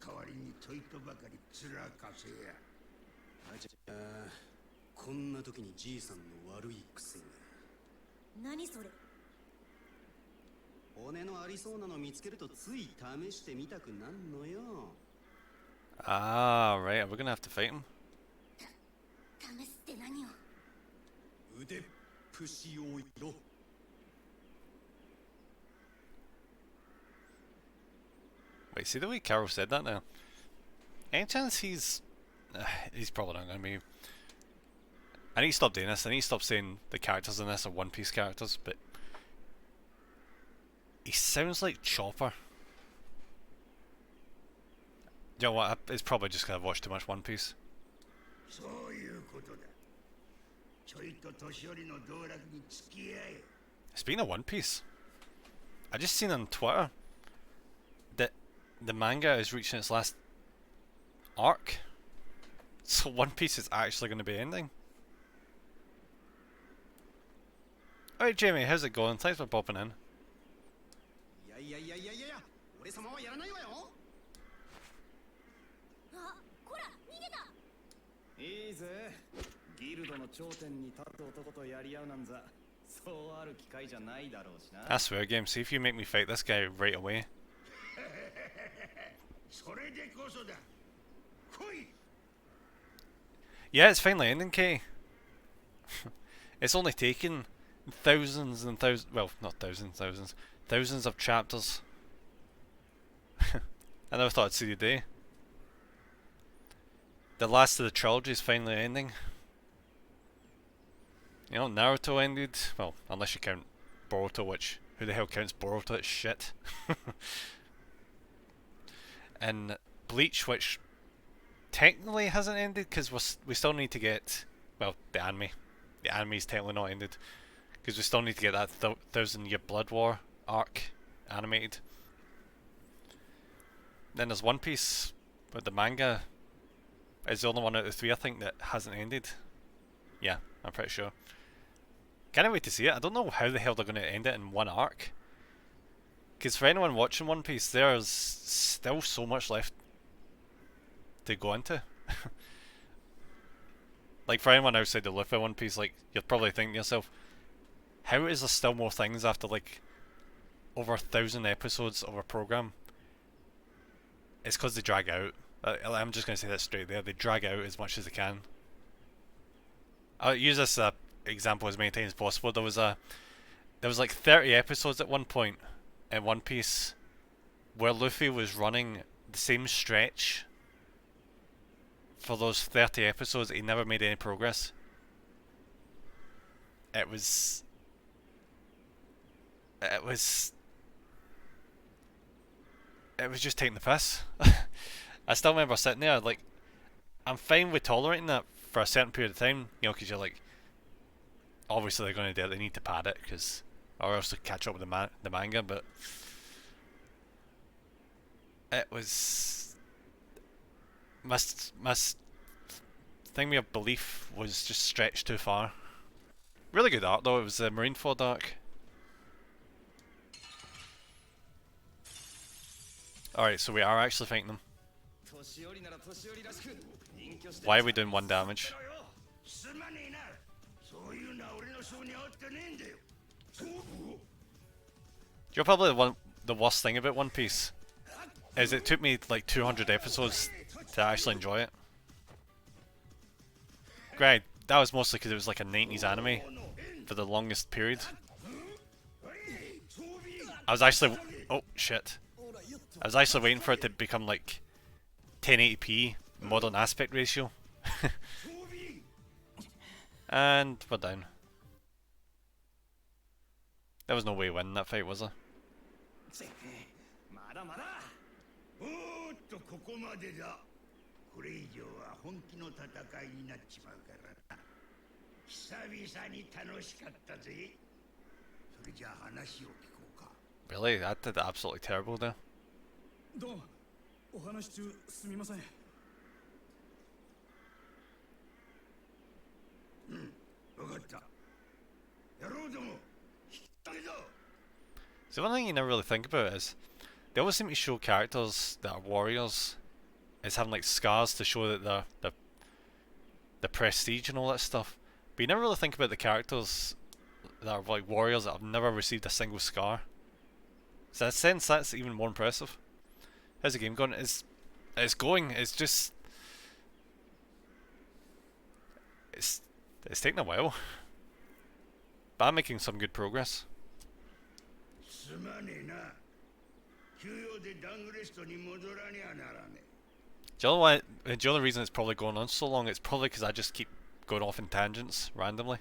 代わりにちょいとばかり面かせや。こんな時にじいさんの悪い癖が。何それ？骨のありそうなの見つけるとつい試してみたくなんのよ。Ah, right, we're gonna have to fight him. 試すって何を？腕っぷしをろ。Wait, see the way Carol said that now? Any chance he's probably not gonna be. I need to stop doing this. I need to stop saying the characters in this are One Piece characters, but he sounds like Chopper. You know what? It's probably just 'cause I've watched too much One Piece. そういうことだ。ちょいと年寄りの道楽に付き合え。 Speaking of One Piece, I just seen on Twitter that the manga is reaching its last arc. So One Piece is actually going to be ending. Alright Jamie, how's it going? Thanks for popping in. いや、俺様はやらないわよ。あ、こら、逃げた。いいぜ。ギルドの頂点に立つ男とやり合うなんざ、そうある機会じゃないだろうしな。 I swear game, see if you make me fight this guy right away. それでこそだ。来い。 Yeah, it's finally ending, Katie. It's only taken thousands and thousands, well, not thousands, thousands of chapters. I never thought I'd see the day. The last of the trilogy is finally ending. You know, Naruto ended, well, unless you count Boruto, which, who the hell counts Boruto? It's shit. And Bleach, which technically hasn't ended, because we still need to get, well, the anime. The anime's technically not ended, because we still need to get that 1000-year Blood War arc animated. Then there's One Piece, but the manga is the only one out of the three, I think, that hasn't ended. Yeah, I'm pretty sure. Can't wait to see it. I don't know how the hell they're going to end it in one arc. Because for anyone watching One Piece, there's still so much left to go into. Like, for anyone outside the Luffy One Piece, like, you're probably thinking to yourself, how is there still more things after, like, over 1,000 episodes of a program? It's because they drag out. I'm just going to say that straight there. They drag out as much as they can. I'll use this example as many times as possible. There was like 30 episodes at one point in One Piece where Luffy was running the same stretch for those 30 episodes. He never made any progress. It was just taking the piss. I still remember sitting there like, I'm fine with tolerating that for a certain period of time, you know, because you're like, obviously they're going to do it, they need to pad it, because, or else to catch up with the manga, but it was, my thing of belief was just stretched too far. Really good art though, it was the Marineford arc. Alright, so we are actually fighting them. Why are we doing 1 damage? You're probably the worst thing about One Piece is it took me like 200 episodes to actually enjoy it. Great, that was mostly because it was like a 90s anime for the longest period. I was actually, oh shit. I was actually waiting for it to become like 1080p modern aspect ratio. And we're down. There was no way of winning that fight, was there? Really? That did absolutely terrible there. So one thing you never really think about is they always seem to show characters that are warriors as having like scars to show that they're the prestige and all that stuff. But you never really think about the characters that are like warriors that have never received a single scar. So in a sense that's even more impressive. How's the game going? It's going, it's just it's taking a while. But I'm making some good progress. The only reason it's probably going on so long, it's probably because I just keep going off in tangents randomly.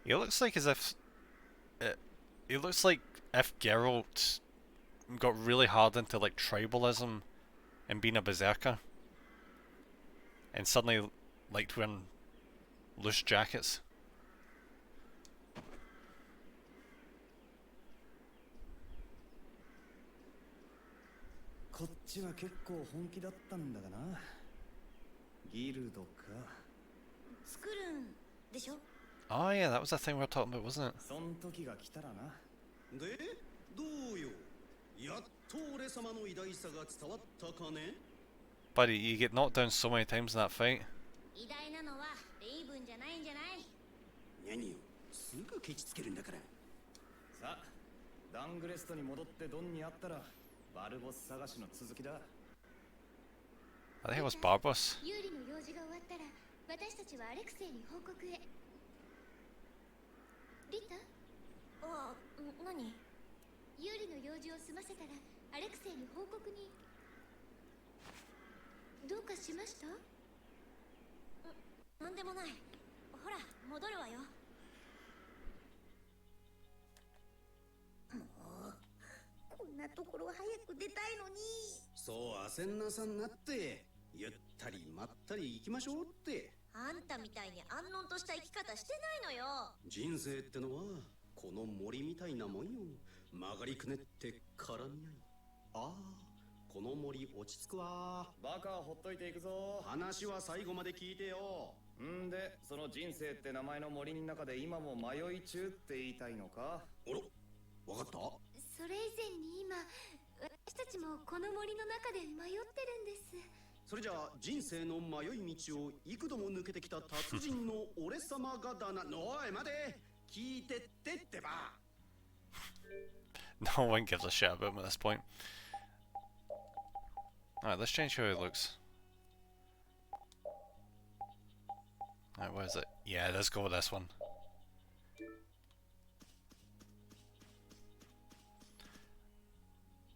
It looks like as if it looks like if Geralt got really hard into like tribalism and being a berserker and suddenly liked wearing loose jackets. Oh yeah, that was the thing we were talking about, wasn't it? Buddy, you get knocked down so many times in that fight. 偉大なのはレイブンじゃないんじゃない？何よ、すぐケチつけるんだから。さあ、ダングレストに戻ってドンに会ったらバルボス探しの続きだ。 I think it was Barbaros. ユーリの用事が終わったら私たちはアレクセイに報告へ。リタ？あ、何？ユーリの用事を済ませたらアレクセイに報告に。どうかしました？なんでもない。ほら、戻るわよ。もうこんなところ早く出たいのに。そう焦んなさんなって、ゆったりまったり行きましょうって。あんたみたいに安穏とした生き方してないのよ。人生ってのはこの森みたいなもんよ。曲がりくねって絡み合い。ああ、この森落ち着くわ。バカはほっといていくぞ。話は最後まで聞いてよ。んで、その人生って名前の森の中で今も迷い中って言いたいのか？あら、わかった？それ以前に今私たちもこの森の中で迷ってるんです。それじゃあ人生の迷い道を幾度も抜けてきた達人の俺様がだな。おい待て、聞いてってってば。No one gives a shit about him at this point. Alright, let's change how he looks. Alright, where is it? Yeah, let's go with this one.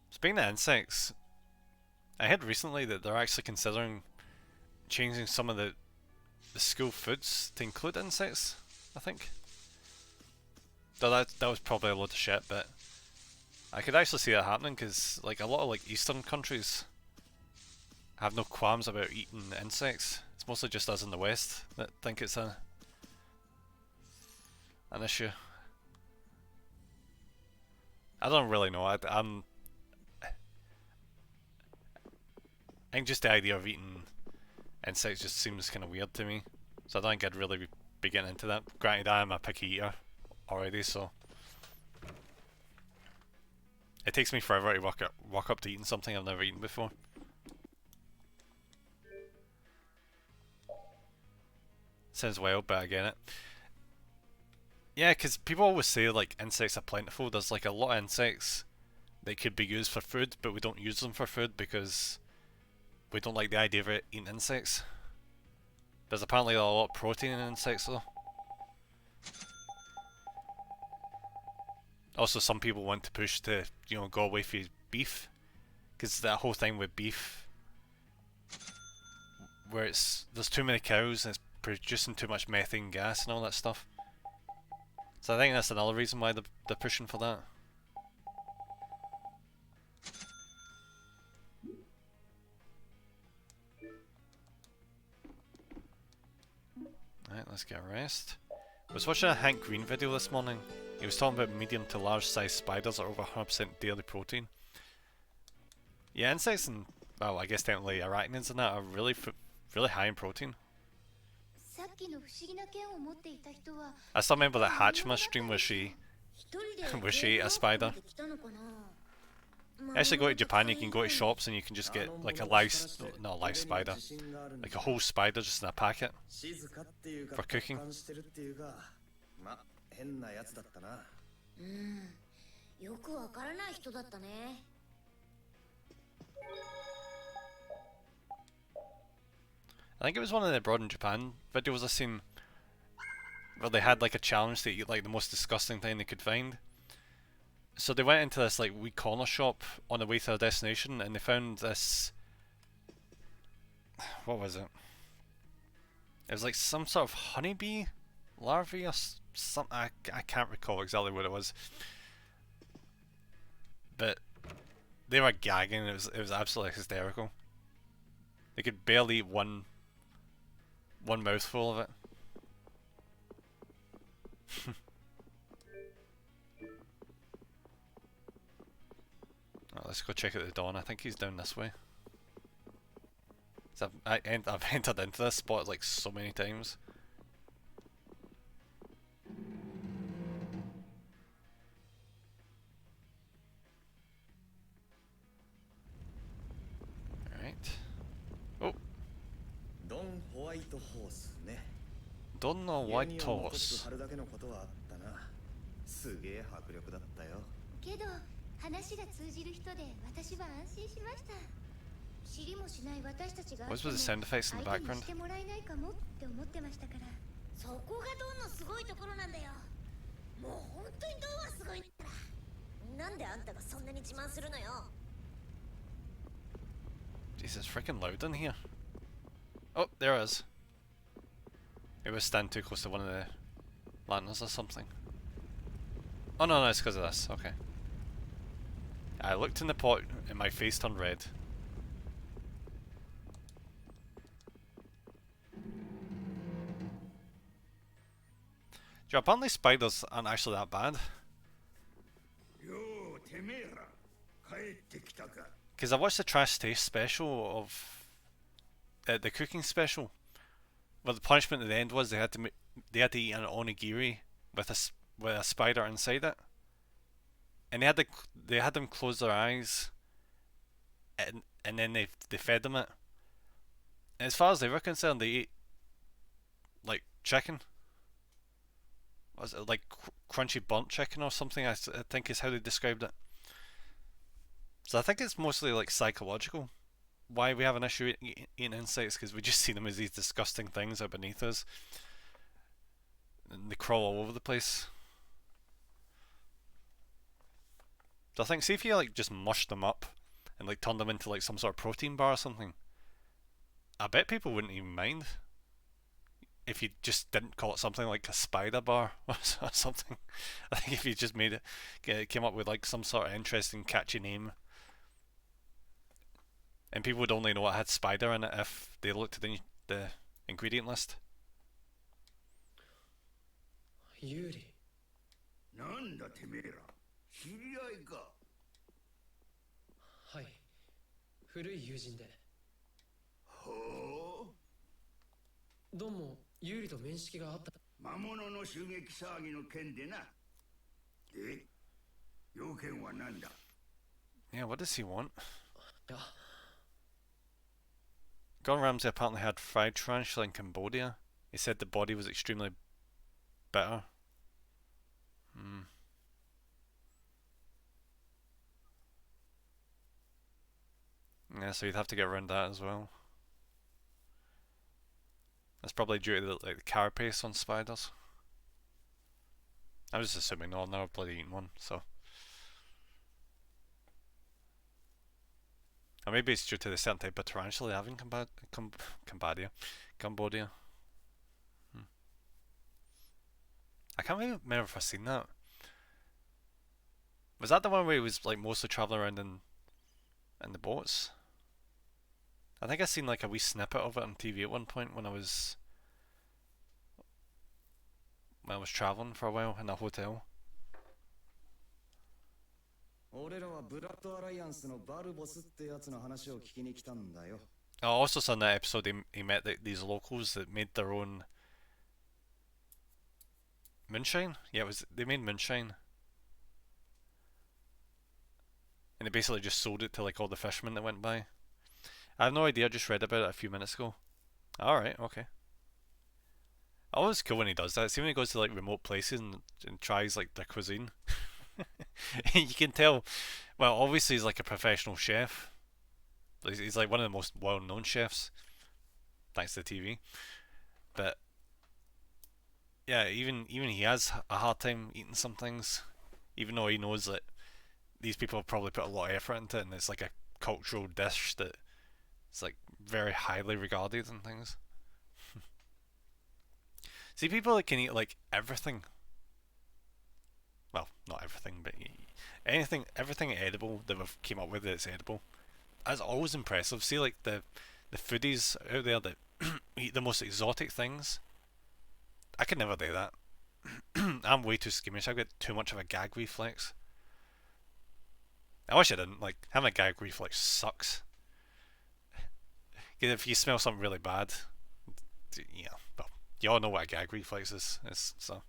Speaking of insects, I heard recently that they're actually considering changing some of the school foods to include insects, I think. Though that was probably a load of shit, but I could actually see that happening because like a lot of like Eastern countries have no qualms about eating insects. It's mostly just us in the West that think it's an issue. I don't really know. I think just the idea of eating insects just seems kind of weird to me. So I don't think I'd really be getting into that. Granted, I am a picky eater already, so it takes me forever to work up to eating something I've never eaten before. Sounds wild, but I get it. Yeah, because people always say like insects are plentiful. There's like a lot of insects that could be used for food, but we don't use them for food because we don't like the idea of eating insects. There's apparently a lot of protein in insects though. Also, some people want to push to, you know, go away from beef, because that whole thing with beef, where there's too many cows and it's producing too much methane gas and all that stuff. So I think that's another reason why they're pushing for that. Alright, let's get a rest. I was watching a Hank Green video this morning. He was talking about medium to large size spiders are over 100% daily protein. Yeah, insects and, well, I guess technically arachnids and that are really high in protein. I still remember that Hatchma stream where she ate a spider. Actually, go to Japan, you can go to shops and you can just get like a not a live spider, like a whole spider just in a packet for cooking. I think it was one of the Abroad in Japan videos I seen where they had like a challenge to eat like the most disgusting thing they could find. So they went into this like wee corner shop on the way to their destination and they found this, what was it? It was like some sort of honeybee larvae or something. I can't recall exactly what it was. But they were gagging. It was absolutely hysterical. They could barely eat one mouthful of it. Right, let's go check out the Dawn. I think he's down this way. So I've entered into this spot like so many times. Alright. Madonna White Toss. 貼るだけのことはあったな。すげえ迫力だったよ。けど話が通じる人で私は安心しました。知りもしない私たちが What's with the sound effects in the 相手に background? してもらえないかもって思ってましたから。そこがドンのすごいところなんだよ。もう本当にドンはすごいんだから。なんであんたがそんなに自慢するのよ。 Jesus, it's freaking loud in here. Oh, there it is. Maybe I stand too close to one of the lanterns or something. Oh no, it's because of this. Okay. I looked in the pot and my face turned red. Apparently spiders aren't actually that bad. Because I watched the Trash Taste special of the cooking special, where the punishment at the end was they had to eat an onigiri with a spider inside it, and they had them close their eyes, and then they fed them it. And as far as they were concerned, they ate like chicken. Was it like crunchy burnt chicken or something? I think is how they described it. So I think it's mostly like psychological. Why we have an issue eating insects, because we just see them as these disgusting things out beneath us. And they crawl all over the place. So I think, see if you like just mush them up and like turn them into like some sort of protein bar or something, I bet people wouldn't even mind. If you just didn't call it something like a spider bar or something. I think if you just made it, came up with like some sort of interesting catchy name, and people would only know it had spider in it if they looked at the ingredient list. Yuri. なんだてめえら、知り合いか。はい、古い友人で。ほう。どうもユーリと面識があった。魔物の襲撃騒ぎの件でな。で、要件は何だ。Yeah, what does he want? いや。Gordon Ramsay apparently had fried tarantula in Cambodia. He said the body was extremely bitter. Yeah, so you'd have to get around that as well. That's probably due to the carapace on spiders. I was just assuming no, I've never bloody eaten one, so. Or maybe it's due to the certain type of tarantula they have in Cambodia. I can't really remember if I've seen that. Was that the one where he was like mostly travelling around in the boats? I think I seen like a wee snippet of it on TV at one point when I was travelling for a while in a hotel. I also saw in that episode he met these locals that made their own moonshine. Yeah, they made moonshine, and they basically just sold it to like all the fishermen that went by. I have no idea. I just read about it a few minutes ago. All right, okay. Always cool when he does that. See when he goes to like remote places and tries like their cuisine. You can tell. Well, obviously he's like a professional chef. He's like one of the most well-known chefs, thanks to the TV. But yeah, even he has a hard time eating some things, even though he knows that these people have probably put a lot of effort into it, and it's like a cultural dish that it's like very highly regarded and things. See, people that can eat like everything. Well, not everything, but everything edible that we've came up with that's edible. That's always impressive. See, like the foodies out there that eat the most exotic things. I could never do that. I'm way too squeamish. I've got too much of a gag reflex. I wish I didn't. Like, having a gag reflex sucks. Because if you smell something really bad, yeah, well, you all know what a gag reflex is. So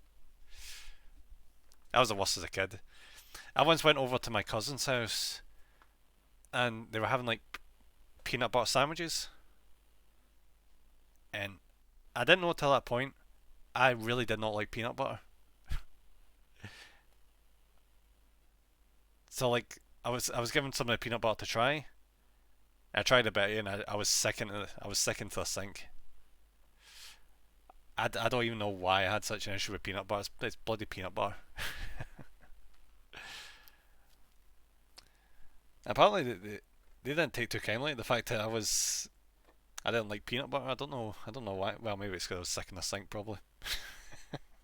I was the worst as a kid. I once went over to my cousin's house, and they were having like peanut butter sandwiches, and I didn't know till that point. I really did not like peanut butter. So like I was given some of the peanut butter to try. I tried a bit and I was sick into the sink. I don't even know why I had such an issue with peanut butter. It's bloody peanut butter. Apparently they didn't take too kindly the fact that I didn't like peanut butter. I don't know why. Well, maybe it's because I was sick in the sink probably.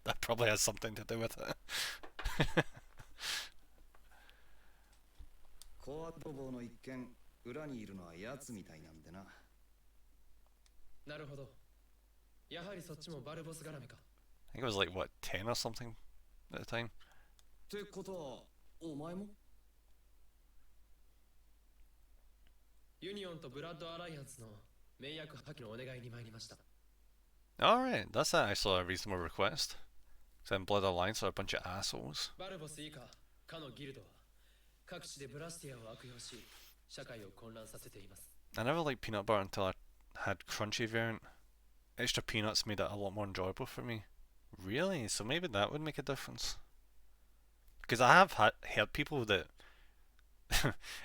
That probably has something to do with it. コア泥棒の一件裏にいるのは奴みたいなんでな。なるほど。やはりそっちもバルボス絡みか。 I think it was like what 10 or something at the time. ってことはお前も？ユニオンとブラッドアライアンスの盟約破棄のお願いに参りました。 Alright, that's actually a reasonable request. Then Blood Alliance are a bunch of assholes. バルボス以下、かのギルドは各地でブラスティアを悪用し、社会を混乱させています。 I never liked peanut butter until I had crunchy variant. Extra peanuts made it a lot more enjoyable for me. Really? So maybe that would make a difference. Because I have heard people that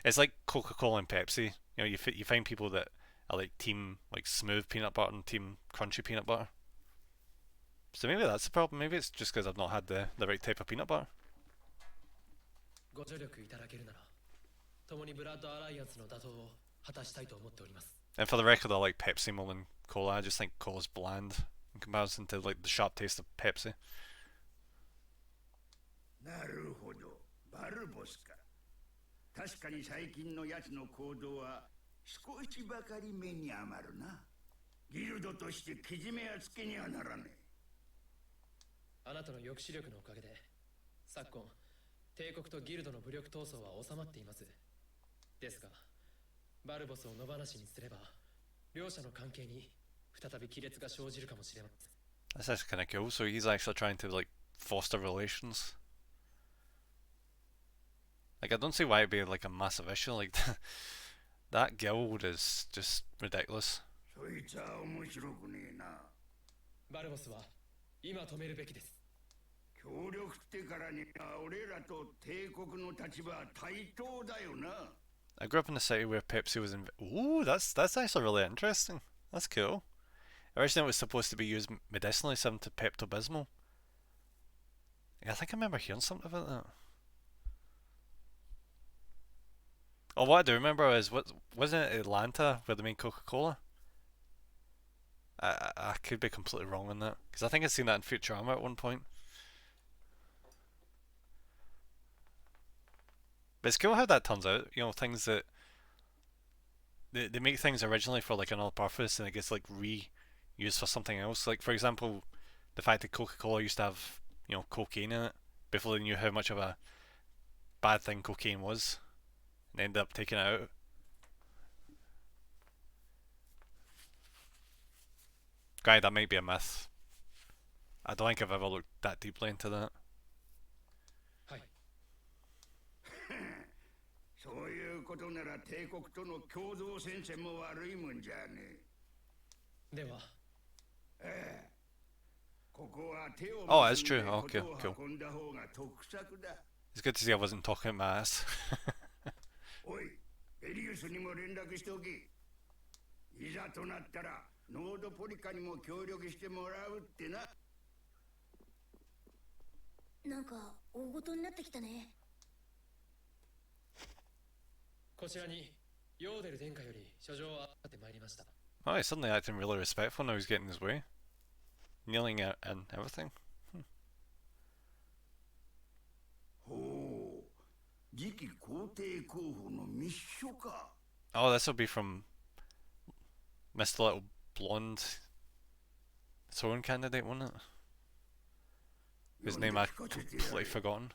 it's like Coca-Cola and Pepsi. You know, you find people that are like team like smooth peanut butter and team crunchy peanut butter. So maybe that's the problem. Maybe it's just because I've not had the right type of peanut butter. ご助力いただけるなら、共にブラッドアライアンスの打倒を果たしたいと思っております。 And for the record, I like Pepsi more than cola. I just think cola's bland in comparison to like the sharp taste of Pepsi. なるほど、バルボスか。確かに最近の奴の行動は少しばかり目に余るな。ギルドとしてけじめやつけにはならねえ。あなたの抑止力のおかげで、昨今、帝国とギルドの武力闘争は収まっています。ですが、バルボスを野放しにすれば、両者の関係に再び亀裂が生じるかもしれません。That's actually kind of cool. So he's actually trying to like foster relations. Like I don't see why it'd be like a massive issue. Like that guild is just ridiculous. そいつは面白くねえな。バルボスは今止めるべきです。協力ってからには俺らと帝国の立場は対等だよな。I grew up in a city where Pepsi was in. Ooh, that's actually really interesting. That's cool. Originally, it was supposed to be used medicinally, similar to Pepto Bismol. Yeah, I think I remember hearing something about that. Oh, what I do remember is wasn't it Atlanta where they made Coca-Cola? I could be completely wrong on that because I think I'd seen that in Futurama at one point. But it's cool how that turns out. You know, things that they make things originally for like another purpose and it gets like reused for something else. Like for example, the fact that Coca-Cola used to have, you know, cocaine in it before they knew how much of a bad thing cocaine was, and they ended up taking it out. Granted, that might be a myth. I don't think I've ever looked that deeply into that. そういうことなら帝国との共同戦線も悪いもんじゃねえ。では、ここは手を Oh, that's true. Okay, cool. 運んだ方が得策だ。It's good to see I wasn't talking my ass. おい、エリウスにも連絡しておけ。いざとなったらノードポリカにも協力してもらうってな。なんか大ごとになってきたね。こちらにヨーデル殿下より書状をあってまいりました。 Oh, he's suddenly acting really respectful now he's getting his way. Kneeling and everything. ほう、次期皇帝候補の密書か。Oh, this will be from Mr. Little Blonde throne candidate, won't it? Whose name I've completely forgotten.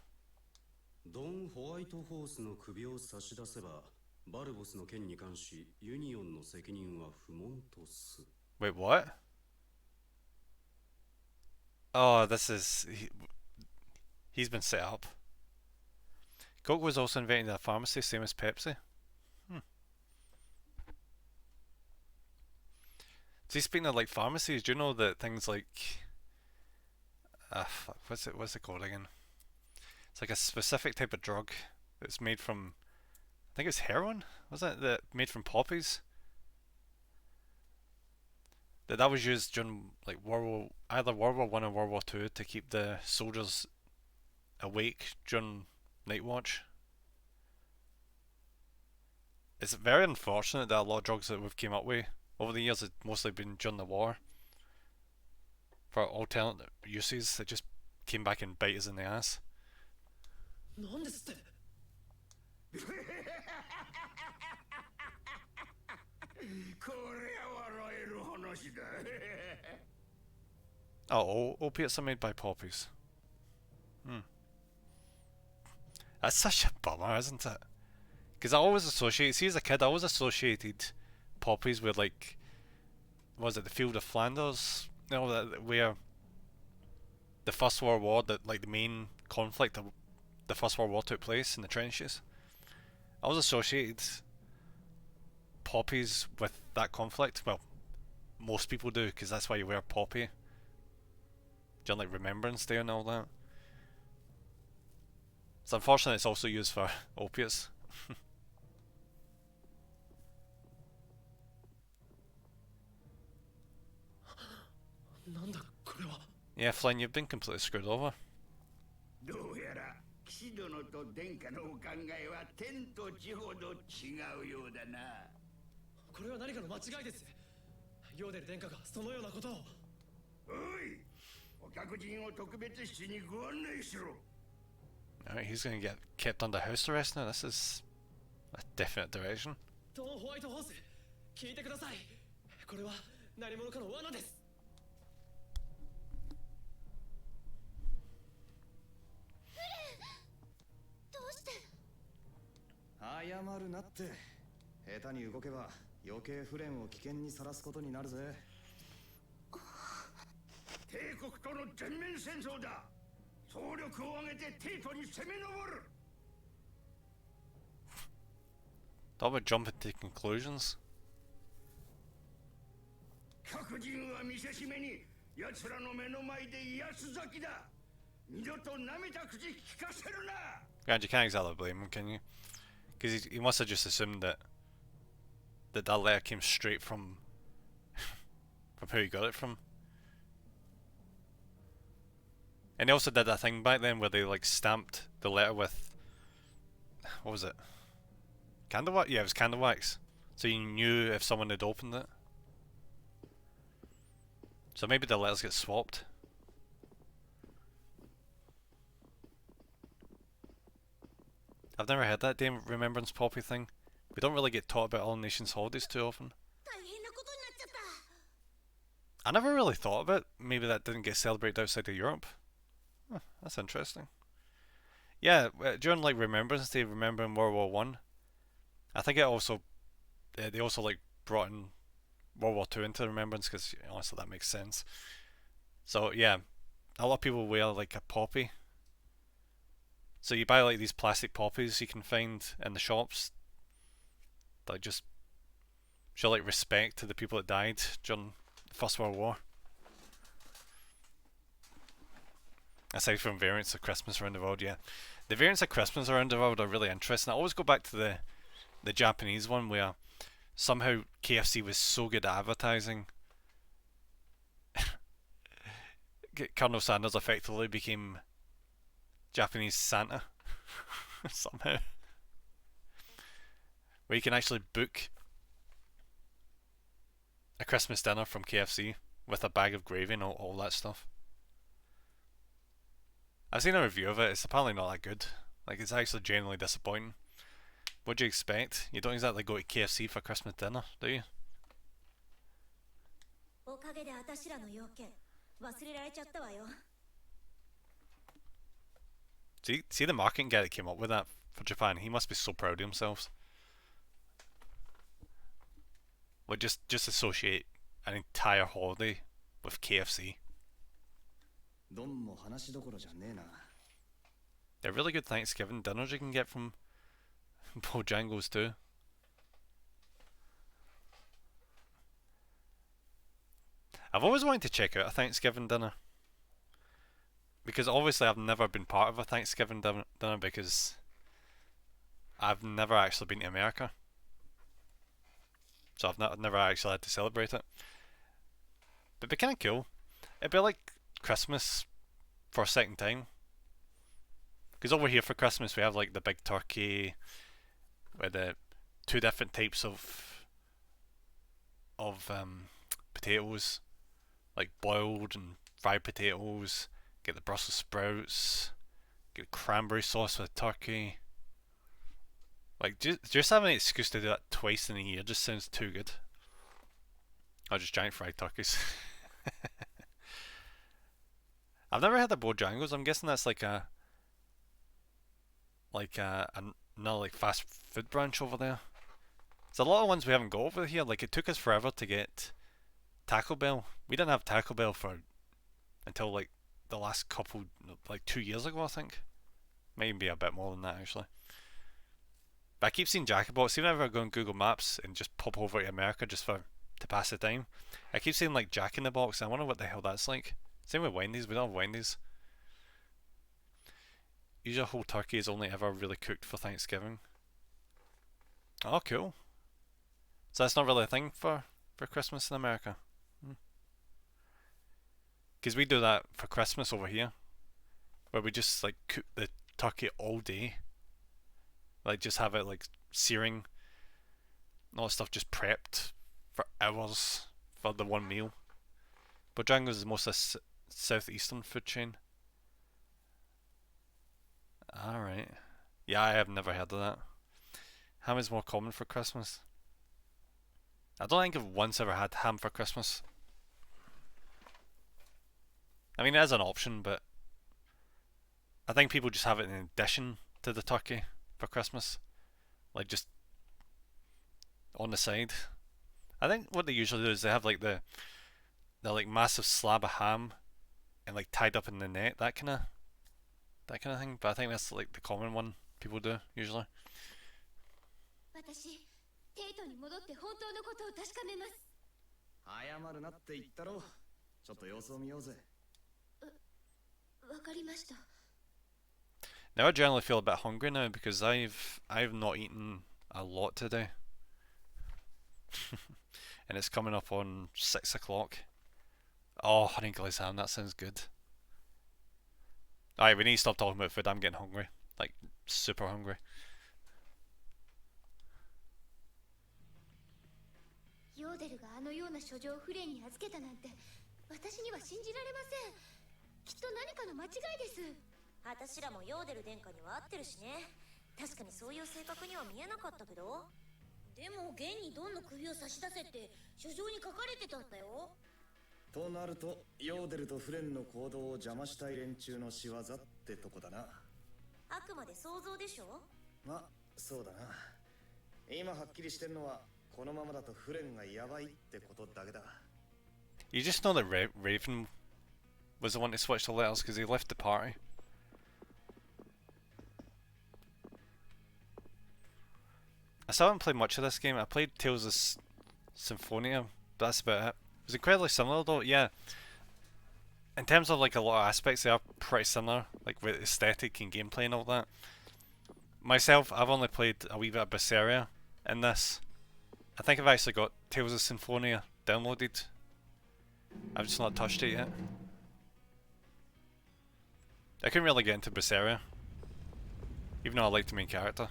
ドン・ホワイトホースの首を差し出せば、バルボスの件に関し、ユニオンの責任は不問とす。Wait, what? Oh, this is... he's been set up. Coke was also invented in a pharmacy, same as Pepsi. See, speaking of like pharmacies, do you know that things like Fuck, what's it called again? It's like a specific type of drug that's made from, I think it's heroin, was it? That made from poppies? That was used during like either World War One or World War Two to keep the soldiers awake during night watch. It's very unfortunate that a lot of drugs that we've came up with over the years have mostly been during the war for alternate uses that just came back and bite us in the ass. なんですってこれは笑える話だ Oh, opiates are made by poppies. That's such a bummer, isn't it? Because I always associate, see as a kid, I always associated poppies with like, was it the Field of Flanders? You know, where the First World War, that like the main conflict of the First World War took place in the trenches. I always associated poppies with that conflict. Well, most people do, because that's why you wear poppy during like Remembrance Day and all that. It's unfortunate it's also used for opiates. Yeah, Flynn, you've been completely screwed over. どうやら騎士殿と殿下のお考えは天と地ほど違うようだな。これは何かの間違いです。ヨーデル殿下がそのようなことを。おい、お客人を特別室にご案内しろ。Alright, he's gonna get kept under house arrest now. This is a definite direction. トーンホワイトホース、聞いてください。これは何者かの罠です。どうして謝るなって。下手に動けば余計フレンを危険にさらすことになるぜ。帝国との全面戦争だ。総力を挙げて帝都に攻め上る。Talk about jumping to conclusions. 各人は見せしめに奴らの目の前で安咲きだ。二度と舐めた口聞かせるな。Granted, you can't exactly blame him, can you? Because he must have just assumed that that letter came straight from who he got it from. And they also did that thing back then where they like stamped the letter with, what was it? Candle wax? Yeah, it was candle wax. So you knew if someone had opened it. So maybe the letters get swapped. I've never heard that damn Remembrance Poppy thing. We don't really get taught about All Nations holidays too often. I never really thought of it. Maybe that didn't get celebrated outside of Europe. Huh, that's interesting. Yeah, during like Remembrance Day, remembering World War One, I think it also they also like brought in World War Two into Remembrance because honestly that makes sense. So yeah, a lot of people wear like a poppy. So you buy like these plastic poppies you can find in the shops that just show like respect to the people that died during the First World War. Aside from variants of Christmas around the world, yeah. The variants of Christmas around the world are really interesting. I always go back to the Japanese one where somehow KFC was so good at advertising. Colonel Sanders effectively became Japanese Santa somehow. Where you can actually book a Christmas dinner from KFC with a bag of gravy and all that stuff. I've seen a review of it, it's apparently not that good. Like, it's actually genuinely disappointing. What do you expect? You don't exactly go to KFC for Christmas dinner, do you? See the marketing guy that came up with that for Japan, he must be so proud of himself. Like, just associate an entire holiday with KFC. They're really good Thanksgiving dinners you can get from Bojangles too. I've always wanted to check out a Thanksgiving dinner. because obviously I've never been part of a Thanksgiving dinner because I've never actually been to America. So I've never actually had to celebrate it. But it'd be kind of cool. It'd be like Christmas for a second time. Because over here for Christmas we have like the big turkey with the two different types of potatoes, like boiled and fried potatoes. Get the Brussels sprouts. Get cranberry sauce with turkey. Like just having an excuse to do that twice in a year just sounds too good. Or just giant fried turkeys. I've never had the Bojangles. I'm guessing that's like another like fast food branch over there. There's a lot of ones we haven't got over here. Like it took us forever to get Taco Bell. We didn't have Taco Bell until like the last couple, like 2 years ago, I think. Maybe a bit more than that actually. But I keep seeing Jack-in-the-Box. Even if I go on Google Maps and just pop over to America just to pass the time, I keep seeing like Jack-in-the-Box. I wonder what the hell that's like. Same with Wendy's. We don't have Wendy's. Usually a whole turkey is only ever really cooked for Thanksgiving. Oh, cool. So that's not really a thing for Christmas in America. Because we do that for Christmas over here, where we just like cook the turkey all day. Like just have it like searing, all that stuff just prepped for hours for the one meal. Bojangles is most a southeastern food chain. Alright. Yeah, I have never heard of that. Ham is more common for Christmas. I don't think I've once ever had ham for Christmas. I mean, it is an option, but I think people just have it in addition to the turkey for Christmas. Like, just on the side. I think what they usually do is they have like the like massive slab of ham and like tied up in the net, that kind of thing. But I think that's like the common one people do usually. 私、テイトに戻って本当のことを確かめます。謝るなって言ったろ。ちょっと様子を見ようぜ。わかりました。 Now I generally feel a bit hungry now because I've not eaten a lot today. And it's coming up on 6 o'clock. Oh, honey glazed ham, that sounds good. Alright, we need to stop talking about food. I'm getting hungry. Like, super hungry. ヨーデルがあのような書状をフレンに預けたなんて私には信じられません。きっと何かの間違いです。私らもヨーデル殿下には合ってるしね。確かにそういう性格には見えなかったけど。でも現にドンの首を差し出せって書状に書かれてたんだよ。となるとヨーデルとフレンの行動を邪魔したい連中の仕業ってとこだな。あくまで想像でしょ。まあそうだな。今はっきりしてるのはこのままだとフレンがヤバいってことだけだ。 You just know that Raven was the one to switch the letters because he left the party. I still haven't played much of this game. I played Tales of Symphonia, but that's about it. It was incredibly similar though, yeah. In terms of like a lot of aspects, they are pretty similar, like with aesthetic and gameplay and all that. Myself, I've only played a wee bit of Vesperia in this. I think I've actually got Tales of Symphonia downloaded. I've just not touched it yet. I couldn't really get into Vesperia, even though I liked the main character.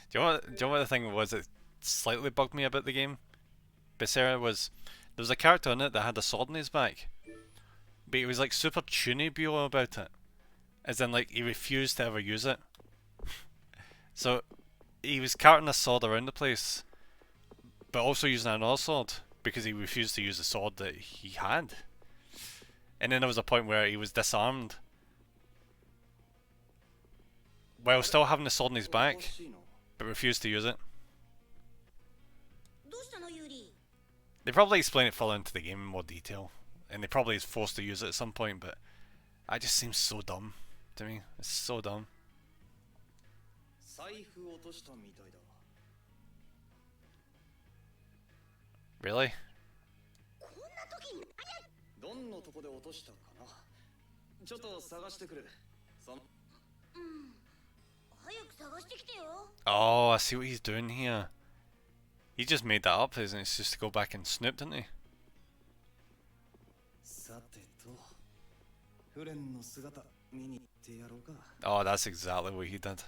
Do you know what the thing was that slightly bugged me about the game? Vesperia was, there was a character in it that had a sword in his back, but he was like super tunibio about it, as in like he refused to ever use it. So he was carrying a sword around the place, but also using another sword because he refused to use the sword that he had. And then there was a point where he was disarmed while still having the sword in his back, but refused to use it. They probably explain it further into the game in more detail, and they probably is forced to use it at some point, but it just seems so dumb to me. It's so dumb. 財布落としたみたいだ。 Really? こんな時にどんなとこで落としたかな。ちょっと探してくる。早く探してきてよ。 Oh, I see what he's doing here. He just made that up, isn't it? It's just to go back and snoop, didn't he? さてと、フレンの姿見に行ってやろうか。 Oh, that's exactly what he did.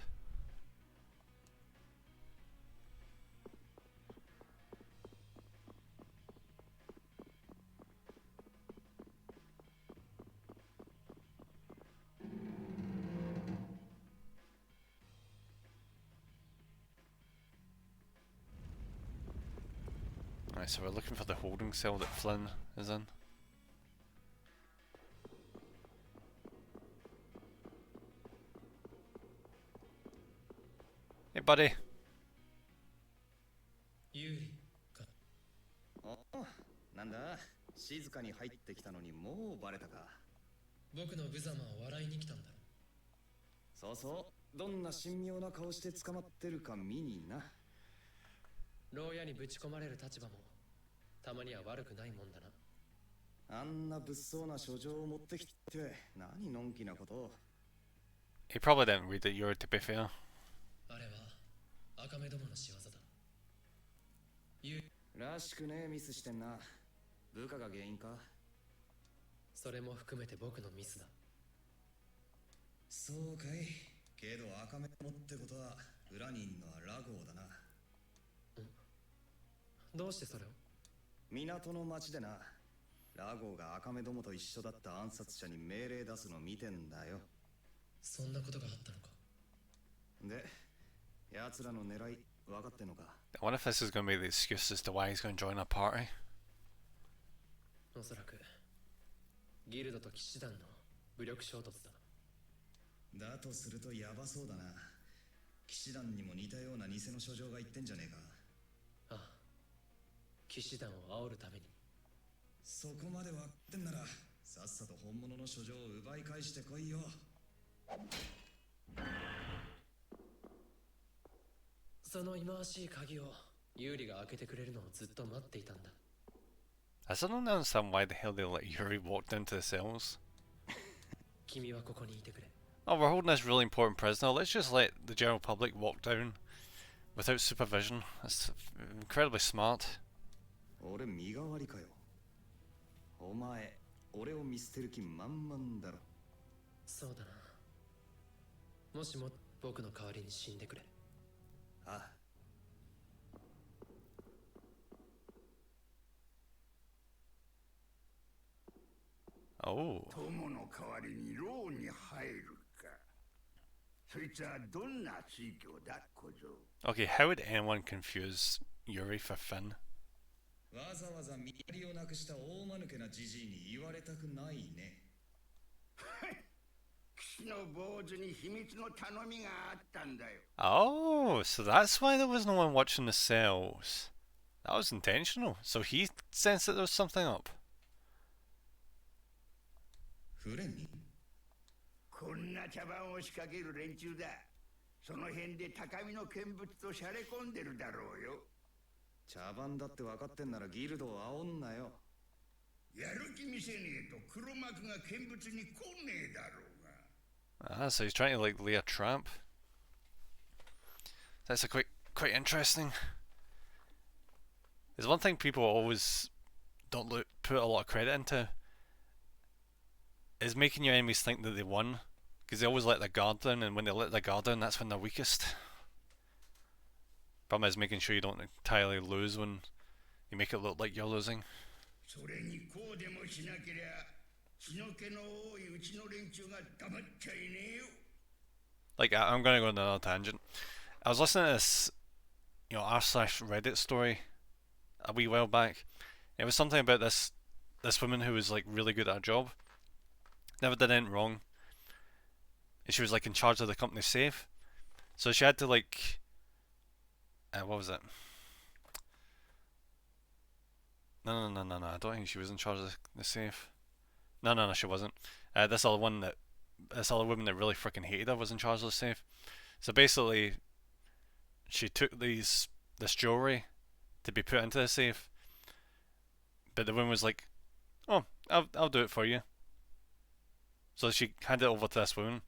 Right, so we're looking for the holding cell that Flynn is in. Hey, buddy. ユーリか。お、なんだ、静かに入ってきたのにもうバレたか。僕の無様を笑いに来たんだろ。そうそう、どんな神妙な顔して捕まってるか見にな。牢屋にぶち込まれる立場もたまには悪くないもんだな。あんな物騒な書状を持ってきて何のんきなことを。 He probably didn't read it, Yuri, to be fair. あれは赤目どもの仕業だ。ユーらしくねえミスしてんな。部下が原因か。それも含めて僕のミスだ。そうかい。けど赤目どもってことは裏にいんのはラゴーだな。どうしてそれを？港の町でな、ラゴーが赤目どもと一緒だった暗殺者に命令出すの見てんだよ。そんなことがあったのか。で、奴らの狙い分かってんのか。 I wonder if this is going to be the excuse as to why he's going to join a party. おそらくギルドと騎士団の武力衝突だ。だとするとヤバそうだな。騎士団にも似たような偽の書状が言ってんじゃねえか。ああ、騎士団を煽るために。そこまで分かってんならさっさと本物の書状を奪い返してこいよ。その忌まわしい鍵をユーリが開けてくれるのをずっと待っていたんだ。 I still don't understand why the hell they let Yuri walk down to the cells. 君はここにいてくれ。 Oh, we're holding this really important prisoner. Let's just let the general public walk down without supervision. That's incredibly smart. 俺身代わりかよ。お前、俺を見捨てる気満々だろ。そうだな。もしも僕の代わりに死んでくれ。ああ。Oh. 友の代わりに牢に入るか。そいつはどんな追挙だ、小僧。 Okay, how would anyone confuse Yuri for Finn? わざわざ身寄りをなくした大間抜けなじじいに言われたくないね。騎士の坊主に秘密の頼みがあったんだよ。 Oh, so that's why there was no one watching the cells. That was intentional. So he sensed that there was something up. フレンにこんな茶番を仕掛ける連中だ。その辺で高みの見物としゃれ込んでるだろうよ。茶番だって分かってんならギルドを煽んなよ。やる気見せねえと黒幕が見物に来ねえだろうが。 Ah, so he's trying to like lay a trap. That's quite interesting. There's one thing people always don't put a lot of credit into is making your enemies think that they won, because they always let their guard down, and when they let their guard down, that's when they're weakest. Problem is making sure you don't entirely lose when you make it look like you're losing. それにこうでもしなけりゃ血の気の多いうちの連中が黙っちゃいねえよ。 Like, I'm gonna go on another tangent. I was listening to this, r/Reddit story a wee while back. It was something about this woman who was like really good at her job, never did anything wrong, and she was like in charge of the company safe. So she had to like, what was it? No, I don't think she was in charge of the safe. No, she wasn't. This other woman that really freaking hated her was in charge of the safe. So basically, she took this jewelry to be put into the safe, but the woman was like, "Oh, I'll do it for you." So she handed it over to this woman,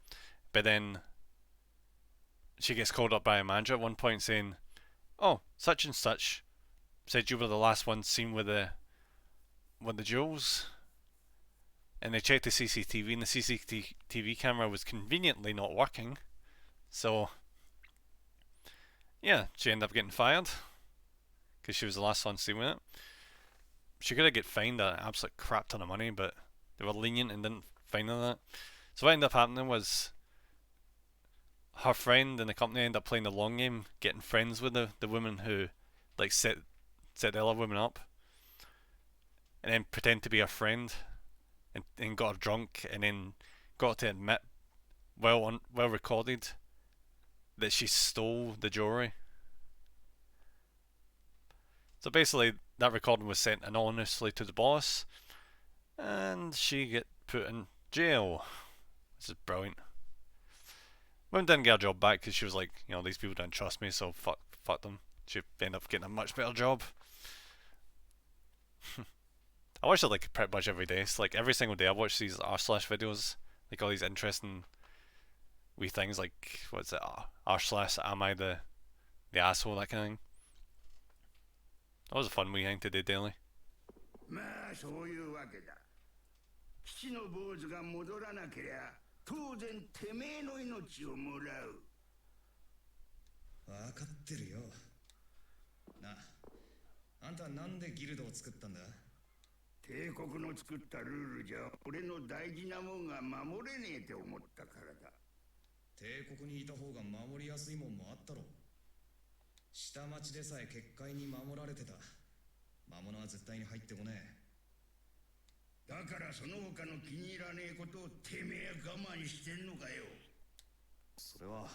but then she gets called up by a manager at one point saying, "Oh, such and such said you were the last one seen with the jewels." And they checked the CCTV, and the CCTV camera was conveniently not working. So, yeah, she ended up getting fired because she was the last one seen with it. She could have get fined an absolute crap ton of money, but they were lenient and didn't fine her that. So what ended up happening was her friend and the company ended up playing the long game, getting friends with the woman who like set the other woman up, and then pretend to be her friend, and got her drunk, and then got to admit, well recorded, that she stole the jewelry. So basically, that recording was sent anonymously to the boss, and she get put in jail. This is brilliant. Woman didn't get a job back because she was like, you know, these people don't trust me, so fuck them. She ended up getting a much better job. I watch it like pretty much every day. It's like every single day I watch these r slash videos, like all these interesting wee things, like what's it, r slash am I the asshole, that kind of thing. That was a fun wee thing to do daily. まあそういうわけだ。騎士の坊主が戻らなけりゃ当然てめえの命をもらう。分かってるよ。な、あんたはなんでギルドを作ったんだ？帝国の作ったルールじゃ俺の大事なもんが守れねえって思ったからだ。帝国にいた方が守りやすいもんもあったろ。下町でさえ結界に守られてた。魔物は絶対に入ってこねえ。だからその他の気に入らねえことをてめえ我慢してんのかよ。それは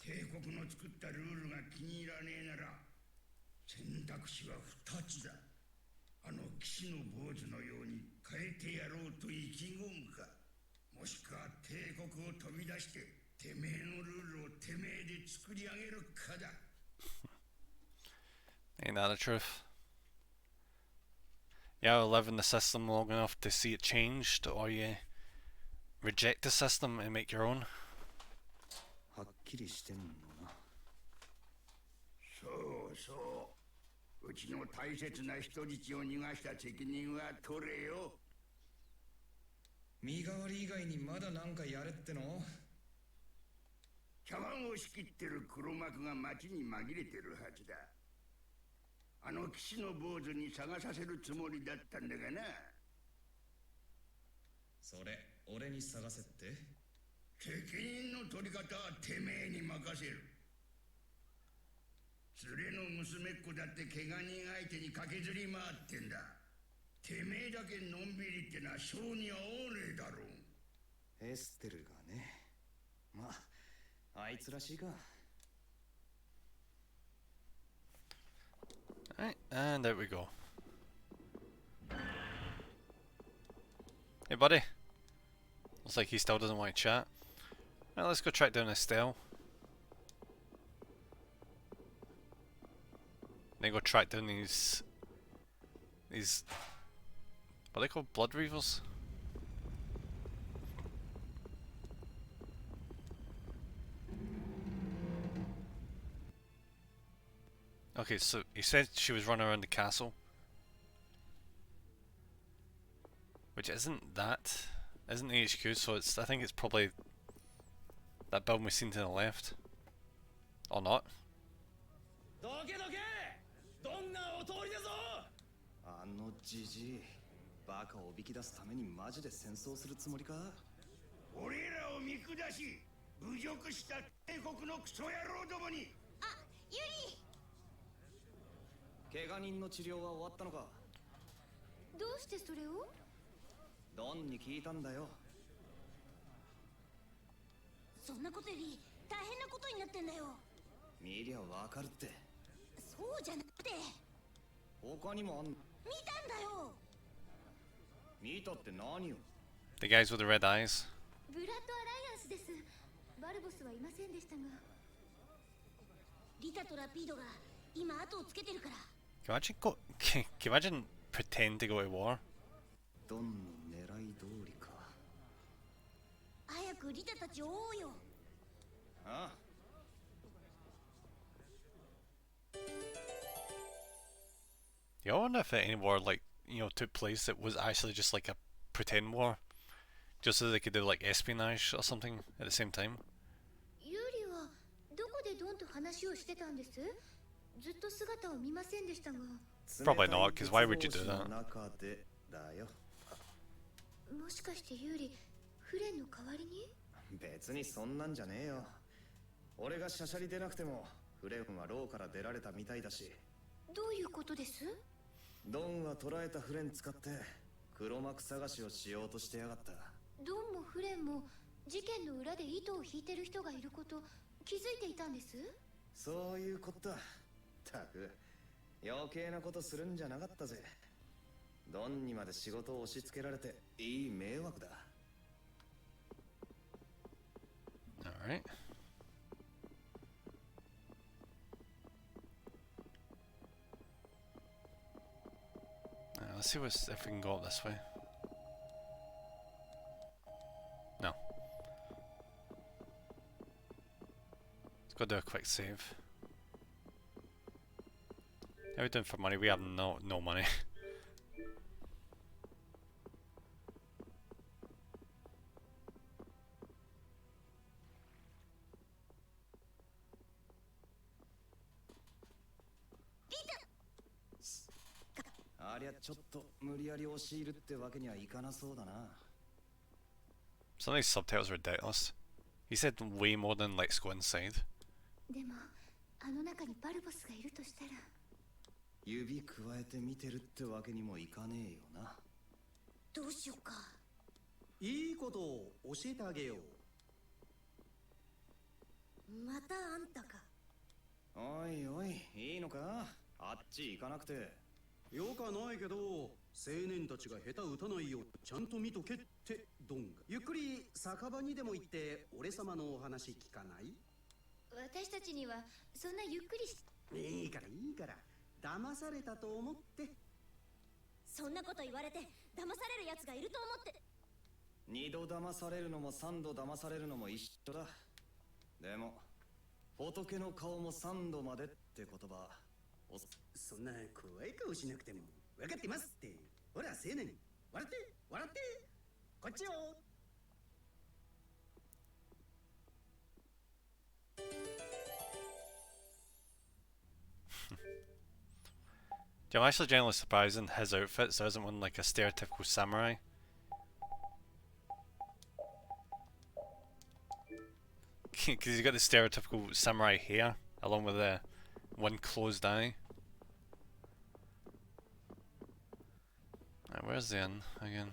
帝国の作ったルールが気に入らねえなら選択肢は2つだ。あの騎士の坊主のように変えてやろうと意気込むか、もしくは帝国を飛び出しててめえのルールをてめえで作り上げるかだ。Ain't that the truth? You either live in the system long enough to see it changed, or you reject the system and make your own. はっきりしてんのな。そうそう。うちの大切な人質を逃がした責任は取れよ。身代わり以外にまだ何かやれっての？茶碗を仕切ってる黒幕が町に紛れてるはずだ。あの騎士の坊主に探させるつもりだったんだがな。それ、俺に探せって？責任の取り方はてめえに任せる。連れの娘っ子だって怪我人相手に駆けずり回ってんだ。てめえだけのんびりってな性に合わねえだろう。エステルがね。まあ、あいつらしいか。Alright, and out we go. Hey buddy. Looks like he still doesn't want to chat. Well, let's go track down Estelle. Then go track down these what are they called? Blood Reavers? Okay, so he said she was running around the castle, which isn't the HQ, so I think it's probably that building we've seen to the left, or not. あのジジイ、バカをおびき出すためにマジで戦争するつもりか？俺らを見下し侮辱した帝国のクソ野郎どもに。あ、ユリ。怪我人の治療は終わったのか？どうしてそれを？ドンに聞いたんだよ。そんなことより大変なことになってんだよ。見りゃわかるって。そうじゃなくて。他にもあんの？見たんだよ。見たって何よ？ The guys with the red eyes. ブラッドアライアンスです。バルボスはいませんでしたが。リタとラピードが今後をつけてるから。 Can you imagine pretend to go to war? ドンの狙い通りか。早くリタたちを追おうよ。ああ。Yeah, I wonder if any war like took place that was actually just like a pretend war, just so they could do like espionage or something at the same time. ユーリはどこでドンと話をしてたんです？ずっと姿を見ませんでしたが。 Probably not, because why would you do that? もしかしてユーリ、フレンの代わりに？別にそんなんじゃねえよ。俺がシャシャリ出なくてもフレンは牢から出られたみたいだし。どういうことです？ドンは捕らえたフレン使って黒幕探しをしようとしてやがった。ドンもフレンも事件の裏で糸を引いてる人がいること気づいていたんです？そういうことだ。たく余計なことするんじゃなかったぜ。ドンにまで仕事を押し付けられていい迷惑だ。Alright. Let's see if we can go up this way. No. Let's go do a quick save. How are we doing for money? We have no money. Some of these subtitles are ridiculous. He said way more than let's go inside. でもあの中にバルボスがいるとしたら。指くわえて見てるってわけにもいかねえよな。どうしようか。いいことを教えてあげよう。またあんたか。おいおい、いいのか？あっち行かなくて。よかないけど、青年たちが下手打たないようちゃんと見とけってドンが。ゆっくり酒場にでも行って俺様のお話聞かない？私たちにはそんなゆっくりし。いいからいいから。騙されたと思って。そんなこと言われて騙されるやつがいると思って。二度騙されるのも三度騙されるのも一緒だ。でも仏の顔も三度までって言葉。そんな怖い顔しなくても分かってますって。ほら青年、笑って笑ってこっちよ。I'm actually genuinely surprised in his outfits there isn't one like a stereotypical samurai. Because he's got the stereotypical samurai hair along with the one closed eye. Right, where's the inn again?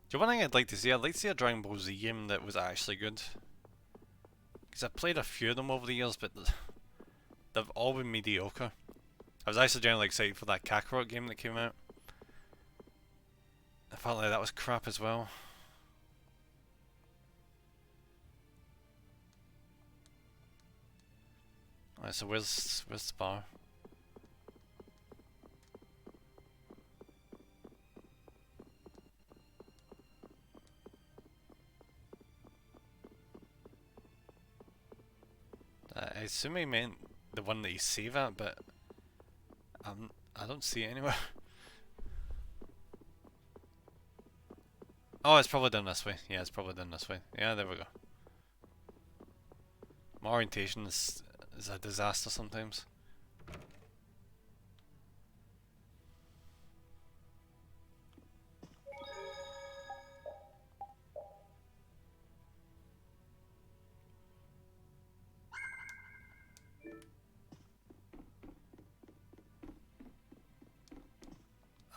Do you know one thing I'd like to see? I'd like to see a Dragon Ball Z game that was actually good. Because I've played a few of them over the years, but they've all been mediocre. I was actually generally excited for that Kakarot game that came out. Apparently that was crap as well. Alright, so where's the bar? I assume he meant the one that you save at, but I don't see it anywhere. Oh, it's probably done this way. Yeah, it's probably done this way. Yeah, there we go. My orientation is a disaster sometimes.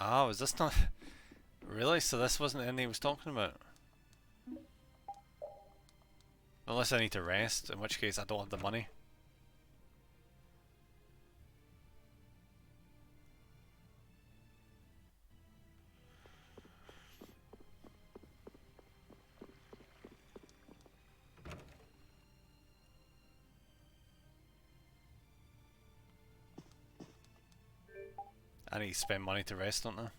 Oh, is this not... Really? So this wasn't the ending he was talking about? Unless I need to rest, in which case I don't have the money. I need to spend money to rest, don't I?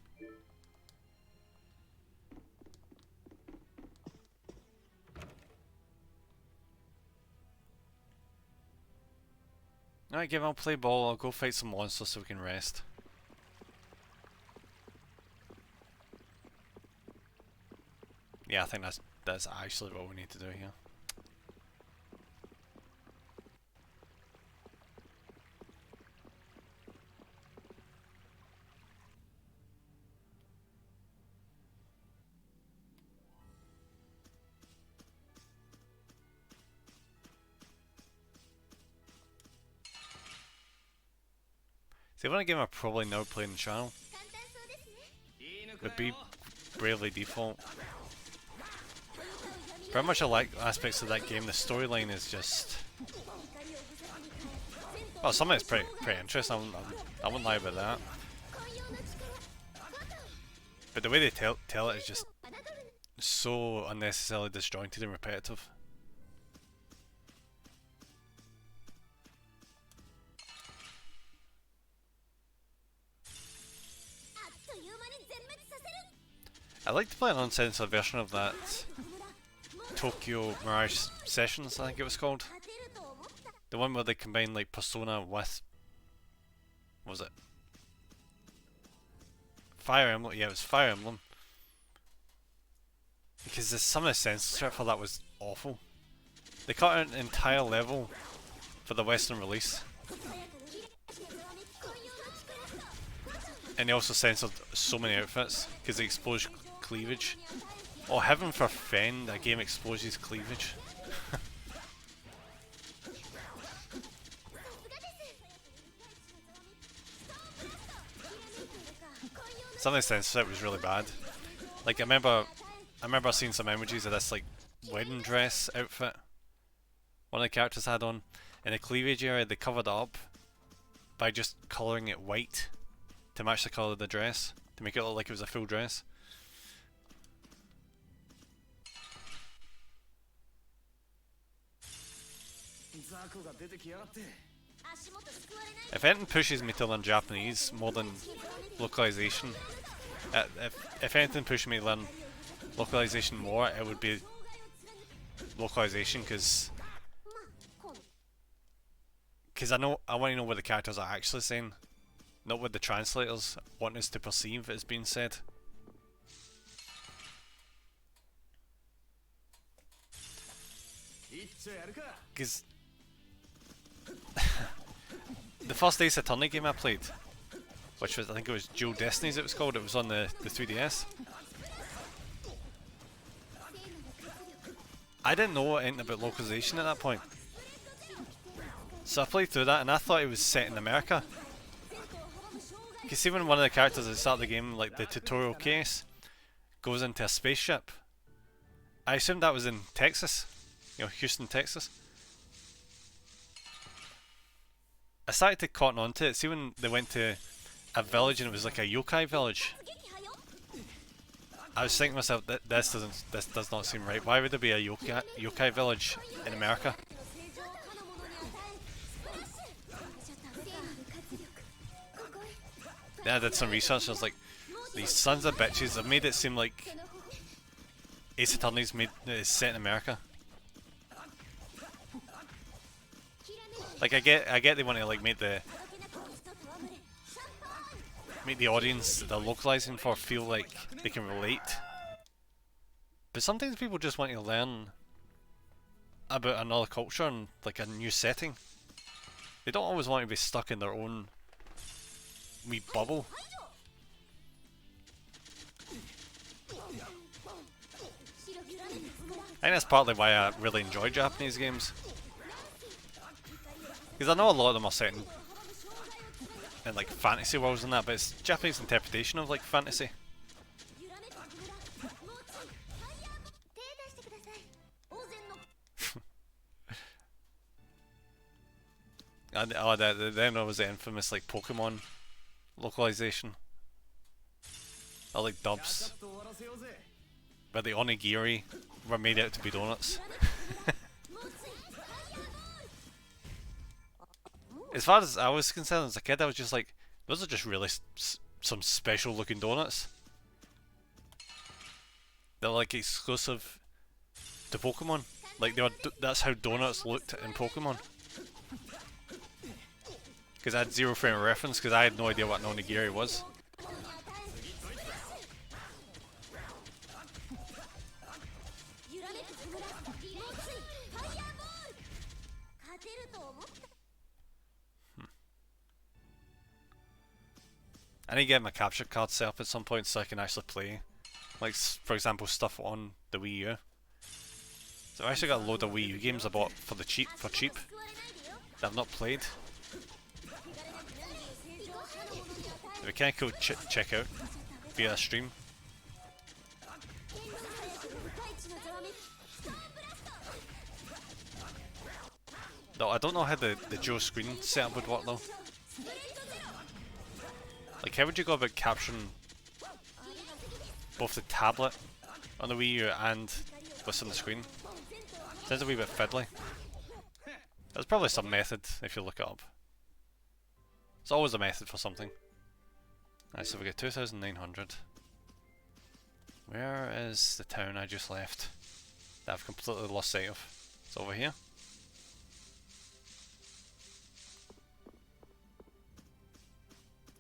Alright, Gavin, I'll play ball. I'll go fight some monsters so we can rest. Yeah, I think that's actually what we need to do here. See, when I game I probably now play in the channel would be Bravely Default. Very much I like aspects of that game. The storyline is just, well, some of it's pretty interesting. I wouldn't lie about that. But the way they tell it is just so unnecessarily disjointed and repetitive. I'd like to play an uncensored version of that Tokyo Mirage Sessions, I think it was called. The one where they combine like Persona with, what was it? Fire Emblem, yeah, it was Fire Emblem. Because some of the censorship for that was awful. They cut out an entire level for the Western release. And they also censored so many outfits because they exposed cleavage. Oh, heaven forfend, a game exposes cleavage. Some of the censorship was really bad. Like I remember seeing some images of this like wedding dress outfit one of the characters had on. In the cleavage area they covered it up by just colouring it white to match the colour of the dress, to make it look like it was a full dress. If anything pushes me to learn Japanese more than localization, if anything pushed me to learn localization more, it would be localization, because I want to know what the characters are actually saying, not what the translators want us to perceive as being said. Because the first Ace Attorney game I played, which was, I think it was Dual Destinies it was called, it was on the 3DS. I didn't know anything about localization at that point. So I played through that and I thought it was set in America. You see when one of the characters at the start of the game, like the tutorial case, goes into a spaceship, I assumed that was in Texas, you know, Houston, Texas. I started to cotton on to it. See when they went to a village and it was like a yokai village, I was thinking to myself, this does not seem right. Why would there be a yokai village in America? Then I did some research and I was like, these sons of bitches have made it seem like Ace Attorney's is set in America. Like I get they want to like make the audience they're localizing for feel like they can relate. But sometimes people just want to learn about another culture and like a new setting. They don't always want to be stuck in their own wee bubble. I think that's partly why I really enjoy Japanese games. Because I know a lot of them are set in like fantasy worlds and that, but it's Japanese interpretation of like fantasy. Then there was the infamous like Pokemon localization. Or like dubs. Where the onigiri were made out to be donuts. As far as I was concerned as a kid, I was just like, those are just really some special looking donuts. They're like exclusive to Pokemon. Like they were, that's how donuts looked in Pokemon. Because I had zero frame of reference, because I had no idea what an onigiri was. I need to get my capture card set up at some point so I can actually play, like for example stuff on the Wii U. So I've actually got a load of Wii U games I bought for cheap that I've not played. It'd be kind of cool to check out via a stream. No, I don't know how the dual screen setup would work though. Like, how would you go about capturing both the tablet on the Wii U and what's on the screen? Sounds a wee bit fiddly. There's probably some method if you look it up. It's always a method for something. Alright, so we get 2,900. Where is the town I just left that I've completely lost sight of? It's over here.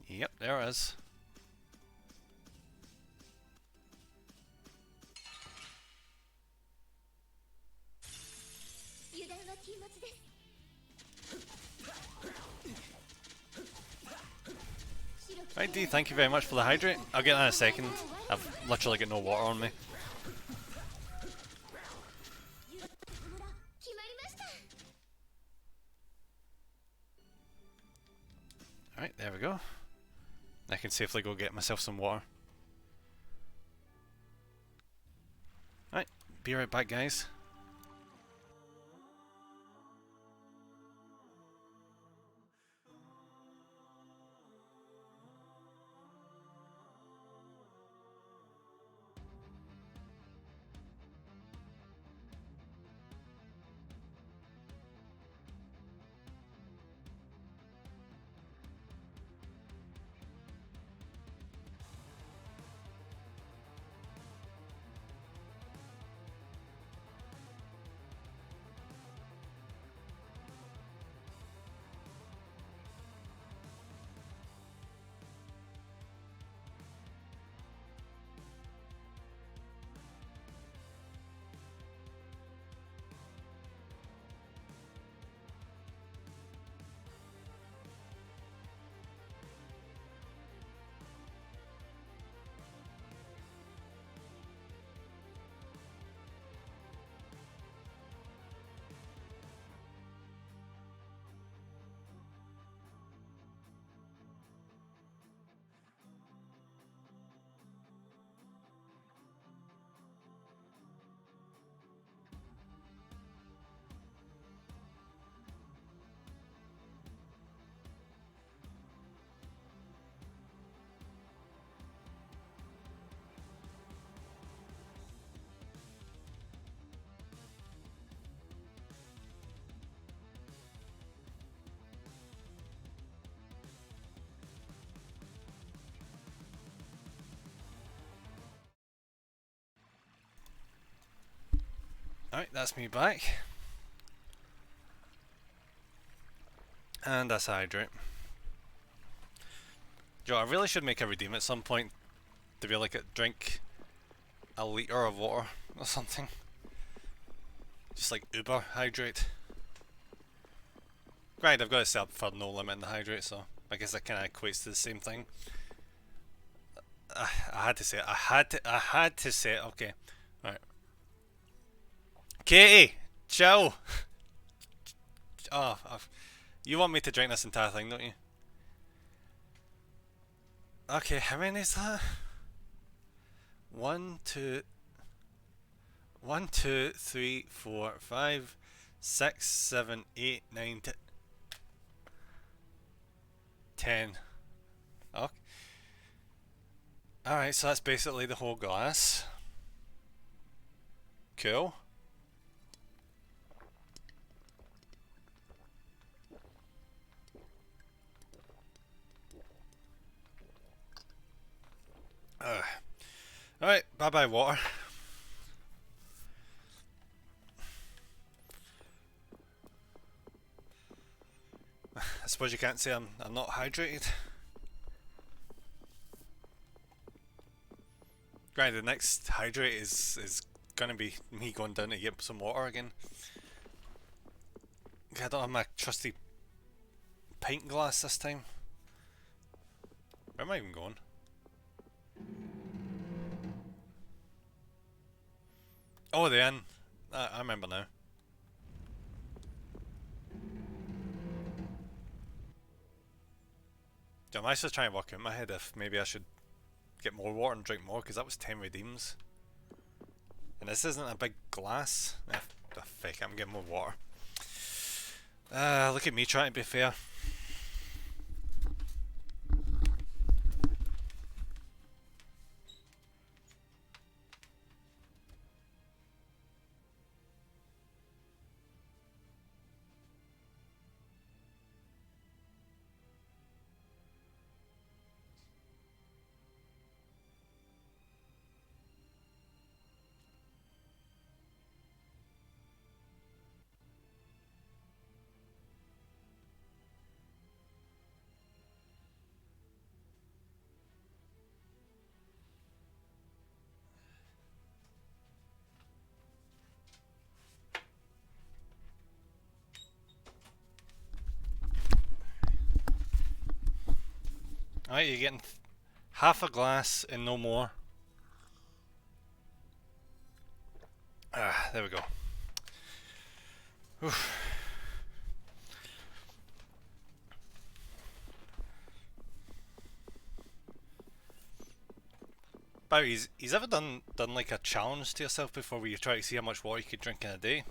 Yep, there it is. Right, D, thank you very much for the hydrate. I'll get that in a second. I've literally got no water on me. Alright, there we go. I can safely go get myself some water. Alright, be right back, guys. Alright, that's me back. And that's hydrate. Joe, I really should make a redeem at some point to be able to drink a litre of water or something. Just like Uber hydrate. Right, I've got to set up for no limit in the hydrate, so I guess that kind of equates to the same thing. I had to say it. I had to say it. Okay. Right. Katie! Chill! Oh, you want me to drink this entire thing, don't you? Okay, how many is that? 1, 2, 3, 4, 5, 6, 7, 8, 9, 10. Okay. Alright, so that's basically the whole glass. Cool. Alright, bye bye water. I suppose you can't say I'm not hydrated. Right, the next hydrate is gonna be me going down to get some water again. I don't have my trusty pint glass this time. Where am I even going? Oh, the inn. I remember now. I'm actually trying to work out in my head if maybe I should get more water and drink more, because that was 10 redeems. And this isn't a big glass. The fuck, I'm getting more water. Look at me trying to be fair. Alright, you're getting half a glass and no more. There we go. Oof. Barry, he's ever done like a challenge to yourself before where you try to see how much water you could drink in a day?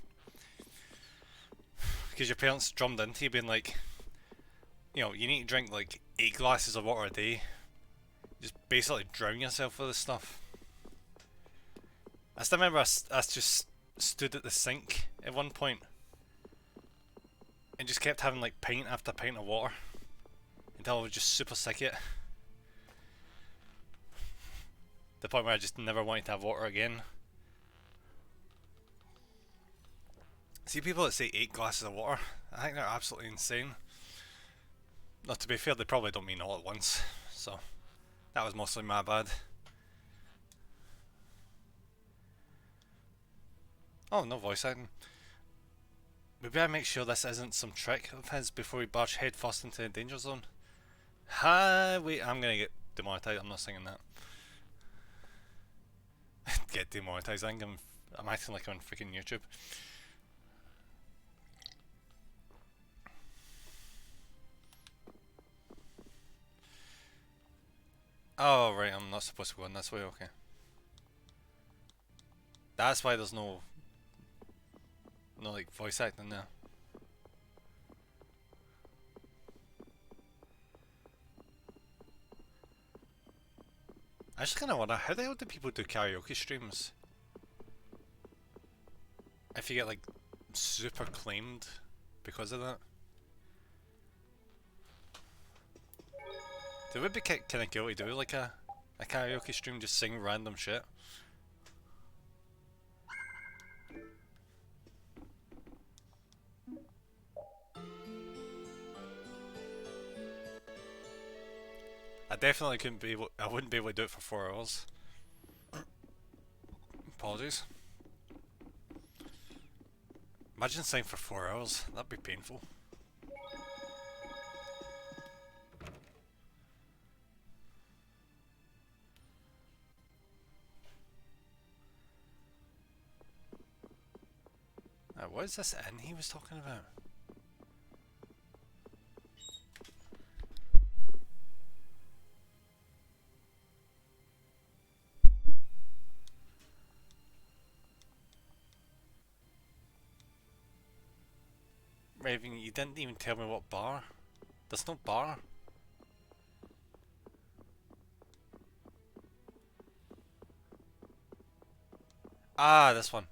Because your parents drummed into you being like, you know, you need to drink like 8 glasses of water a day. Just basically drown yourself with this stuff. I still remember I just stood at the sink at one point and just kept having like pint after pint of water until I was just super sick of it. The point where I just never wanted to have water again. See people that say 8 glasses of water, I think they're absolutely insane. Now to be fair, they probably don't mean all at once, so that was mostly my bad. Oh, no voice acting. Maybe I make sure this isn't some trick of his before we barge headfirst into the danger zone. Hi, wait, I'm gonna get demonetized, I'm not singing that. Get demonetized, I think I'm acting like I'm on freaking YouTube. Oh right, I'm not supposed to go in this way, okay. That's why there's no like voice acting there. I just kinda wonder, how the hell do people do karaoke streams? If you get like super claimed because of that? It would be kinda cool to do like a karaoke stream, just sing random shit. I definitely couldn't be able, I wouldn't be able to do it for 4 hours. Apologies. Imagine singing for 4 hours, that'd be painful. What is this inn he was talking about? Raven, you didn't even tell me what bar. There's no bar. Ah, this one.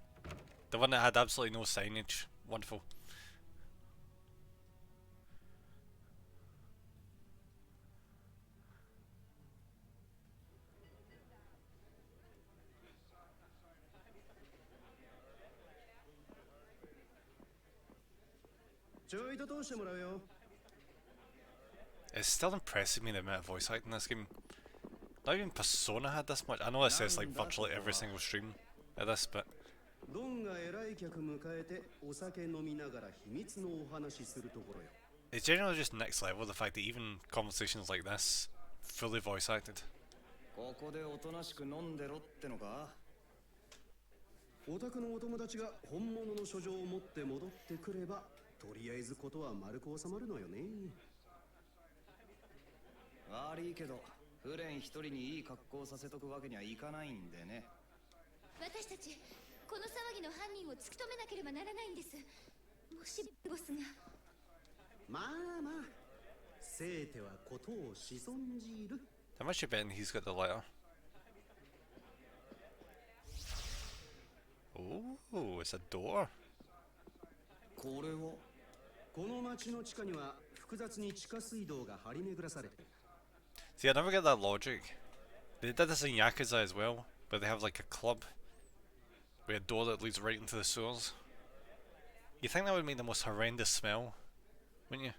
The one that had absolutely no signage. Wonderful. It's still impressing me the amount of voice acting in this game. Not even Persona had this much. I know it says like virtually every single stream of this, but ドンが偉い客迎えてお酒飲みながら秘密のお話しするところよ。 it's generally just next level, the fact that even conversations like this, fully voice acted. ここでおとなしく飲んでろってのか。お宅のお友達が本物の書状を持って戻ってくれば、とりあえずことは丸く収まるのよね。悪いけど、フレン一人にいい格好させとくわけにはいかないんでね。私たちこの騒ぎの犯人を突き止めなければならないんです。もしボスが。まあまあ、せいてはことをしそんじる。 How much you betting he's got the letter? Oh, it's a door. これはこの町の地下には複雑に地下水道が張り巡らされてる。 See, I never get that logic. They did this in Yakuza as well, where they have like a club with a door that leads right into the sewers. You think that would make the most horrendous smell, wouldn't you?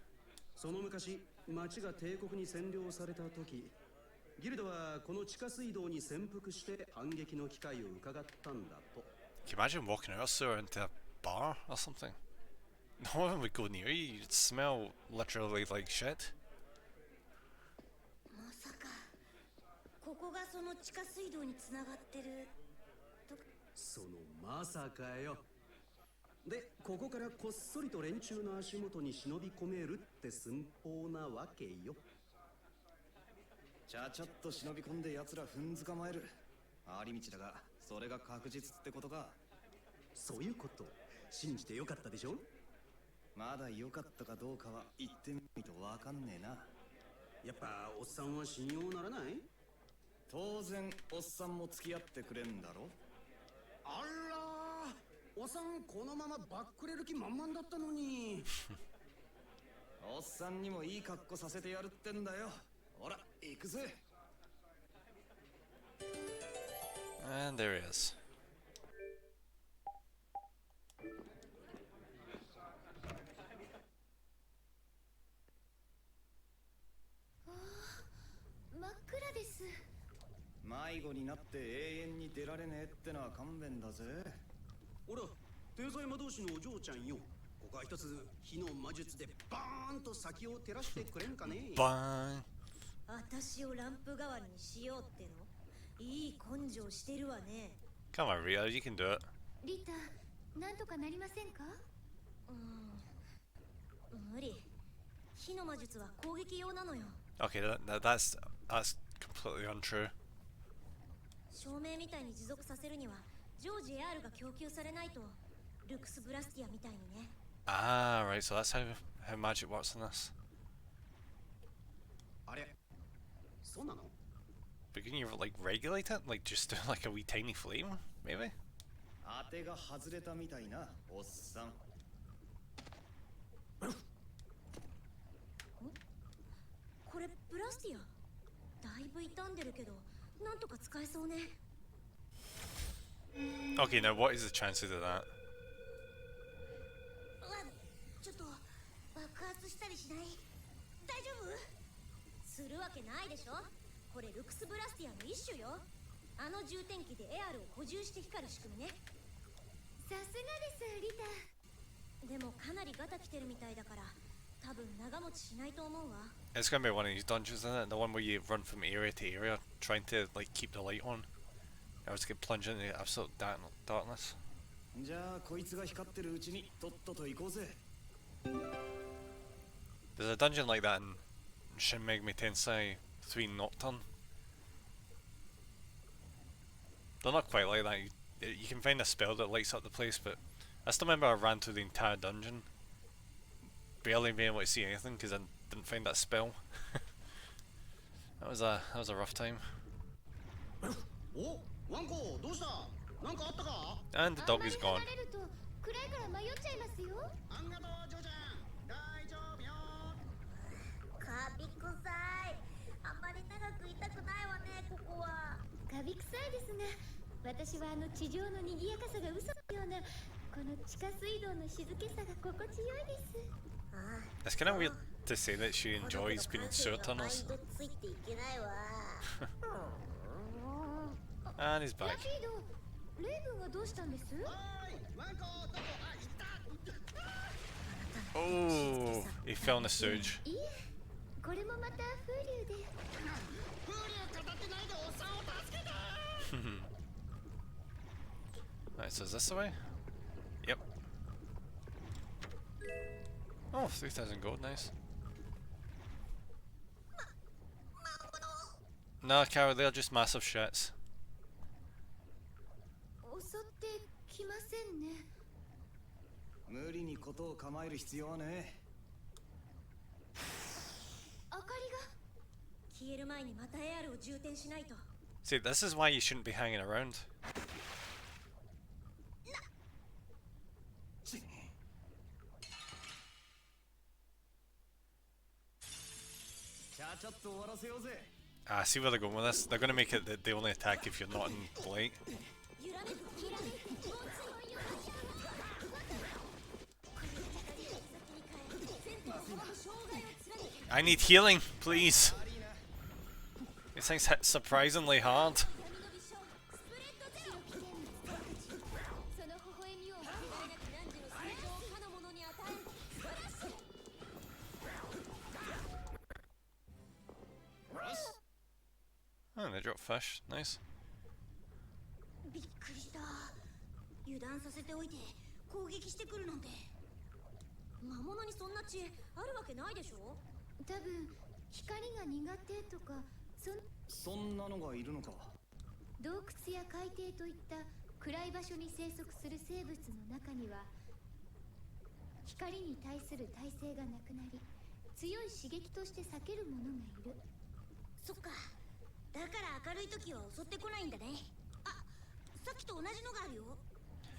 その昔、町が帝国に占領された時、ギルドはこの地下水道に潜伏して反撃の機会を伺ったんだと。 Can you imagine walking out a sewer into a bar or something? No one would go near you, you'd smell literally like shit. まさかここがその地下水道につながってると。そのまさかよ。で、ここからこっそりと連中の足元に忍び込めるって寸法なわけよ。ちゃちゃっと忍び込んで奴ら踏んづかまえる。回り道だが、それが確実ってことか。そういうこと。信じてよかったでしょ。まだ良かったかどうかは言ってみないとわかんねえな。やっぱおっさんは信用ならない？当然おっさんも付き合ってくれんだろ。あらー、おっさんこのままバックれる気満々だったのに。おっさんにもいい格好させてやるってんだよ。ほら行くぜ。 And there he is. 真っ暗です。迷子になって永遠に出られねえってのは勘弁だぜ。ほら、天才魔導士のお嬢ちゃんよ。ここは一つ火の魔術でバーンと先を照らしてくれんかね。Bang! 私をランプ代わりにしようっての？いい根性してるわね。Come on, Rita, you can do it. リタ、なんとかなりませんか？無理。火の魔術は攻撃用なのよ。Okay, that's completely untrue. 照明みたいに持続させるには常時 AR が供給されないと。ルクスブラスティアみたいにね。Ah, right, so that's how magic works in this. あれ、そうなの？ But can you like regulate it? Like just do like a wee tiny flame, maybe? 当てが外れたみたいな、おっさん。これブラスティア。だいぶ傷んでるけど、なんとか使えそうね。Okay, now what is the chances of that? ちょっと爆発したりしない？大丈夫？するわけないでしょ。これルクスブラスティアの一種よ。あの充填器でエアルを補充して光る仕組みね。さすがですリタ。でもかなりガタきてるみたいだから多分長持ちしないと思うわ。 It's gonna be one of these dungeons, isn't it? The one where you run from area to area, trying to like keep the light on. I was get plunged into absolute darkness. じゃあこいつが光ってるうちにとっとと行こうぜ。 There's a dungeon like that in Shin Megami Tensei 3 Nocturne. They're not quite like that. You can find a spell that lights up the place, but I still remember I ran through the entire dungeon, barely being able to see anything because I didn't find that spell. that was a rough time. お、ワンコどうした？なんかあったか？ And the dog is gone. あんまり離れると暗いから迷っちゃいますよ。あんがとう、嬢ちゃん。大丈夫よ。カビ臭い。あんまり長くいたくないわね、ここは。カビ臭いですが、私はあの地上の賑やかさが嘘のようなこの地下水道の静けさが心地よいです。It's kind of weird to say that she enjoys being in sewer tunnels. And he's back. Oh, he fell in the sewage. Right, so is this the way? Yep. Oh, 3,000 gold, nice. No, Carol, they're just massive shits. See, this is why you shouldn't be hanging around. I see where they're going with this. They're going to make it that they only attack if you're not in light. I need healing, please. These things hit surprisingly hard. Oh, they drop fish. Nice.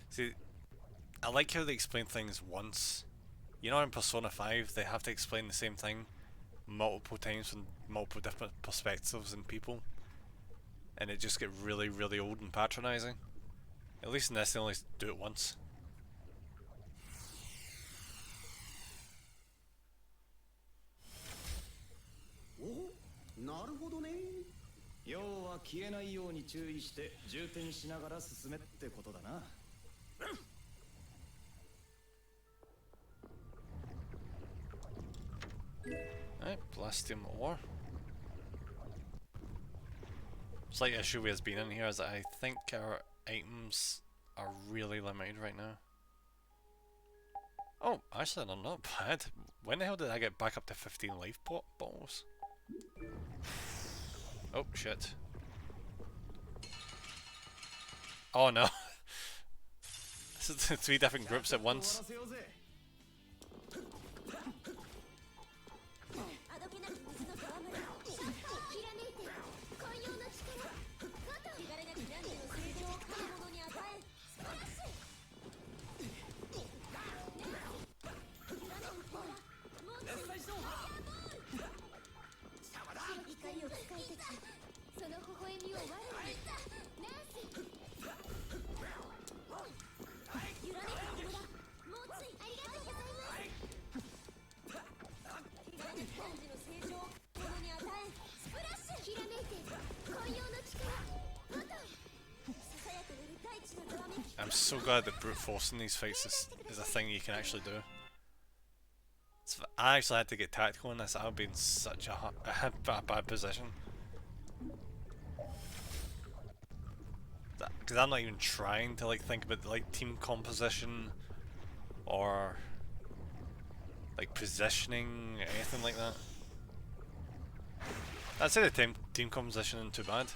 See, I like how they explain things once. You know, in Persona 5, they have to explain the same thing multiple times from multiple different perspectives and people, and it just gets really, really old and patronizing. At least in this, they only do it once. Alright, Blastium ore. Slight issue with us being in here is that I think our items are really limited right now. Oh, actually they're not bad. When the hell did I get back up to 15 life bottles? Oh shit. Oh no. This is 3 different groups at once. I'm so glad that brute force in these fights is a thing you can actually do. If I actually had to get tactical in this, I would be in such a bad position. Because I'm not even trying to like think about like team composition or like positioning, anything like that. I'd say the team composition isn't too bad.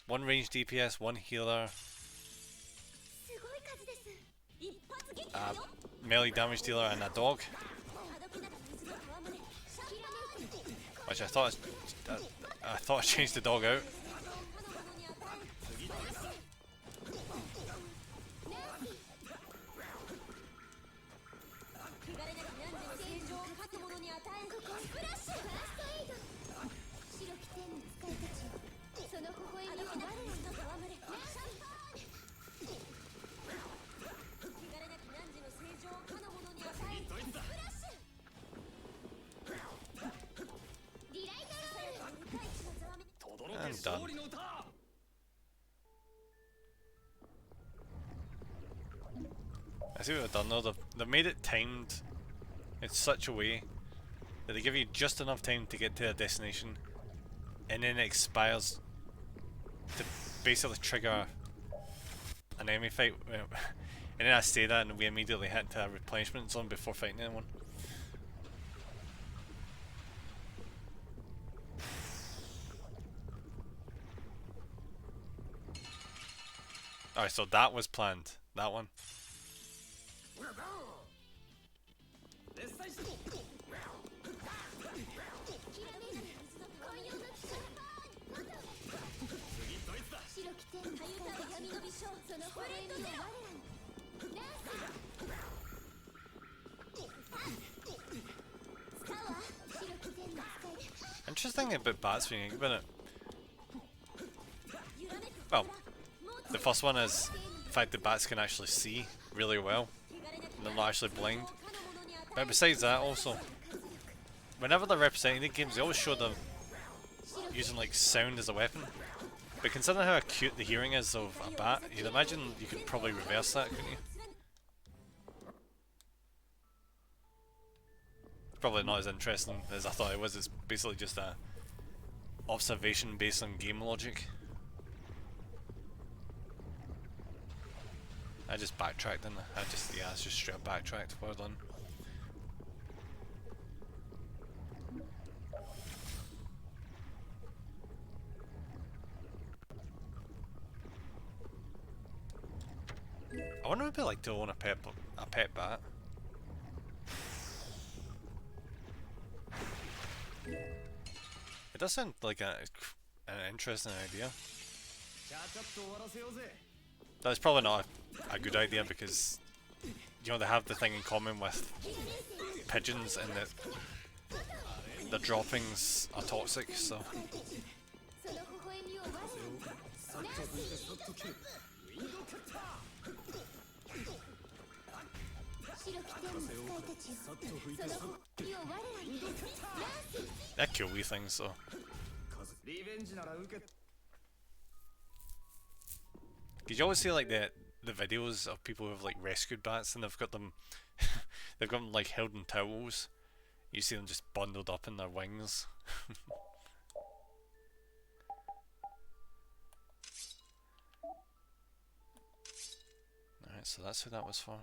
One range DPS, one healer, melee damage dealer, and a dog. Which I thought I changed the dog out. done. I see what they've done though. They've made it timed in such a way that they give you just enough time to get to a destination, and then it expires to basically trigger an enemy fight. And then I stay there and we immediately hit into a replenishment zone before fighting anyone. Alright, so that was planned. That one. Interesting about bats when you think about it. Well, the first one is the fact that bats can actually see really well. And they're not actually blind. But besides that also, whenever they're representing the games, they always show them using like sound as a weapon. But considering how acute the hearing is of a bat, you'd imagine you could probably reverse that, couldn't you? Probably not as interesting as I thought it was. It's basically just a observation based on game logic. I just backtracked, didn't I? Yeah, it's just straight up backtracked. Well done. I wonder what it'd be like to own a pet bat. It does sound like an interesting idea. That's probably not a good idea because, you know, they have the thing in common with pigeons in that the droppings are toxic, so... They're cool wee things, so... Cause you always see like the videos of people who've like rescued bats and they've got them like held in towels. You see them just bundled up in their wings. Alright, so that's who that was for.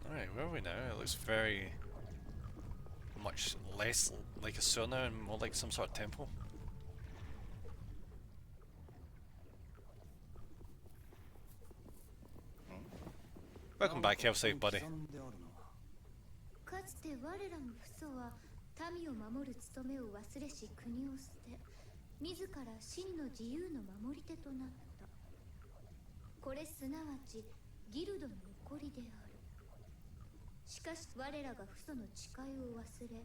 Alright, where are we now? It looks very much less like a sewer now and more like some sort of temple. Welcome back, Hellside buddy. かつて我らの父祖は民を守る務めを忘れし国を捨て、自ら真の自由の守り手となった。これすなわちギルドの誇りである。しかし我らが父祖の誓いを忘れ、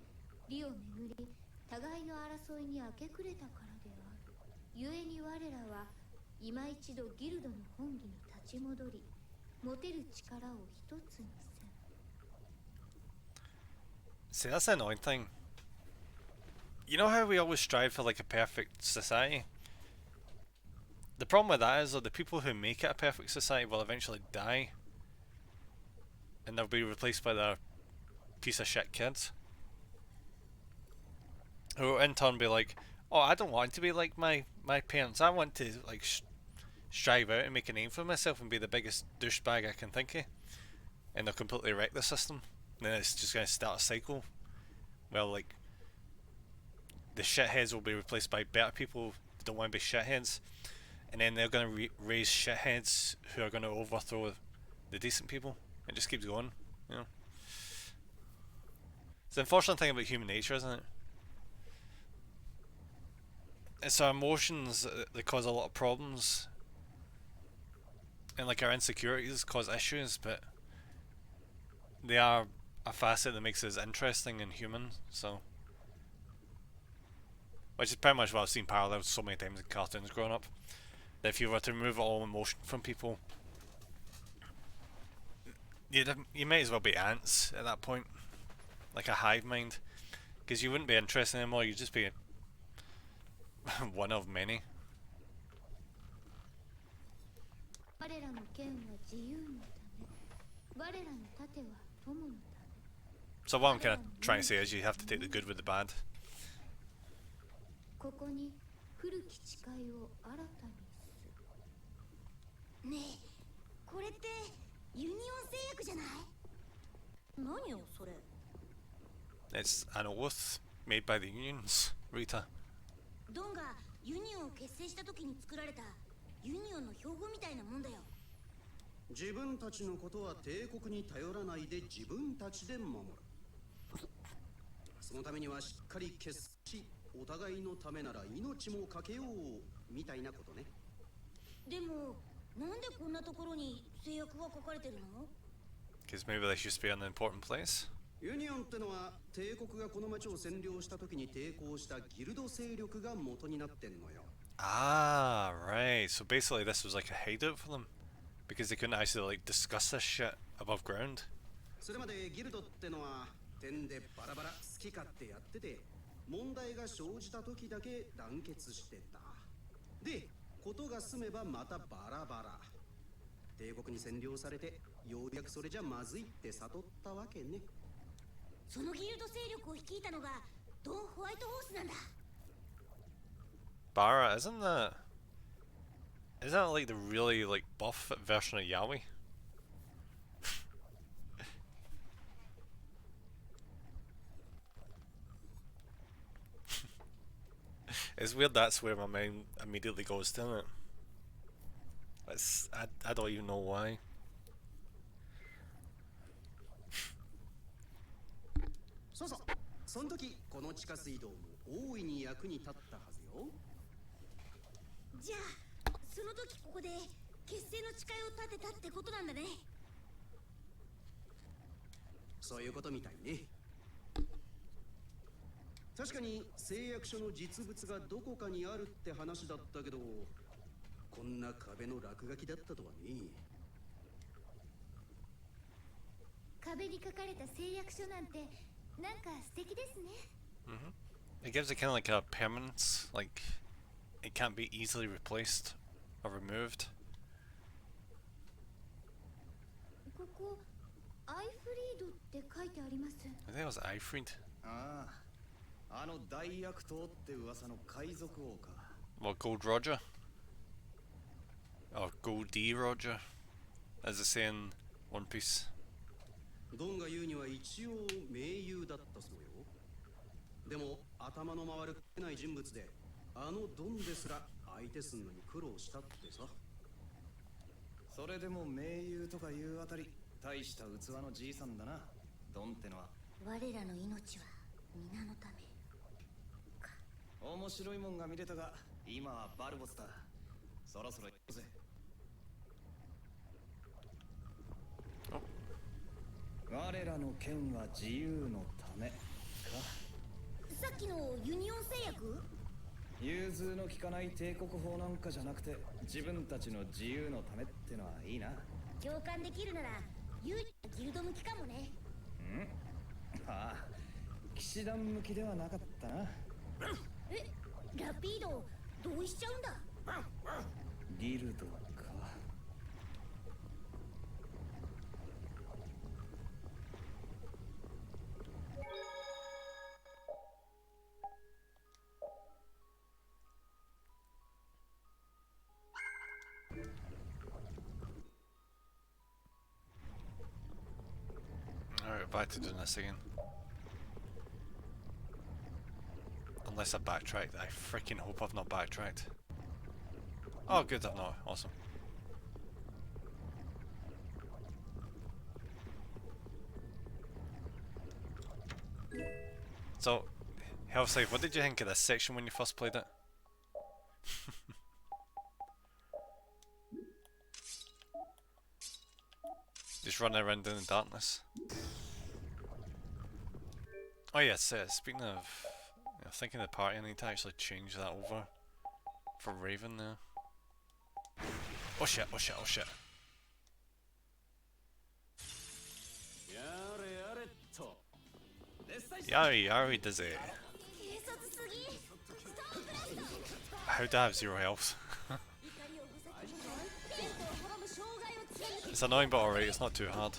利を巡り互いの争いに明け暮れたからである。故に我らは今一度ギルドの本義に立ち戻り、持てる力を一つにせん。 See, that's the annoying thing. You know how we always strive for like a perfect society? The problem with that is that the people who make it a perfect society will eventually die. And they'll be replaced by their piece of shit kids. Who will in turn be like, oh, I don't want to be like my parents. I want to like strive out and make a name for myself and be the biggest douchebag I can think of. And they'll completely wreck the system. And then it's just going to start a cycle. Well, like, the shitheads will be replaced by better people who don't want to be shitheads. And then they're going to raise shitheads who are going to overthrow the decent people. It just keeps going, you know. It's the unfortunate thing about human nature, isn't it? It's our emotions that cause a lot of problems. And like our insecurities cause issues, but they are a facet that makes us interesting and human, so... Which is pretty much what I've seen paralleled so many times in cartoons growing up. That if you were to remove all emotion from people, you might as well be ants at that point. Like a hive mind. Because you wouldn't be interested anymore, you'd just be one of many. So what I'm kind of trying to say is you have to take the good with the bad. It's an oath made by the unions, Rita. ドンがユニオンを結成した時に作られたユニオンの標語みたいなもんだよ。自分たちのことは帝国に頼らないで自分たちで守る。そのためにはしっかり結し、お互いのためなら命もかけようみたいなことね。でもなんでこんなところに制約が書かれてるの？ Because maybe they should be in an important place. ユニオンってのは帝国がこの町を占領した時に抵抗したギルド勢力が元になってんのよ。Ah, right. So basically this was like a hideout for them. Because they couldn't actually like discuss this shit above ground. それまでギルドってのは点でバラバラ好き勝手やってて、問題が生じた時だけ団結してた。で、ことが済めばまたバラバラ。帝国に占領されてようやくそれじゃまずいって悟ったわけね。そのギルド勢力を率いたのがドン・ホワイトホースなんだ。Barra, isn't that like the really like buff version of Yaoi? It's weird that's where my mind immediately goes to, isn't it? I don't even know why. そうそう、その時この地下水道も大いに役に立ったはずよ。じゃあその時ここで結成の誓いを立てたってことなんだね。そういうことみたいね。確かに誓約書の実物がどこかにあるって話だったけど、こんな壁の落書きだったとはね。壁に書かれた誓約書なんてなんか素敵ですね。It gives it kind of like a permanence, like it can't be easily replaced or removed. ここアイフリードって書いてあります。I think it was Eifried. ああ、あの大悪党って噂の海賊王か。Well, Gold Roger. Or Goldie Roger, as they say in One Piece. ドンが言うには一応盟友だったそうよ。でも頭の回るない人物で、あのドンですら相手すんのに苦労したってさ。それでも盟友とかいうあたり大した器のじいさんだな、ドンってのは。我らの命は皆のためか。面白いもんが見れたが、今はバルボスだ。そろそろ行くぜ。我らの剣は自由のためか。さっきのユニオン製薬？融通の利かない帝国法なんかじゃなくて自分たちの自由のためってのはいいな。共感できるなら唯一ギルド向きかもね。ああ、騎士団向きではなかったな。え、ラピード同意しちゃうんだ。ギルドか。Alright, back to doing this again. Unless I backtracked. I freaking hope I've not backtracked. Oh good, I've not. Awesome. So, Hellside, what did you think of this section when you first played it? Just running around in the darkness. Oh yes, speaking of I'm thinking the party, I need to actually change that over for Raven now. Oh shit, oh shit, oh shit. Yari Yari does it. How do I have 0 health? It's annoying but alright, it's not too hard.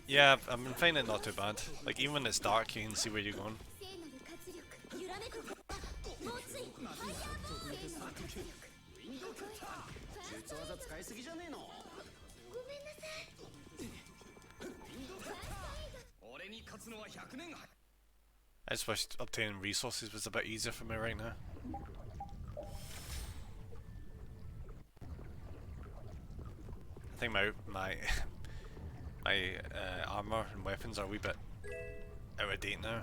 Yeah, I've been finding it not too bad. Like even when it's dark you can see where you're going. I just wish obtaining resources was a bit easier for me right now. I think my armor and weapons are a wee bit out of date now.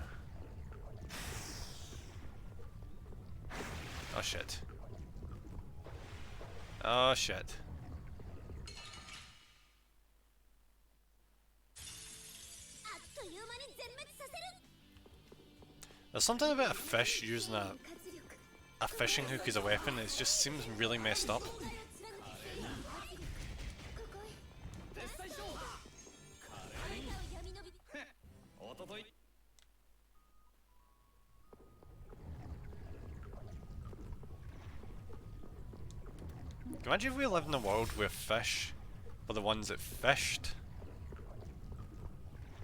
Oh shit. Oh shit. There's something about a fish using a fishing hook as a weapon, it just seems really messed up. Imagine if we lived in a world where fish were the ones that fished.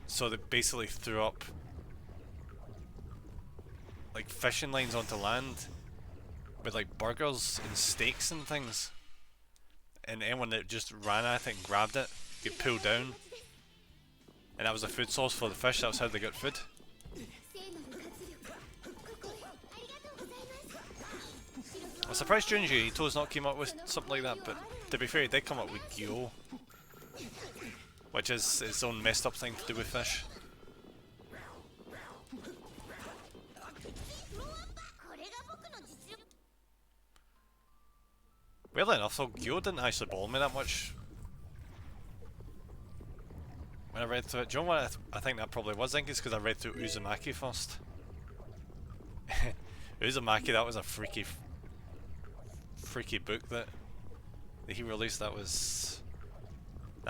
So they basically threw up like fishing lines onto land with like burgers and steaks and things. And anyone that just ran at it and grabbed it get pulled down. And that was a food source for the fish, that was how they got food. I'm surprised Junji Ito's not came up with something like that, but to be fair he did come up with Gyo, which is its own messed up thing to do with fish. Weirdly enough though, Gyo didn't actually bother me that much when I read through it. Do you know what I think that probably was? I think it's because I read through Uzumaki first. Uzumaki, that was a freaky book that he released. That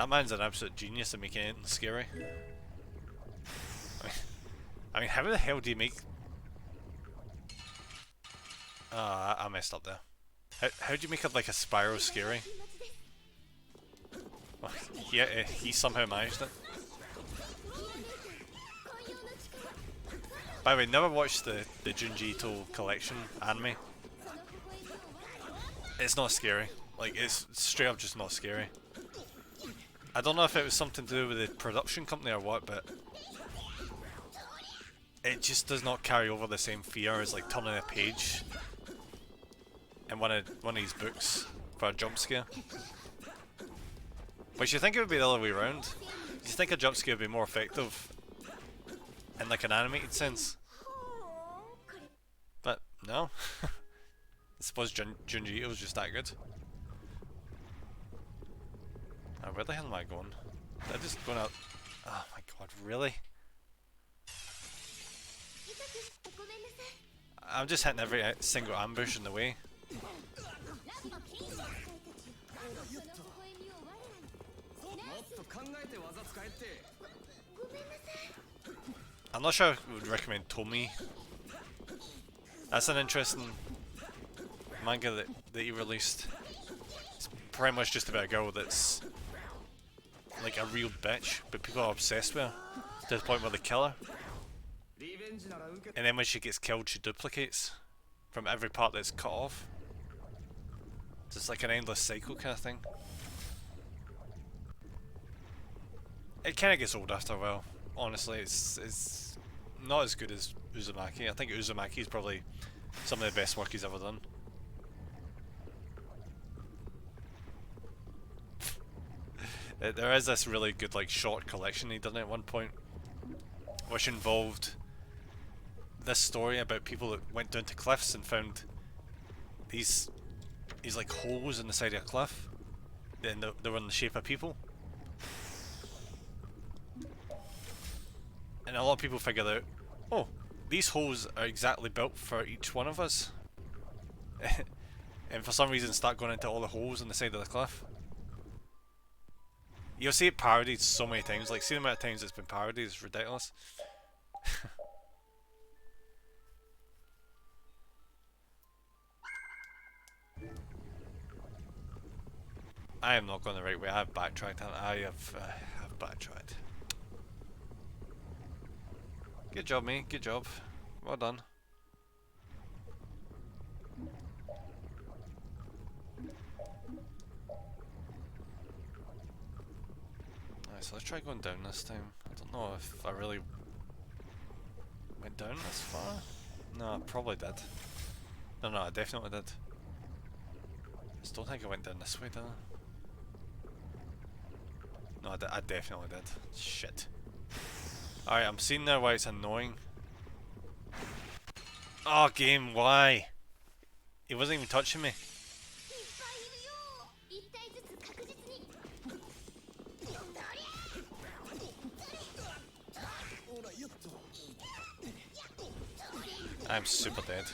man's an absolute genius at making anything scary. I mean, how the hell do you make... I messed up there. How do you make it like a Spyro scary? Oh, yeah, he somehow managed it. By the way, never watched the Junji Ito collection anime. It's not scary. Like, it's straight up just not scary. I don't know if it was something to do with the production company or what, but it just does not carry over the same fear as like turning a page in one of these books for a jump scare. Which you think it would be the other way around. You think a jump scare would be more effective in like an animated sense. But no. I suppose Junji Ito was just that good. Now, where the hell am I going? Did I just going out? Oh my god, really? I'm just hitting every single ambush in the way. I'm not sure I would recommend Tomi. That's an interesting manga that he released. It's pretty much just about a girl that's like a real bitch, but people are obsessed with her to the point where they kill her. And then when she gets killed, she duplicates from every part that's cut off. So it's like an endless cycle kind of thing. It kind of gets old after a while. Honestly, it's not as good as Uzumaki. I think Uzumaki is probably some of the best work he's ever done. There is this really good like short collection he done at one point, which involved this story about people that went down to cliffs and found these like holes in the side of a cliff, and they were in the shape of people. And a lot of people figured out, oh, these holes are exactly built for each one of us. And for some reason start going into all the holes on the side of the cliff. You'll see it parodied so many times, like see the amount of times it's been parodied is ridiculous. I am not going the right way. I have backtracked. I have backtracked. Good job, mate. Good job. Well done. Alright, so let's try going down this time. I don't know if I really went down this far. No, I probably did. No, I definitely did. I just don't think I went down this way, did I? No, I definitely did. Shit. Alright, I'm seeing now why it's annoying. Oh, game, why? He wasn't even touching me. I'm super dead.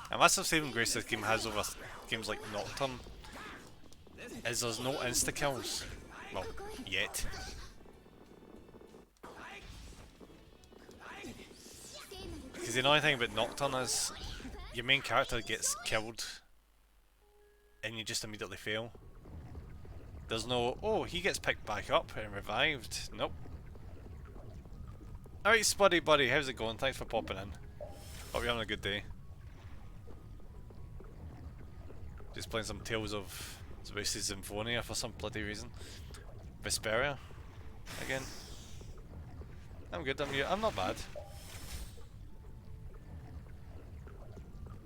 A massive saving grace this game has over games like Nocturne is there's no insta-kills. Well, yet. Because the annoying thing about Nocturne is your main character gets killed and you just immediately fail. There's no, oh, he gets picked back up and revived. Nope. Alright, Spuddy buddy, how's it going? Thanks for popping in. Hope you're having a good day. Just playing some Tales of Symphonia for some bloody reason. Vesperia again. I'm good. I'm not bad.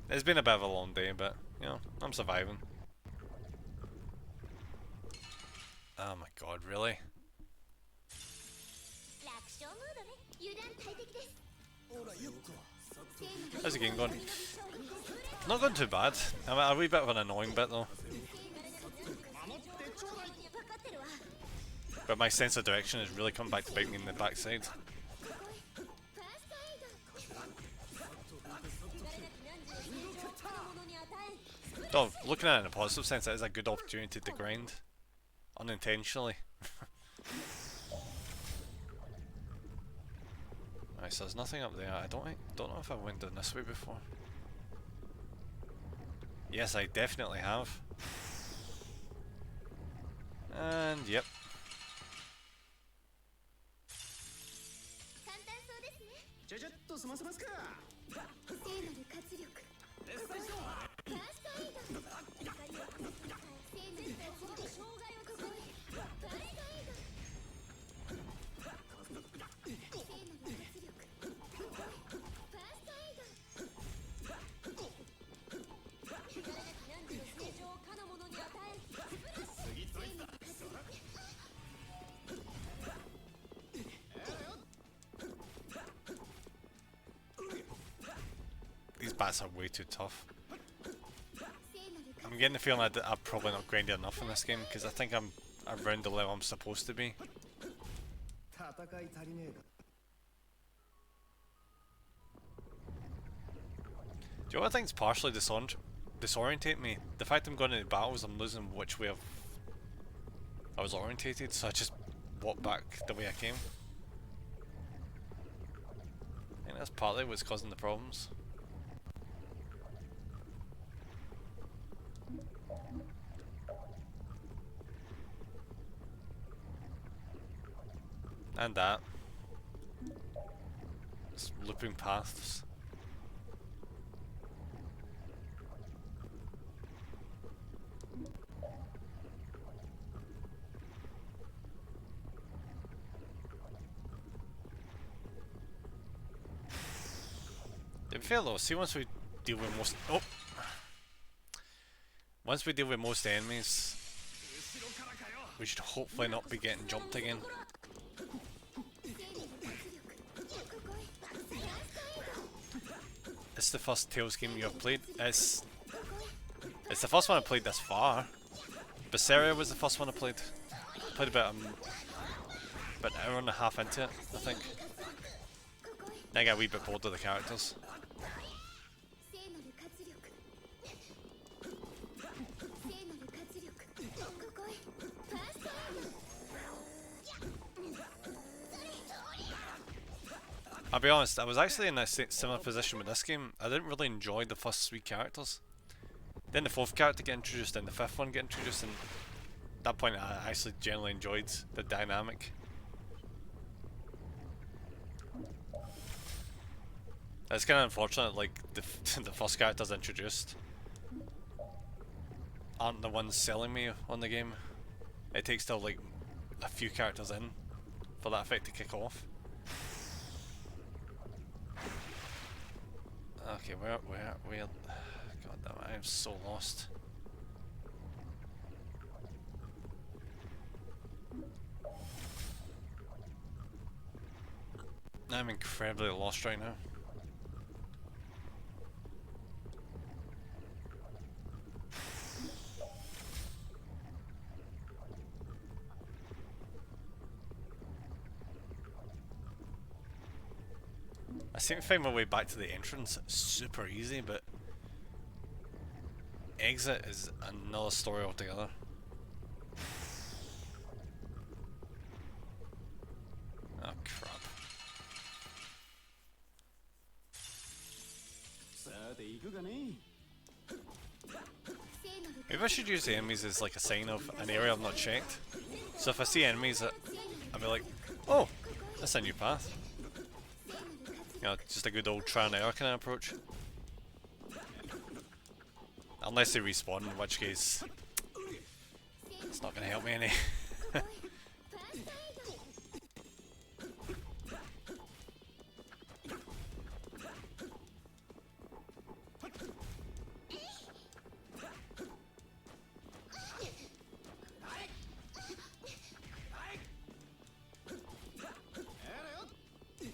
It's been a bit of a long day, but you know, I'm surviving. Oh my god, really? How's the game going? Not going too bad. I'm a wee bit of an annoying bit though. But my sense of direction has really come back to bite me in the backside. Oh, looking at it in a positive sense, it is a good opportunity to grind. Unintentionally. Right, so there's nothing up there. I don't know if I went down this way before. Yes, I definitely have. And yep. These bats are way too tough. I'm getting the feeling I'm probably not grinding enough in this game because I think I'm around the level I'm supposed to be. Do you know what I think's partially disorientate me? The fact I'm going into battles, I'm losing which way I was orientated, so I just walk back the way I came. I think that's partly what's causing the problems. And that. Just looping paths. To be fair though, see once we deal with most once we deal with most enemies, we should hopefully not be getting jumped again. It's the first Tales game you have played. It's the first one I played this far. Vesperia was the first one I played. Played about an hour and a half into it, I think. Then I got a wee bit bored of the characters. I'll be honest, I was actually in a similar position with this game. I didn't really enjoy the first 3 characters. Then the 4th character get introduced, then the 5th one get introduced, and at that point I actually generally enjoyed the dynamic. It's kind of unfortunate, like, the first characters introduced aren't the ones selling me on the game. It takes till like a few characters in for that effect to kick off. Okay, where? God damn it, I am so lost. I'm incredibly lost right now. I seem to find my way back to the entrance super easy, but exit is another story altogether. Oh crap. Maybe I should use the enemies as like a sign of an area I've not checked. So if I see enemies that I'll be like, oh, that's a new path. You know, just a good old trial and error kind of approach. Unless they respawn, in which case it's not going to help me any.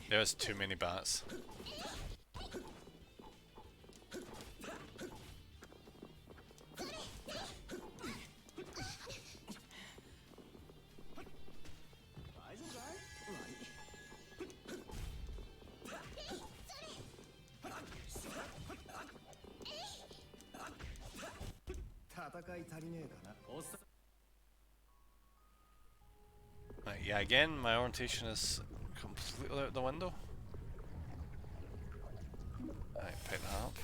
There's too many bats. Yeah, again, my orientation is completely out the window. Alright, pick that up.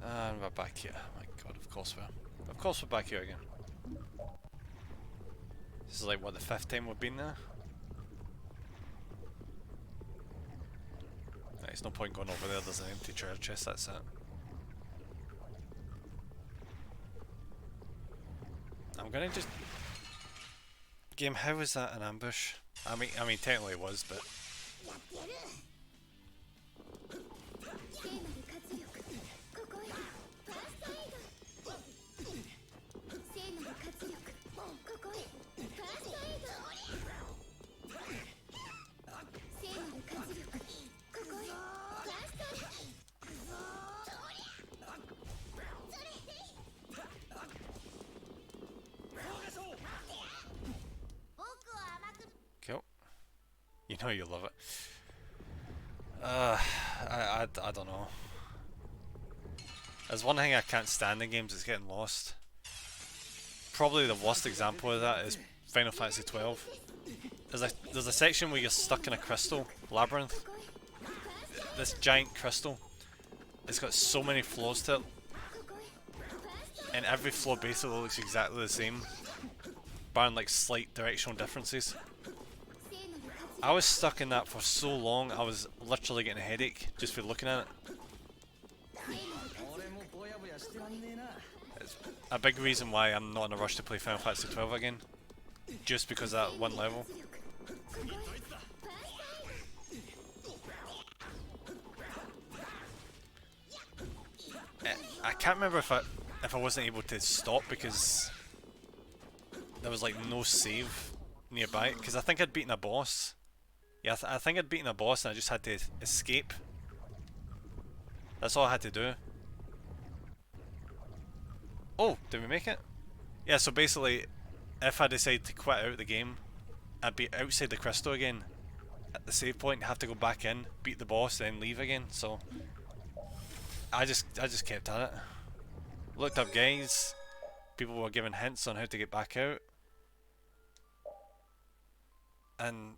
And we're back here. Oh my god, of course we're back here again. This is like, what, the 5th time we've been there? There's no point going over there, there's an empty treasure chest, that's it. I'm gonna just... Game, how was that an ambush? I mean technically it was, but... Cool. You know you love it. I don't know. There's one thing I can't stand in games, it's getting lost. Probably the worst example of that is Final Fantasy XII. There's a section where you're stuck in a crystal labyrinth. This giant crystal. It's got so many floors to it. And every floor basically looks exactly the same, barring like slight directional differences. I was stuck in that for so long, I was literally getting a headache just for looking at it. It's a big reason why I'm not in a rush to play Final Fantasy XII again, just because of that one level. I can't remember if I wasn't able to stop because there was like no save nearby, because I think I'd beaten a boss. Yeah, I think I'd beaten a boss and I just had to escape That's all I had to do. Oh, did we make it? Yeah, so basically, if I decide to quit out the game, I'd be outside the crystal again at the save point, have to go back in, beat the boss, then leave again. So I just kept at it. Looked up guides. People were giving hints on how to get back out, and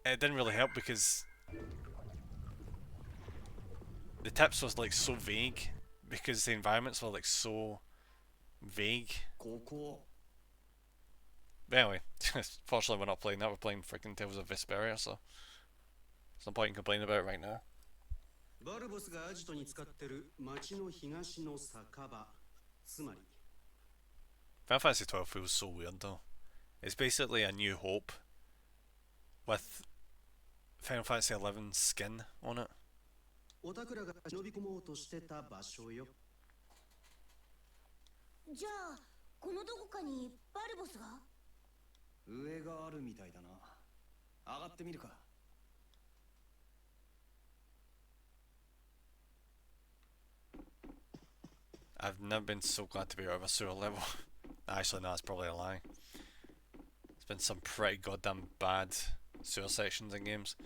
it didn't really help because the tips was like so vague, because the environments were like so vague. But anyway, fortunately we're not playing that, we're playing freaking Tales of Vesperia, so there's no point in complaining about it right now.バルボスがアジトに使ってる町の東の酒場、つまり Final Fantasy 12 feels so weird though. It's basically a New Hope with Final Fantasy 11 skin on it. オタクらが忍び込もうとしてた場所よ。じゃあこのどこかにバルボスが？上があるみたいだな。上がってみるか。I've never been so glad to be out of a sewer level. Actually, no, that's probably a lie. There's been some pretty goddamn bad sewer sections in games.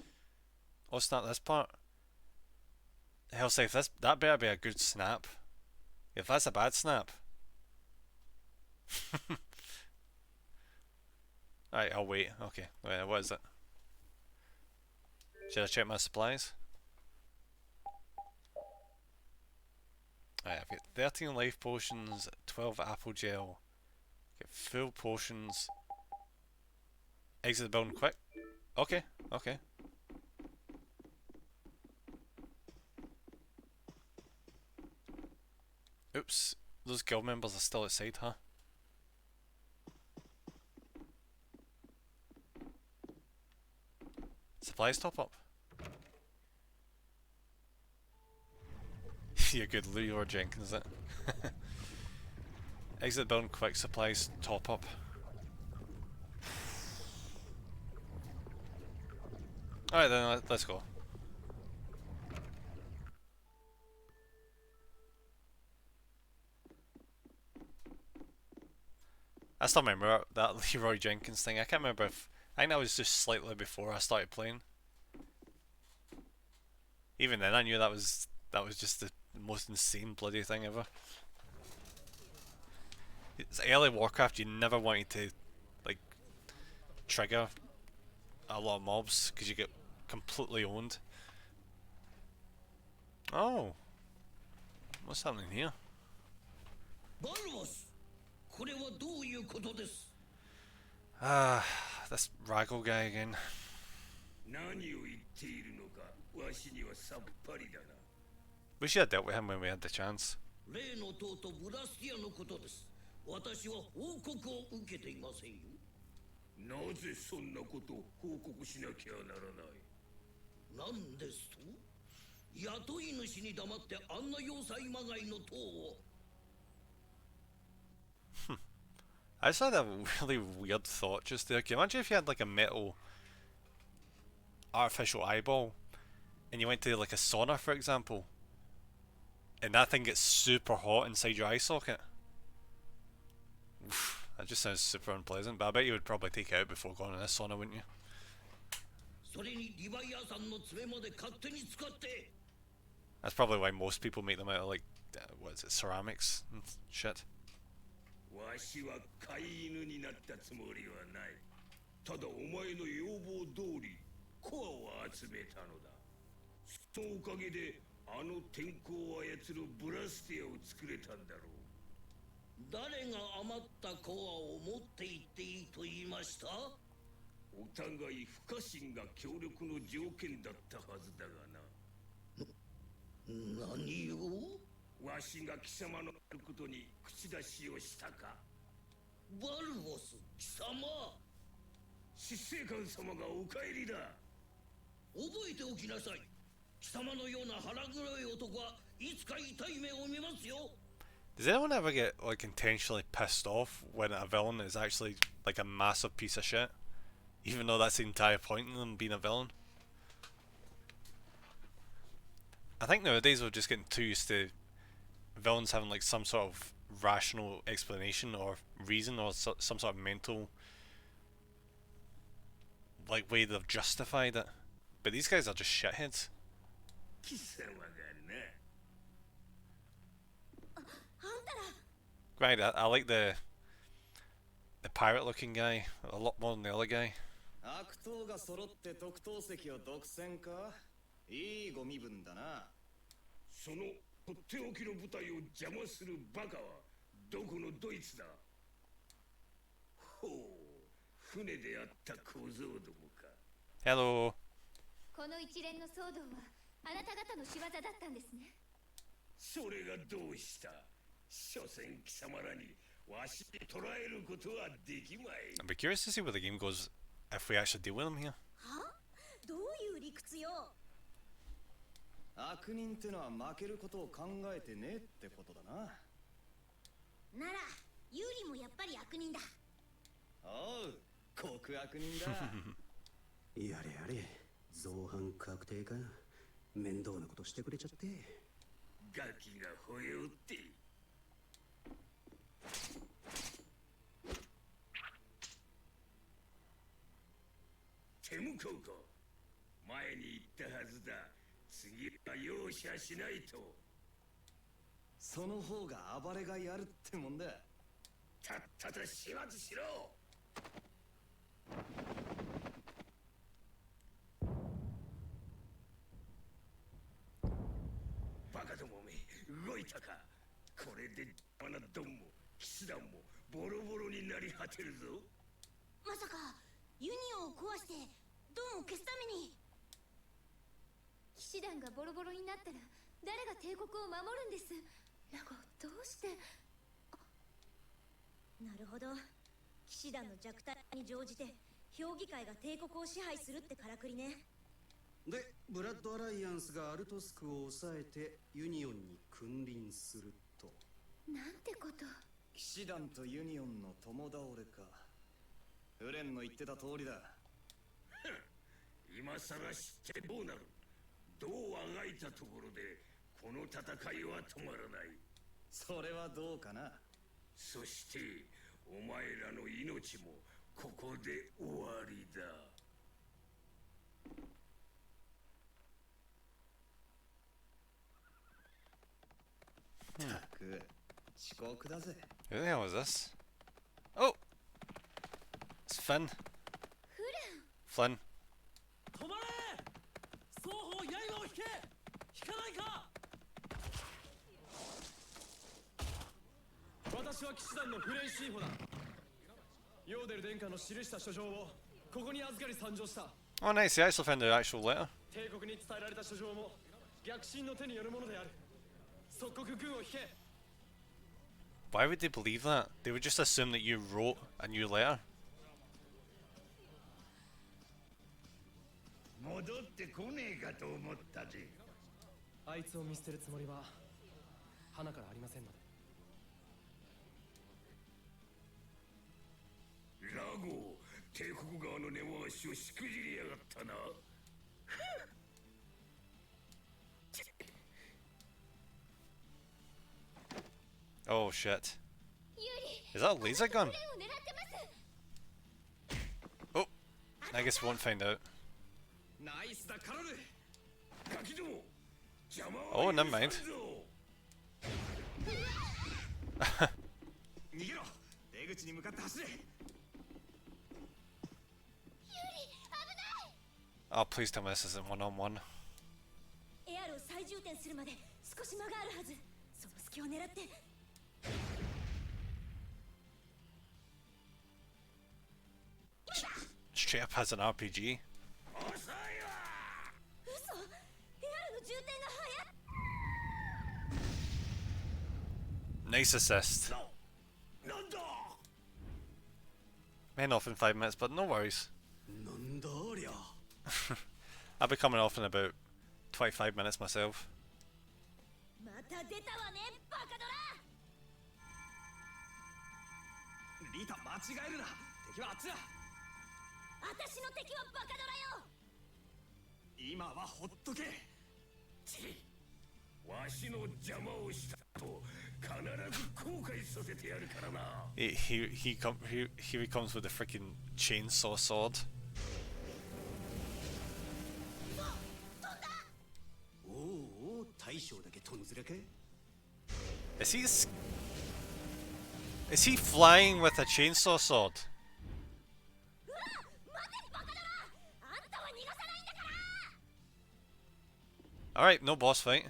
Oh, it's not this part. Hell, say if that better be a good snap. If that's a bad snap. Alright, I'll wait. Okay, wait, what is it? Should I check my supplies? Alright, I've got 13 life potions, 12 apple gel, get full potions, exit the building quick. Okay, okay. Oops, those guild members are still outside, huh? Supplies top up. You're good, Leroy Jenkins, is it? Exit the building quick, supplies top up. Alright then, let's go. I still remember that Leroy Jenkins thing. I can't remember if... I think that was just slightly before I started playing. Even then I knew that was just the most insane bloody thing ever. It's early Warcraft, you never wanted to like trigger a lot of mobs because you get completely owned. Oh, what's happening here? Ah, this Raggle guy again. We should have dealt with him when we had the chance. I just had a really weird thought just there. Can you imagine if you had like a metal artificial eyeball and you went to like a sauna, for example, and that thing gets super hot inside your eye socket? Oof, that just sounds super unpleasant, but I bet you would probably take it out before going in a sauna, wouldn't you? That's probably why most people make them out of like, what is it, ceramics and shit. Does anyone ever get like intentionally pissed off when a villain is actually like a massive piece of shit, even though that's the entire point of them being a villain? I think nowadays we're just getting too used to villains having like some sort of rational explanation or reason or some sort of mental like way they've justified it. But these guys are just shitheads. Right, I like the pirate looking guy a lot more than the other guy. 悪党が揃って特等席を独占かいいご身分だな。そのとっておきの部隊を邪魔するバカはどこのドイツだ。ほう、船であった小僧どもか。Hello. この一連の騒動はあなた方の仕業だったんですね。それがどうした。所詮貴様らにわしで捕らえることはできまい。 I'd be curious to see where the game goes if we actually deal with them here. は？どういう理屈よ。悪人ってのは負けることを考えてねってことだな。ならユーリもやっぱり悪人だ。おう、極悪人だ。やれやれ、造反確定か。面倒なことしてくれちゃって。ガキが吠えおって。手向こうか。前に言ったはずだ。次は容赦しないと。その方が暴れがやるってもんだ。たっさと始末しろ。バカどもめ、動いたか。これであなどんも騎士団もボロボロになり果てるぞ。まさかユニオンを壊してドンを消すために。騎士団がボロボロになったら誰が帝国を守るんです。ナゴ、どうして。なるほど。騎士団の弱体に乗じて評議会が帝国を支配するってからくりね。で、ブラッドアライアンスがアルトスクを抑えてユニオンに君臨すると。なんてこと。騎士団とユニオンの共倒れか。フレンの言ってた通りだ。今さら知ってどうなる。どうあがいたところでこの戦いは止まらない。それはどうかな。そしてお前らの命もここで終わりだ。ったく遅刻だぜ。Who the hell is this? Oh! It's Finn. Flynn. 止まれ。双方刃を引け。引かないか。私は騎士団のフレイシーホだ。ヨーデル殿下の記した書状をここに預かり参上した。 Oh nice, he actually found the actual letter. 帝国に伝えられた書状も逆進の手によるものである。即刻軍を引け。 Why would they believe that? They would just assume that you wrote a new letter. 戻ってこねえかと思ったぜ。あいつを見捨てるつもりは花からありませんので。ラゴ、帝国側の根回しをしくじりやがったな。Oh shit. Is that a laser gun? Oh, I guess we won't find out. ナイスだカロル。ガキども、邪魔 Oh, は never 許さん mind. ぞ。逃げろ。出口に向かって走れ。Oh, please tell me this isn't one-on-one. エアルを再充填するまで少し間があるはず。その隙を狙って。 Straight up has an RPG. 遅いわ。嘘。エアルの充填が早い。 Nice assist. なんだ。 May off in 5 minutes, but no worries. なんだありゃ。I'll be coming off in about 25 minutes myself. また出たわね、バカドラ。リタ、間違えるな。敵はあっちだ。私の敵はバカドラよ。今はほっとけ。Here he comes with a freaking chainsaw sword. Is he flying with a chainsaw sword? Alright, no boss fight.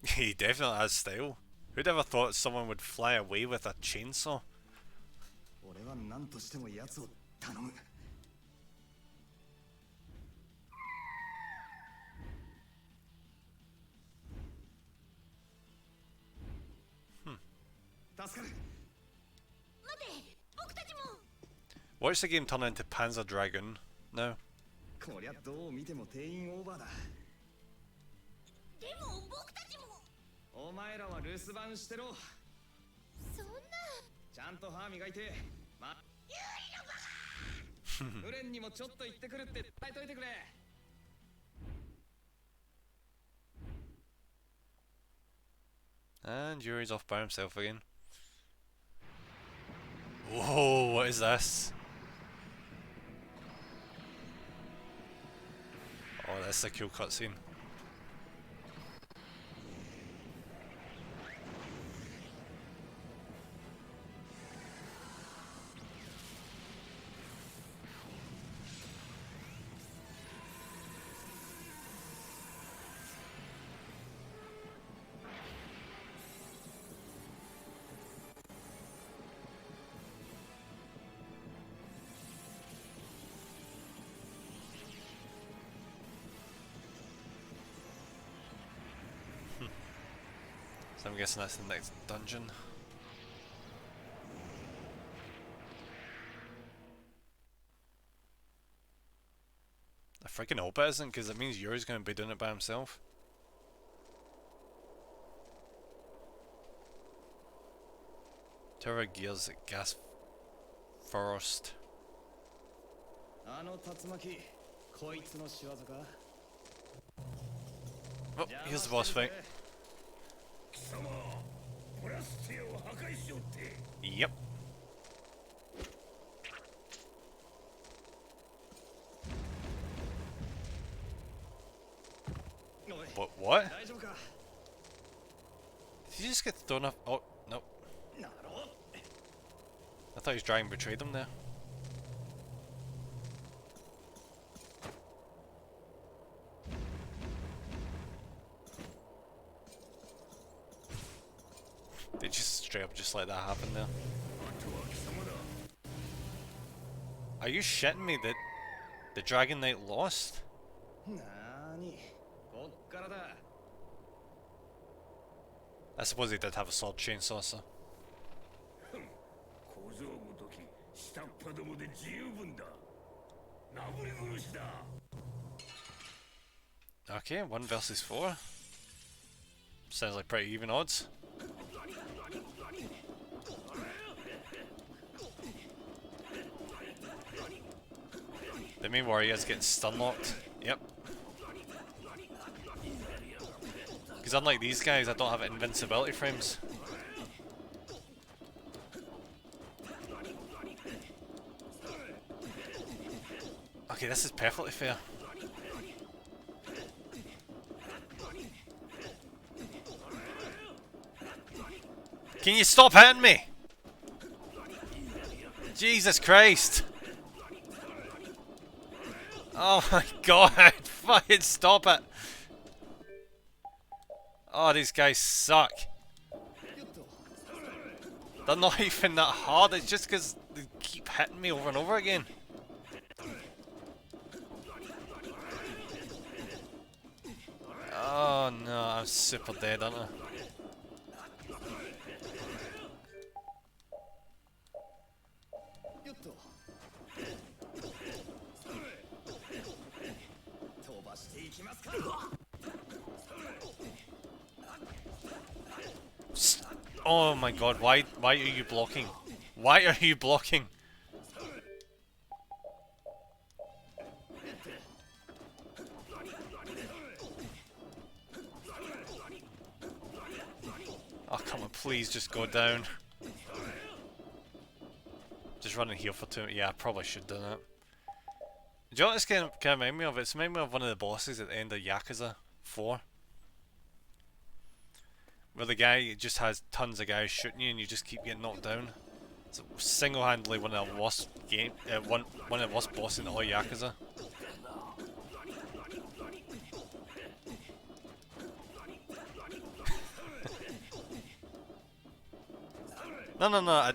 He definitely has style. Who'd ever thought someone would fly away with a chainsaw? Watch the game turn into Panzer Dragoon now. And Yuri's off by himself again. Whoa, what is this? Oh, that's a cool cutscene. So I'm guessing that's the next dungeon. I freaking hope it isn't, because it means Yuri's going to be doing it by himself. Tower gears at gas first. Oh, here's the boss fight. Yep. What? Did he just get thrown off? Oh, no. I thought he was trying to betray them there. They just straight up just let that happen there. Are you shitting me that the Dragon Knight lost? I suppose he did have a sword chainsaw, so. Okay, 1 versus 4. Sounds like pretty even odds. The main warrior is getting stun locked. Yep. Because unlike these guys, I don't have invincibility frames. Okay, this is perfectly fair. Can you stop hitting me? Jesus Christ! Oh my god, fucking stop it! Oh, these guys suck. They're not even that hard, it's just because they keep hitting me over and over again. Oh no, I'm super dead, aren't I? Oh my god, why are you blocking? Why are you blocking? please just go down. Just running here for 2. Yeah, I probably should do that. Do you know what this can remind me of? It's reminding me of one of the bosses at the end of Yakuza 4. Where the guy just has tons of guys shooting you and you just keep getting knocked down. It's single-handedly one of the worst one of the worst bosses in all Yakuza. No.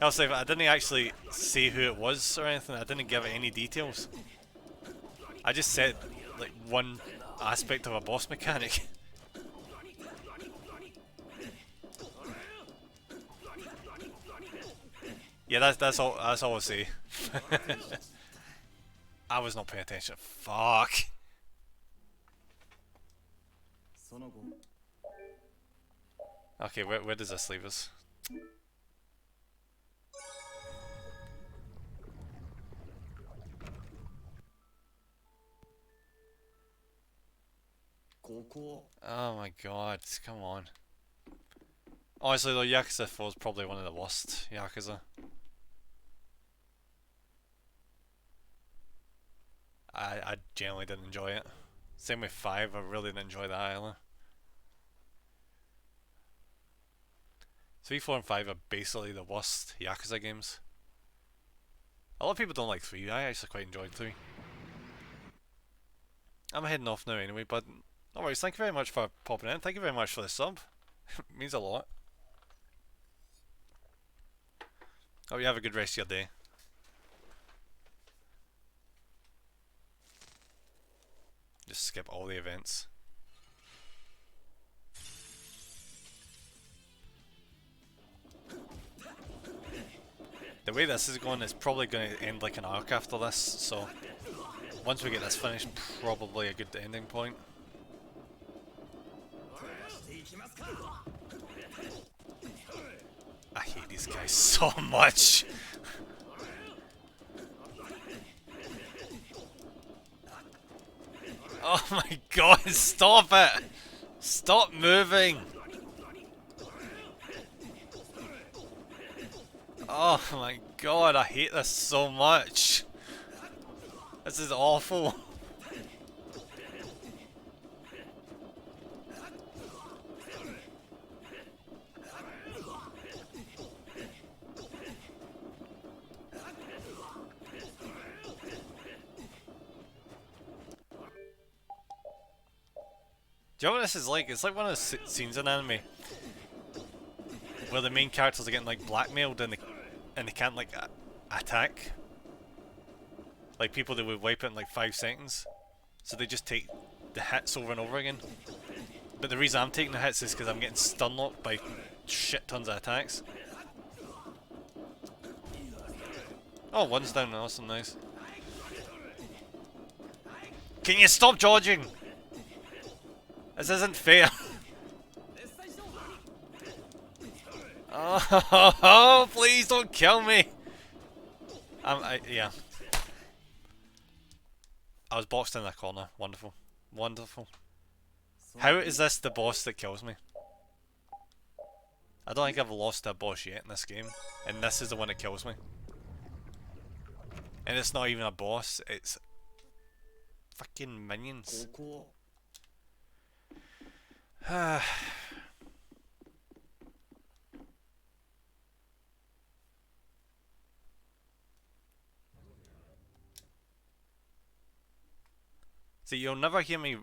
I didn't actually say who it was or anything. I didn't give it any details. I just said like one aspect of a boss mechanic. Yeah, that's all I'll say. I was not paying attention. Fuck. Okay, where does this leave us? Oh my god, come on. Honestly though, Yakuza 4 is probably one of the worst Yakuza. I generally didn't enjoy it. Same with 5, I really didn't enjoy that either. 3, 4 and 5 are basically the worst Yakuza games. A lot of people don't like 3, I actually quite enjoyed 3. I'm heading off now anyway, but no worries, thank you very much for popping in, thank you very much for the sub. It means a lot. Hope you have a good rest of your day. Just skip all the events. The way this is going, it's probably going to end like an arc after this, so once we get this finished, probably a good ending point. I hate these guys so much. Oh my god, stop it! Stop moving! Oh my god, I hate this so much. This is awful. Do you know what this is like? It's like one of the scenes in anime where the main characters are getting like blackmailed and they can't like attack. Like people that would wipe it in like 5 seconds. So they just take the hits over and over again. But the reason I'm taking the hits is because I'm getting stun locked by shit tons of attacks. Oh, one's down, awesome, nice. Can you stop dodging? This isn't fair. Oh, please don't kill me. Yeah. I was boxed in the corner. Wonderful. Wonderful. How is this the boss that kills me? I don't think I've lost a boss yet in this game. And this is the one that kills me. And it's not even a boss, it's fucking minions. See, you'll never hear me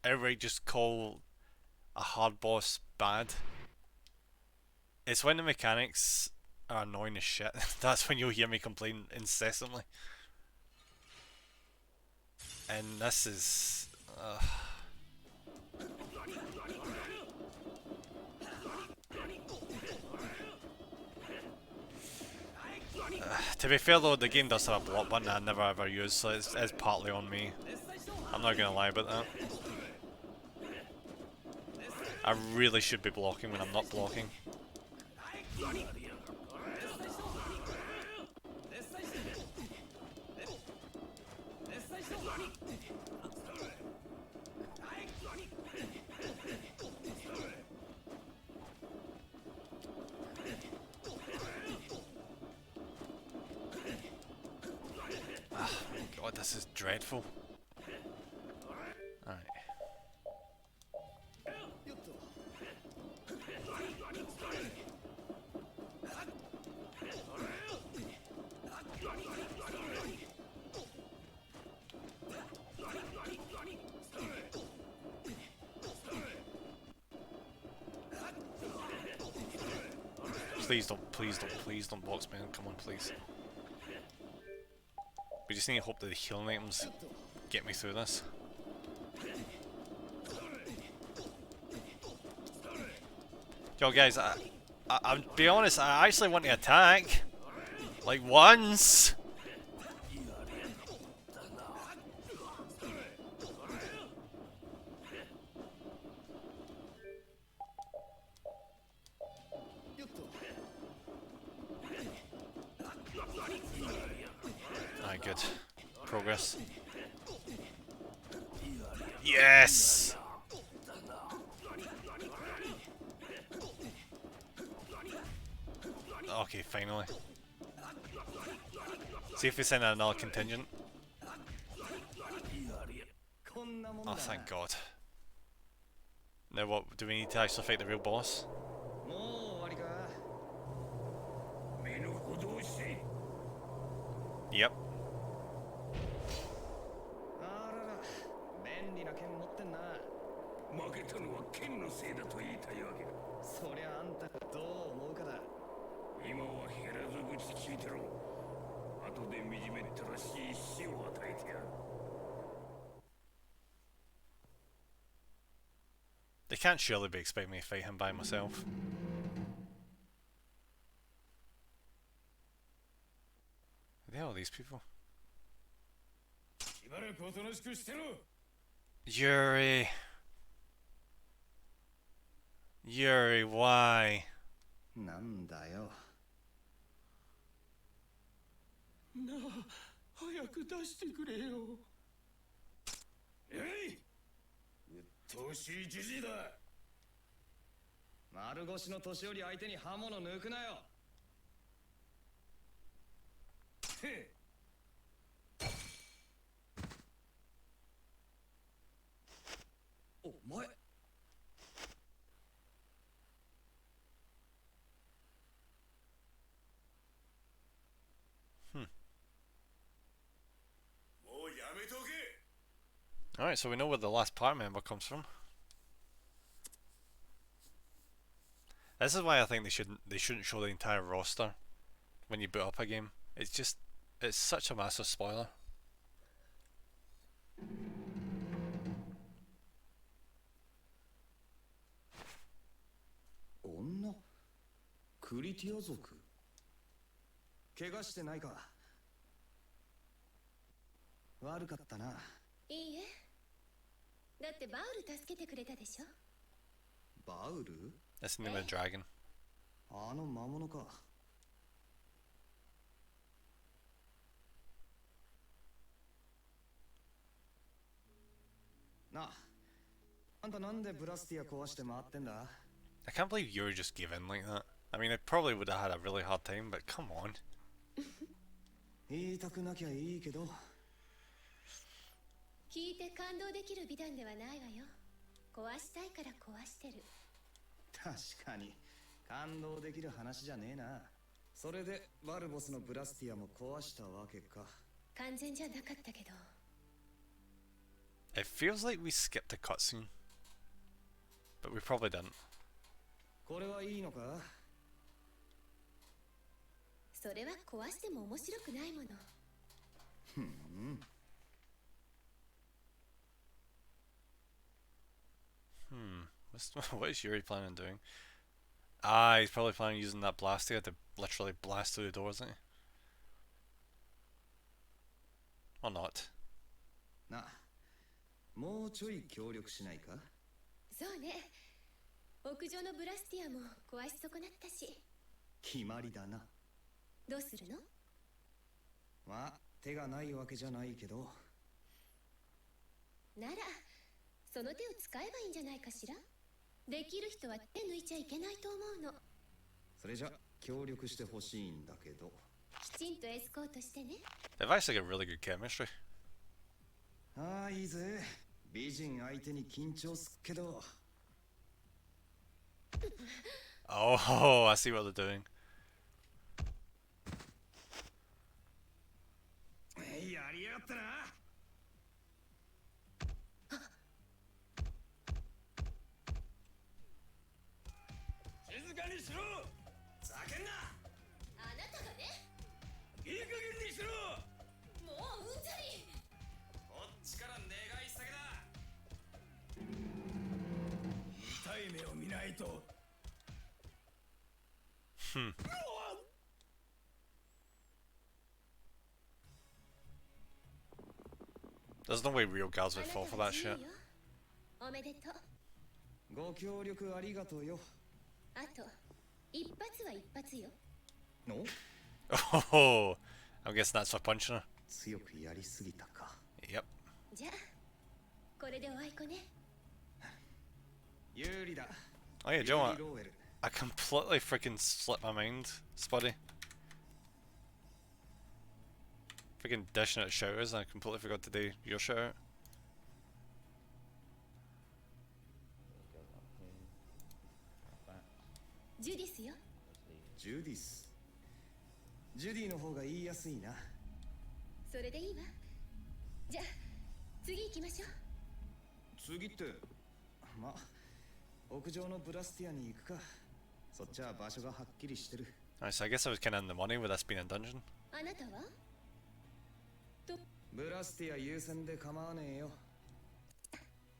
outright just call a hard boss bad. It's when the mechanics are annoying as shit. That's when you'll hear me complain incessantly. And this is... to be fair though, the game does have a block button I never ever use, so it's partly on me. I'm not gonna lie about that. I really should be blocking when I'm not blocking. This is dreadful. Alright. Please don't box me. Come on, please. We just need to hope that the healing items get me through this. Yo, guys, I'll be honest. I actually want to attack, like once. Alright, good. Progress. Yes! Okay, finally. See if we send out another contingent. Oh, thank God. Now what, do we need to actually fight the real boss? Yep. They can't surely be expecting me to fight him by myself. Who the hell are these people? Yuri. Yuri, why? なんだよ。なあ、早く出してくれよ。えい！うっとうしいじじいだ。丸腰の年寄り相手に刃物抜くなよ。へっ。お前。Alright, so we know where the last party member comes from. This is why I think they shouldn't show the entire roster when you boot up a game. It's such a massive spoiler. Onna? クリティア族? 怪我してないか? 悪かったな。いいえ。だってバウル助けてくれたでしょ。バウル? That's the name of the dragon. あの魔物か。なあ、あんたなんでブラスティア壊して回ってんだ? I can't believe Yuri just gave in like that. I mean, I probably would have had a really hard time, but come on. 言いたくなきゃいいけど。聞いて感動できる美談ではないわよ。壊したいから壊してる。確かに感動できる話じゃねえな。それでバルボスのブラスティアも壊したわけか。完全じゃなかったけど。It feels like we skipped a cutscene, but we probably didn't. これはいいのか? それは壊しても面白くないもの。ふん。What is Yuri planning on doing? Ah, he's probably planning on using that blaster to literally blast through the door, isn't he? Or not. なあ、もうちょい協力しないか? そうね。屋上のブラスティアも壊し損なったし。決まりだな。どうするの? まあ、手がないわけじゃないけど。なら、その手を使えばいいんじゃないかしら。できる人は手抜いちゃいけないと思うの。それじゃ協力してほしいんだけど。きちんとエスコートしてね。They've actually got really good chemistry. ああ、いいぜ。美人相手に緊張すっけど。Oh, I see what they're doing. やりやがったな。静かにしろ。叫んな。あなたがね。いい加減にしろ。もううんざり。こっちから願い下げだ。痛い目を見ないと。There's no way real guards would fall for that shit. おめでとう。ご協力ありがとうよ。あと一発は一発よ。の Oh, I'm guessing that's for punching her. 強くやりすぎたか。Yep. じゃあこれでおあいこね。有利だ。 Oh yeah, do you know what? ローウェル。I completely freaking slipped my mind, Spuddy. Freaking dishing out shouters, and I completely forgot to do your shout out. ジュディスよ。ジュディス。ジュディの方が言いやすいな。それでいいわ。じゃあ次行きましょう。次ってま、屋上のブラスティアに行くか。そっちは場所がはっきりしてる。 Alright, so I guess I was kinda in the money with this being a dungeon. あなたはとブラスティア優先で構わねえよ。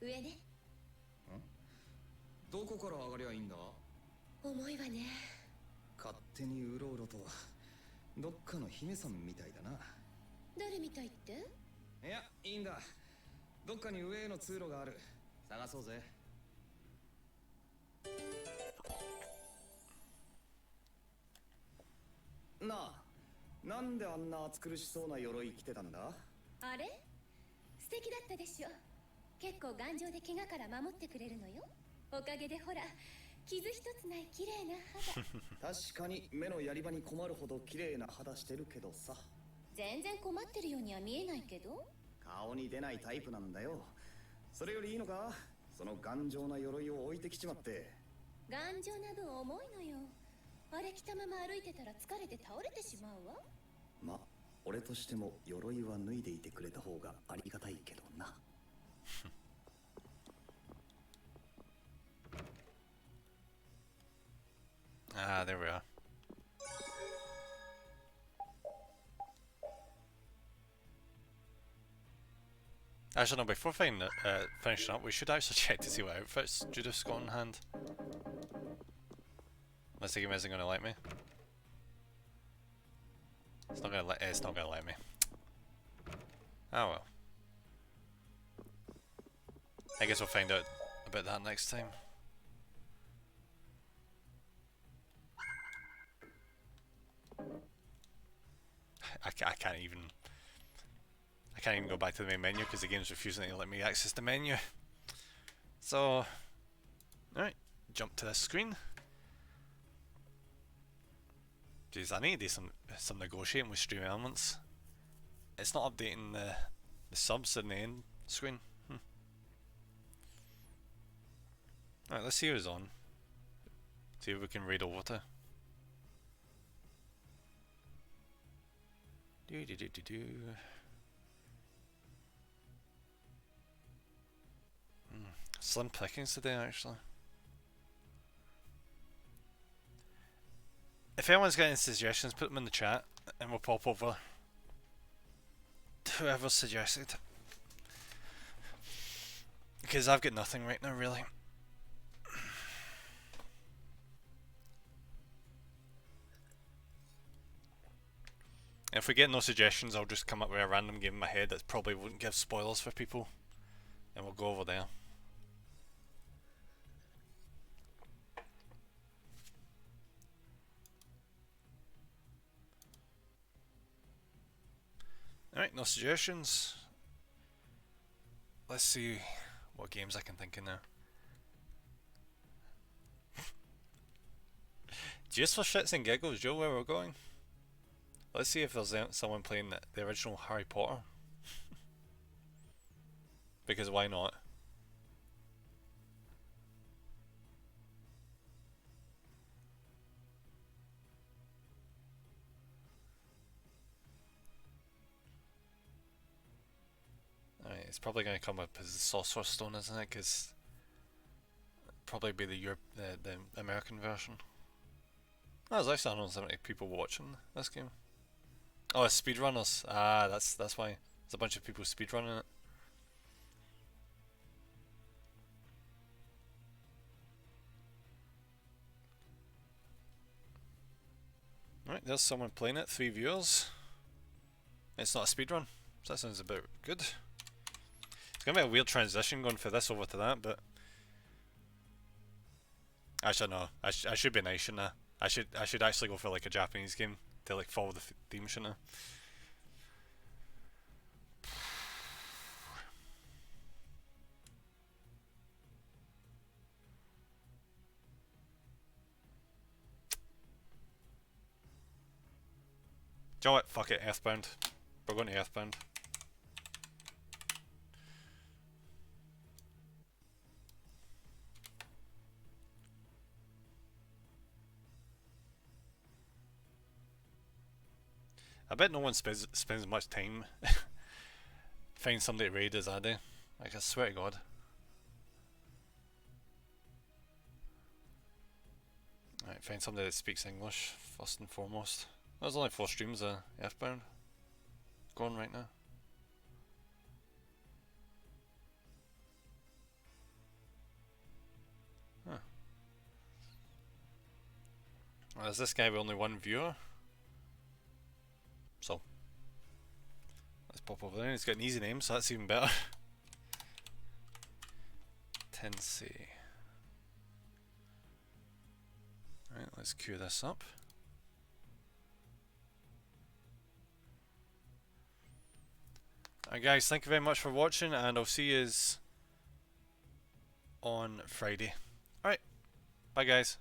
上ね。どこから上がりゃいいんだ。重いわね。勝手にうろうろと。どっかの姫さんみたいだな。誰みたいって？いや、いいんだ。どっかに上への通路がある。探そうぜ。なあ、なんであんな暑苦しそうな鎧着てたんだ？あれ？素敵だったでしょ。結構頑丈で怪我から守ってくれるのよ。おかげでほら、傷一つない綺麗な肌。確かに目のやり場に困るほど綺麗な肌してるけどさ。全然困ってるようには見えないけど。顔に出ないタイプなんだよ。それよりいいのか？その頑丈な鎧を置いてきちまって。頑丈な分重いのよ。あれ着たまま歩いてたら疲れて倒れてしまうわ。ま、俺としても鎧は脱いでいてくれた方がありがたいけどな。Ah, there we are. Actually, no, before finishing up, we should actually check to see what outfits Judith's got in hand. Unless the game isn't going to let me. It's not going to let me. Oh well. I guess we'll find out about that next time. I can't even go back to the main menu because the game's refusing to let me access the menu. So, alright, jump to this screen. Jeez, I need to do some negotiating with Stream Elements. It's not updating the subs in the end screen. Alright, let's see who's on. See if we can raid over to. Slim pickings today, actually. If anyone's got any suggestions, put them in the chat and we'll pop over to whoever suggested. Because I've got nothing right now, really. If we get no suggestions, I'll just come up with a random game in my head that probably wouldn't give spoilers for people. And we'll go over there. Alright, no suggestions. Let's see what games I can think of now. Just for shits and giggles, Joe, where we're going? Let's see if there's someone playing the original Harry Potter. because why not? Alright, it's probably going to come up as the Sorcerer's Stone, isn't it? Because probably be the American version. Oh, there's actually 170 people watching this game. Oh, it's speedrunners. Ah, that's why. There's a bunch of people speedrunning it. Right, there's someone playing it. 3 viewers. It's not a speedrun, so that sounds about good. It's gonna be a weird transition going from this over to that, but actually no, I should be nice, shouldn't I? I should actually go for like a Japanese game to like follow the theme, shouldn't I? Do you know what? Fuck it, Earthbound. We're going to Earthbound. I bet no one spends much time find somebody to raid as I do. Like, I swear to God. Right, find somebody that speaks English first and foremost. There's only 4 streams of Earthbound going right now. Huh. Well, is this guy with only 1 viewer? So let's pop over there. He's got an easy name, so that's even better. Tensei. Right, let's queue this up. Alright guys, thank you very much for watching, and I'll see you on Friday. Alright, bye guys.